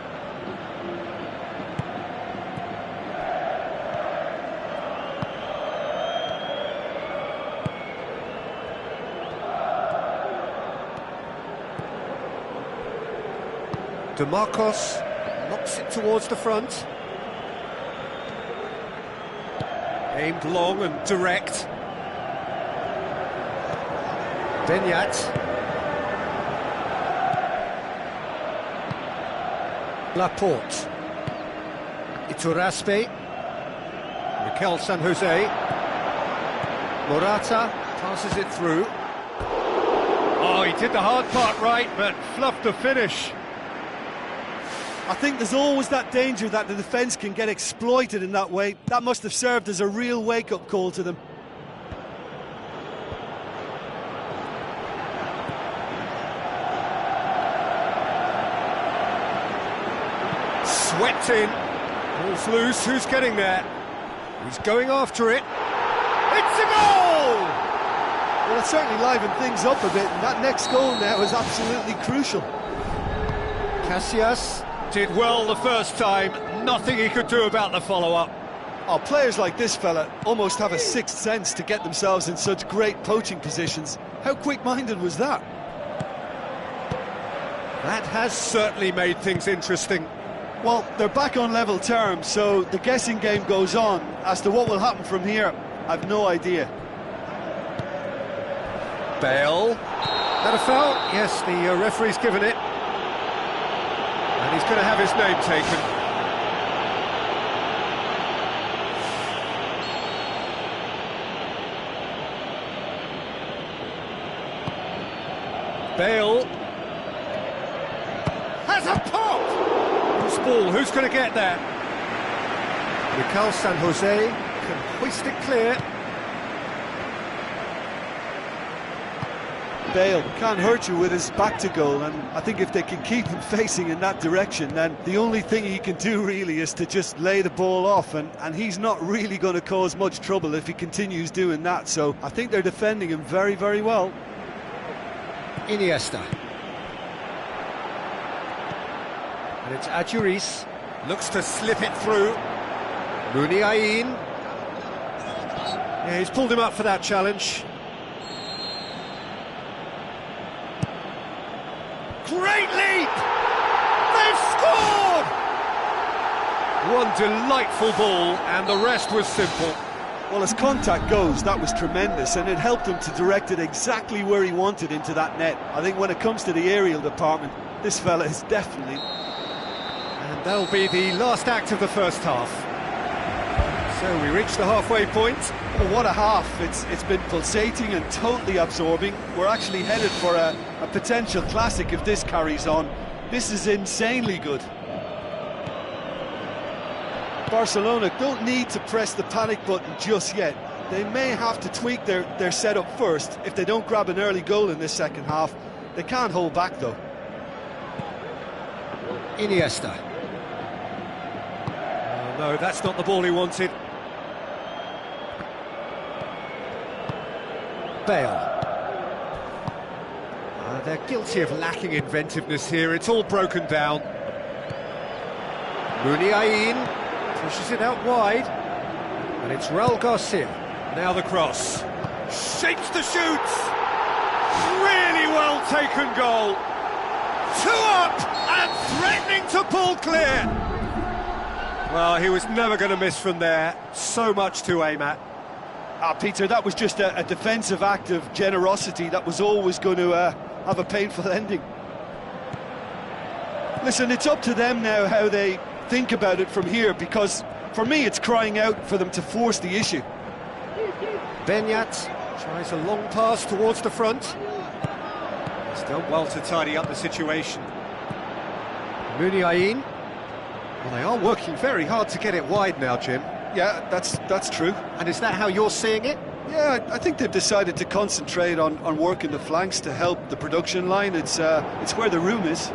DeMarcos knocks it towards the front. Aimed long and direct. Benyat. Laporte. Iturraspe. Mikel San Jose. Morata passes it through. Oh, he did the hard part right, but fluffed the finish. I think there's always that danger that the defence can get exploited in that way. That must have served as a real wake-up call to them. Swept in. Ball's loose. Who's getting there? He's going after it. It's a goal! Well, it certainly livened things up a bit, and that next goal now is absolutely crucial. Casillas did well the first time. Nothing he could do about the follow-up. Oh, players like this fella almost have a sixth sense to get themselves in such great poaching positions. How quick-minded was that? That has certainly made things interesting. Well, they're back on level terms, so the guessing game goes on. As to what will happen from here, I've no idea. Bale. That a foul? Yes, the referee's given it. And he's going to have his name taken. Bale has a pop! Loose ball, who's going to get there? Mikel San Jose can hoist it clear. Bale can't hurt you with his back to goal, and I think if they can keep him facing in that direction, then the only thing he can do really is to just lay the ball off, and he's not really going to cause much trouble if he continues doing that, so I think they're defending him very, very well. Iniesta. And it's Adjuris. Looks to slip it through. Muniain. Yeah, he's pulled him up for that challenge. Great leap! They've scored! One delightful ball, and the rest was simple. Well, as contact goes, that was tremendous, and it helped him to direct it exactly where he wanted into that net. I think when it comes to the aerial department, this fella is definitely... And that'll be the last act of the first half. So we reach the halfway point. Oh, what a half. It's been pulsating and totally absorbing. We're actually headed for a potential classic if this carries on. This is insanely good. Barcelona don't need to press the panic button just yet. They may have to tweak their setup first if they don't grab an early goal in this second half. They can't hold back though. Iniesta. Oh, no, that's not the ball he wanted. Bale. They're guilty of lacking inventiveness here. It's all broken down. Muniain pushes it out wide. And it's Raul Garcia. Now the cross. Shapes the shoot. Really well taken goal. 2 up and threatening to pull clear. Well, he was never going to miss from there. So much to aim at. Peter, that was just a defensive act of generosity that was always going to have a painful ending. Listen, it's up to them now how they think about it from here, because for me it's crying out for them to force the issue. Benyat tries a long pass towards the front. He's done well to tidy up the situation. Muniain. Well, they are working very hard to get it wide now, Jim. Yeah, that's true. And is that how you're seeing it? Yeah, I think they've decided to concentrate on working the flanks to help the production line. It's where the room is.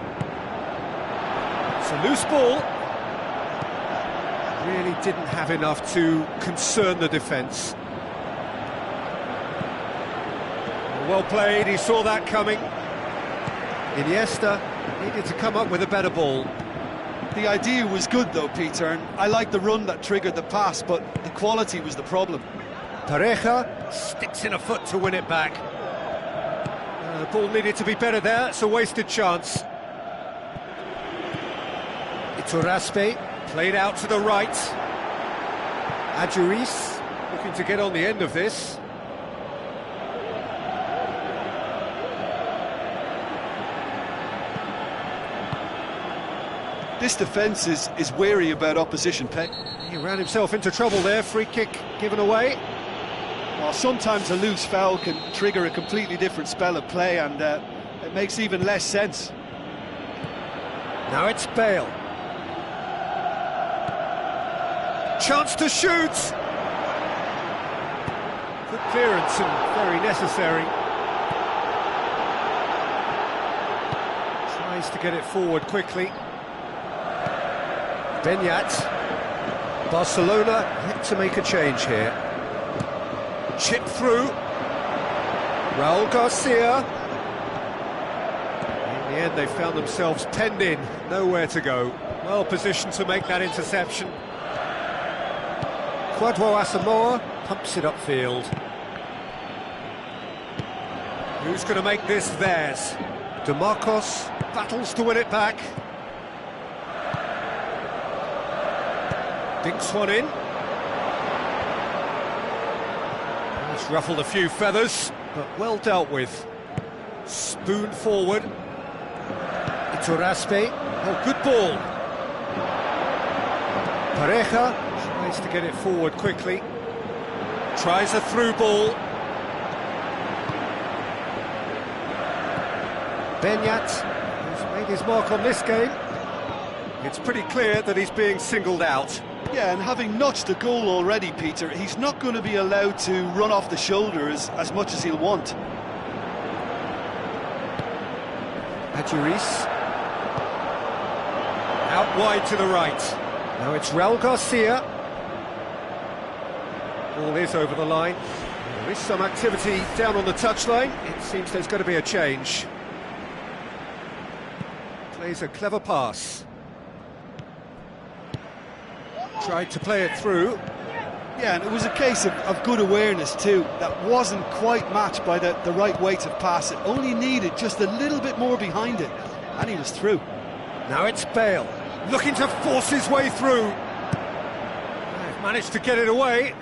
It's a loose ball. Really didn't have enough to concern the defence. Well played, he saw that coming. Iniesta needed to come up with a better ball. The idea was good though, Peter, and I like the run that triggered the pass, but the quality was the problem. Pareja sticks in a foot to win it back. The ball needed to be better there, it's a wasted chance. Iturraspe played out to the right. Adjuris looking to get on the end of this. This defence is wary about opposition, Pep. He ran himself into trouble there, free kick given away. Well, sometimes a loose foul can trigger a completely different spell of play, and it makes even less sense. Now it's Bale. Chance to shoot! Good clearance and very necessary. Tries to get it forward quickly. Benyat. Barcelona have to make a change here. Chip through. Raul Garcia. In the end, they found themselves penned in, nowhere to go. Well positioned to make that interception. Kwadwo Asamoah pumps it upfield. Who's going to make this theirs? DeMarcos battles to win it back. Dinks one in. It's ruffled a few feathers, but well dealt with. Spoon forward. Iturraspe. Oh, good ball. Pareja tries to get it forward quickly. Tries a through ball. Benyat, who's made his mark on this game. It's pretty clear that he's being singled out. Yeah, and having notched a goal already, Peter, he's not going to be allowed to run off the shoulder as much as he'll want. Adjuris. Out wide to the right. Now it's Raul Garcia. Ball is over the line. There is some activity down on the touchline. It seems there's going to be a change. Plays a clever pass. Tried to play it through. Yeah, and it was a case of good awareness too. That wasn't quite matched by the right weight of pass. It only needed just a little bit more behind it, and he was through. Now it's Bale, looking to force his way through. They've managed to get it away.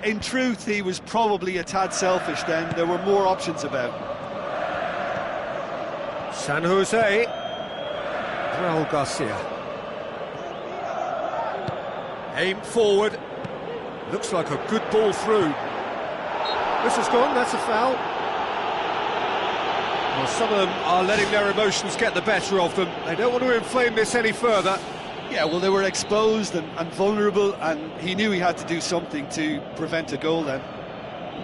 In truth, he was probably a tad selfish then. There were more options about. San Jose. Raul Garcia. Aimed forward. Looks like a good ball through. This has gone, that's a foul. Well, some of them are letting their emotions get the better of them. They don't want to inflame this any further. Yeah, well, they were exposed and vulnerable, and he knew he had to do something to prevent a goal then.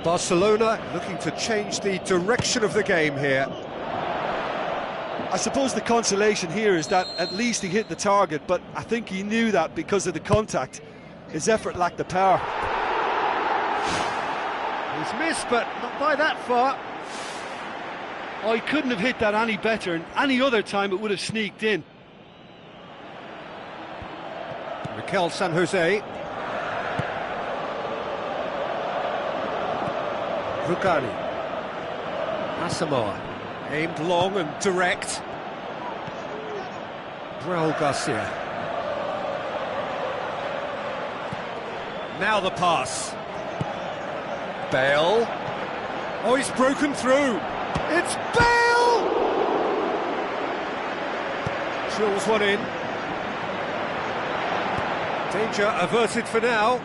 Barcelona looking to change the direction of the game here. I suppose the consolation here is that at least he hit the target, but I think he knew that because of the contact. His effort lacked the power. He's missed, but not by that far. Oh, he couldn't have hit that any better, and any other time it would have sneaked in. Mikel San Jose. Rugani. Asamoah. Aimed long and direct. Raul Garcia. Now the pass. Bale. Oh, he's broken through. It's Bale! Drills one in. Danger averted for now.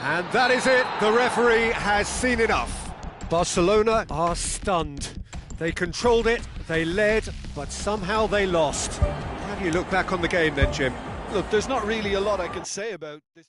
And that is it. The referee has seen enough. Barcelona are stunned. They controlled it, they led, but somehow they lost. How do you look back on the game then, Jim? Look, there's not really a lot I can say about this.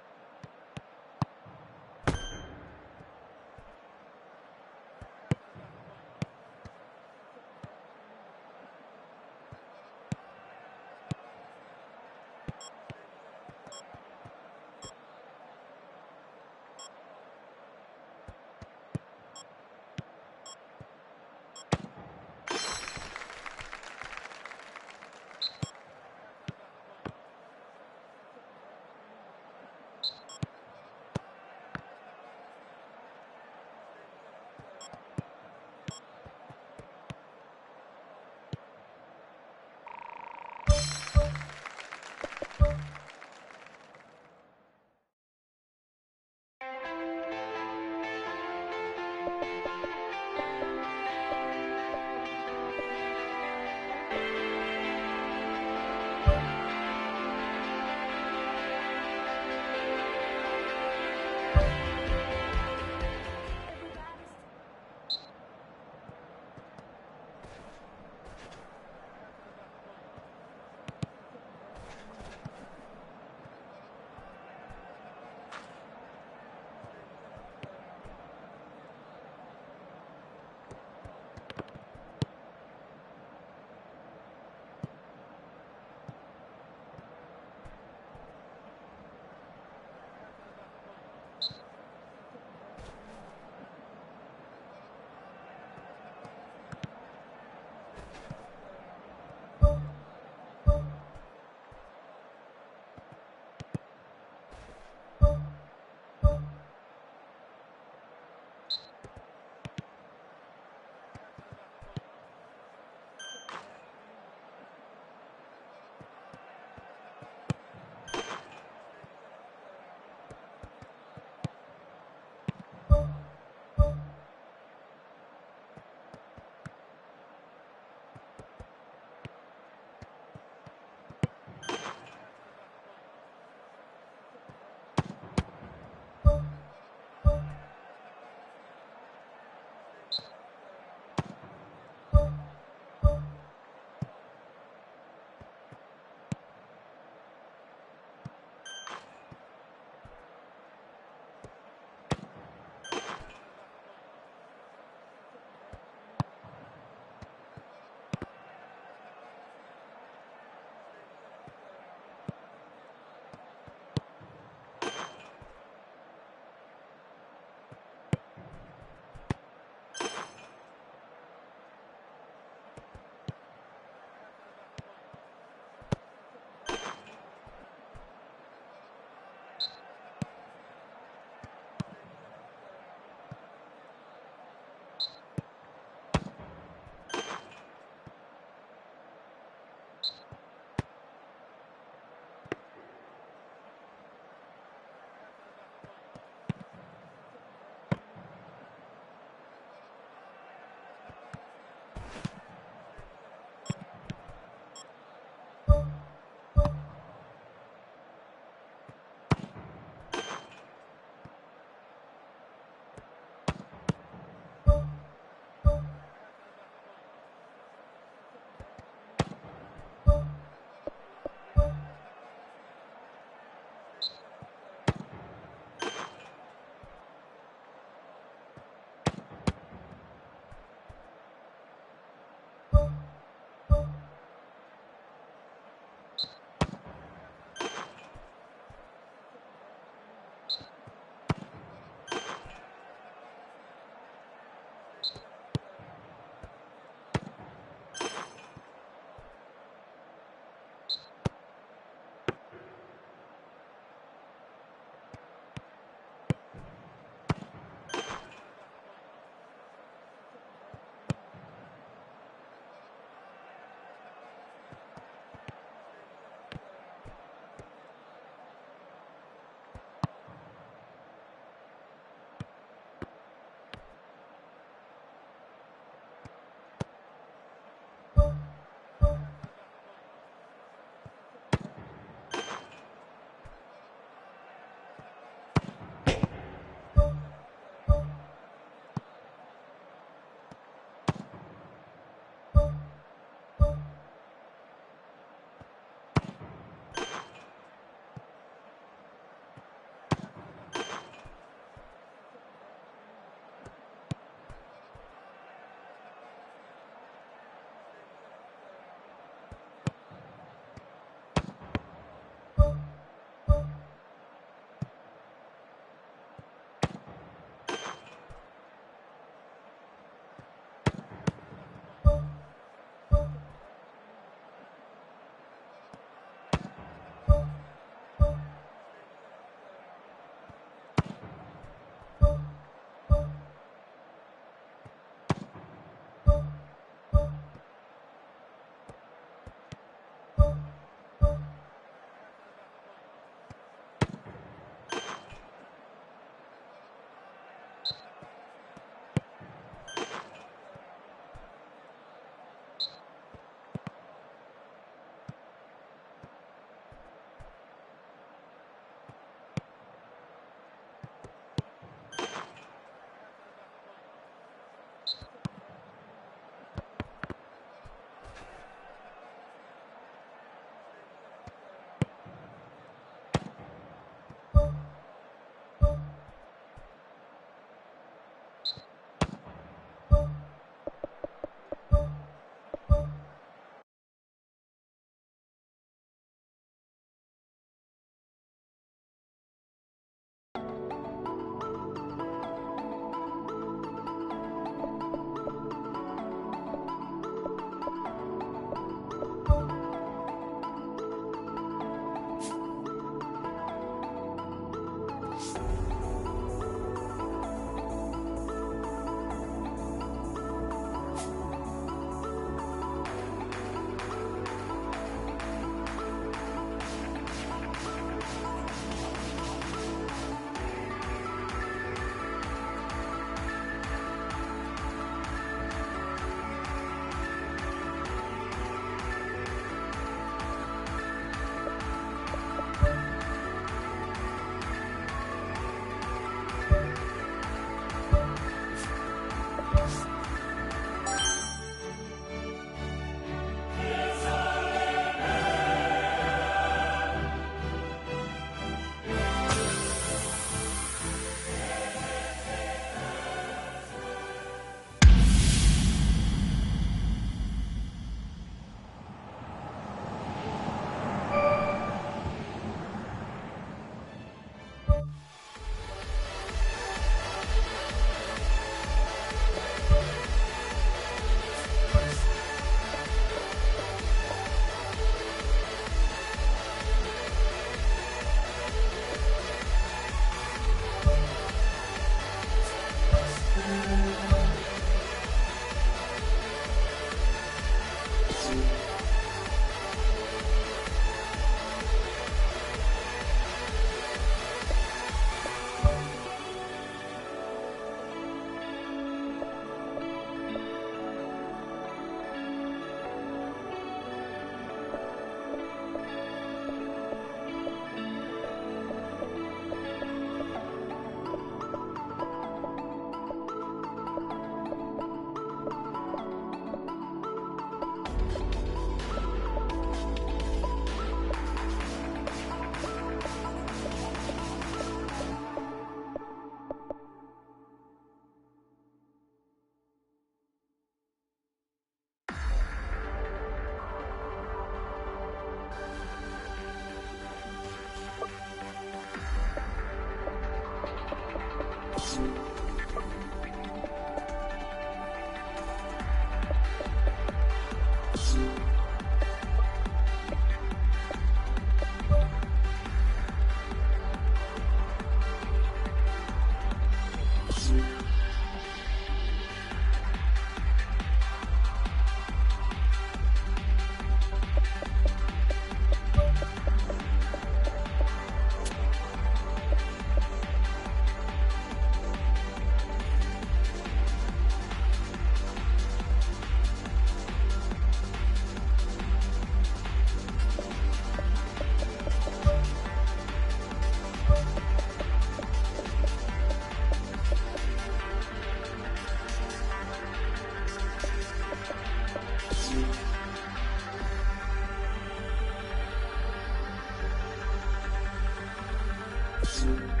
News.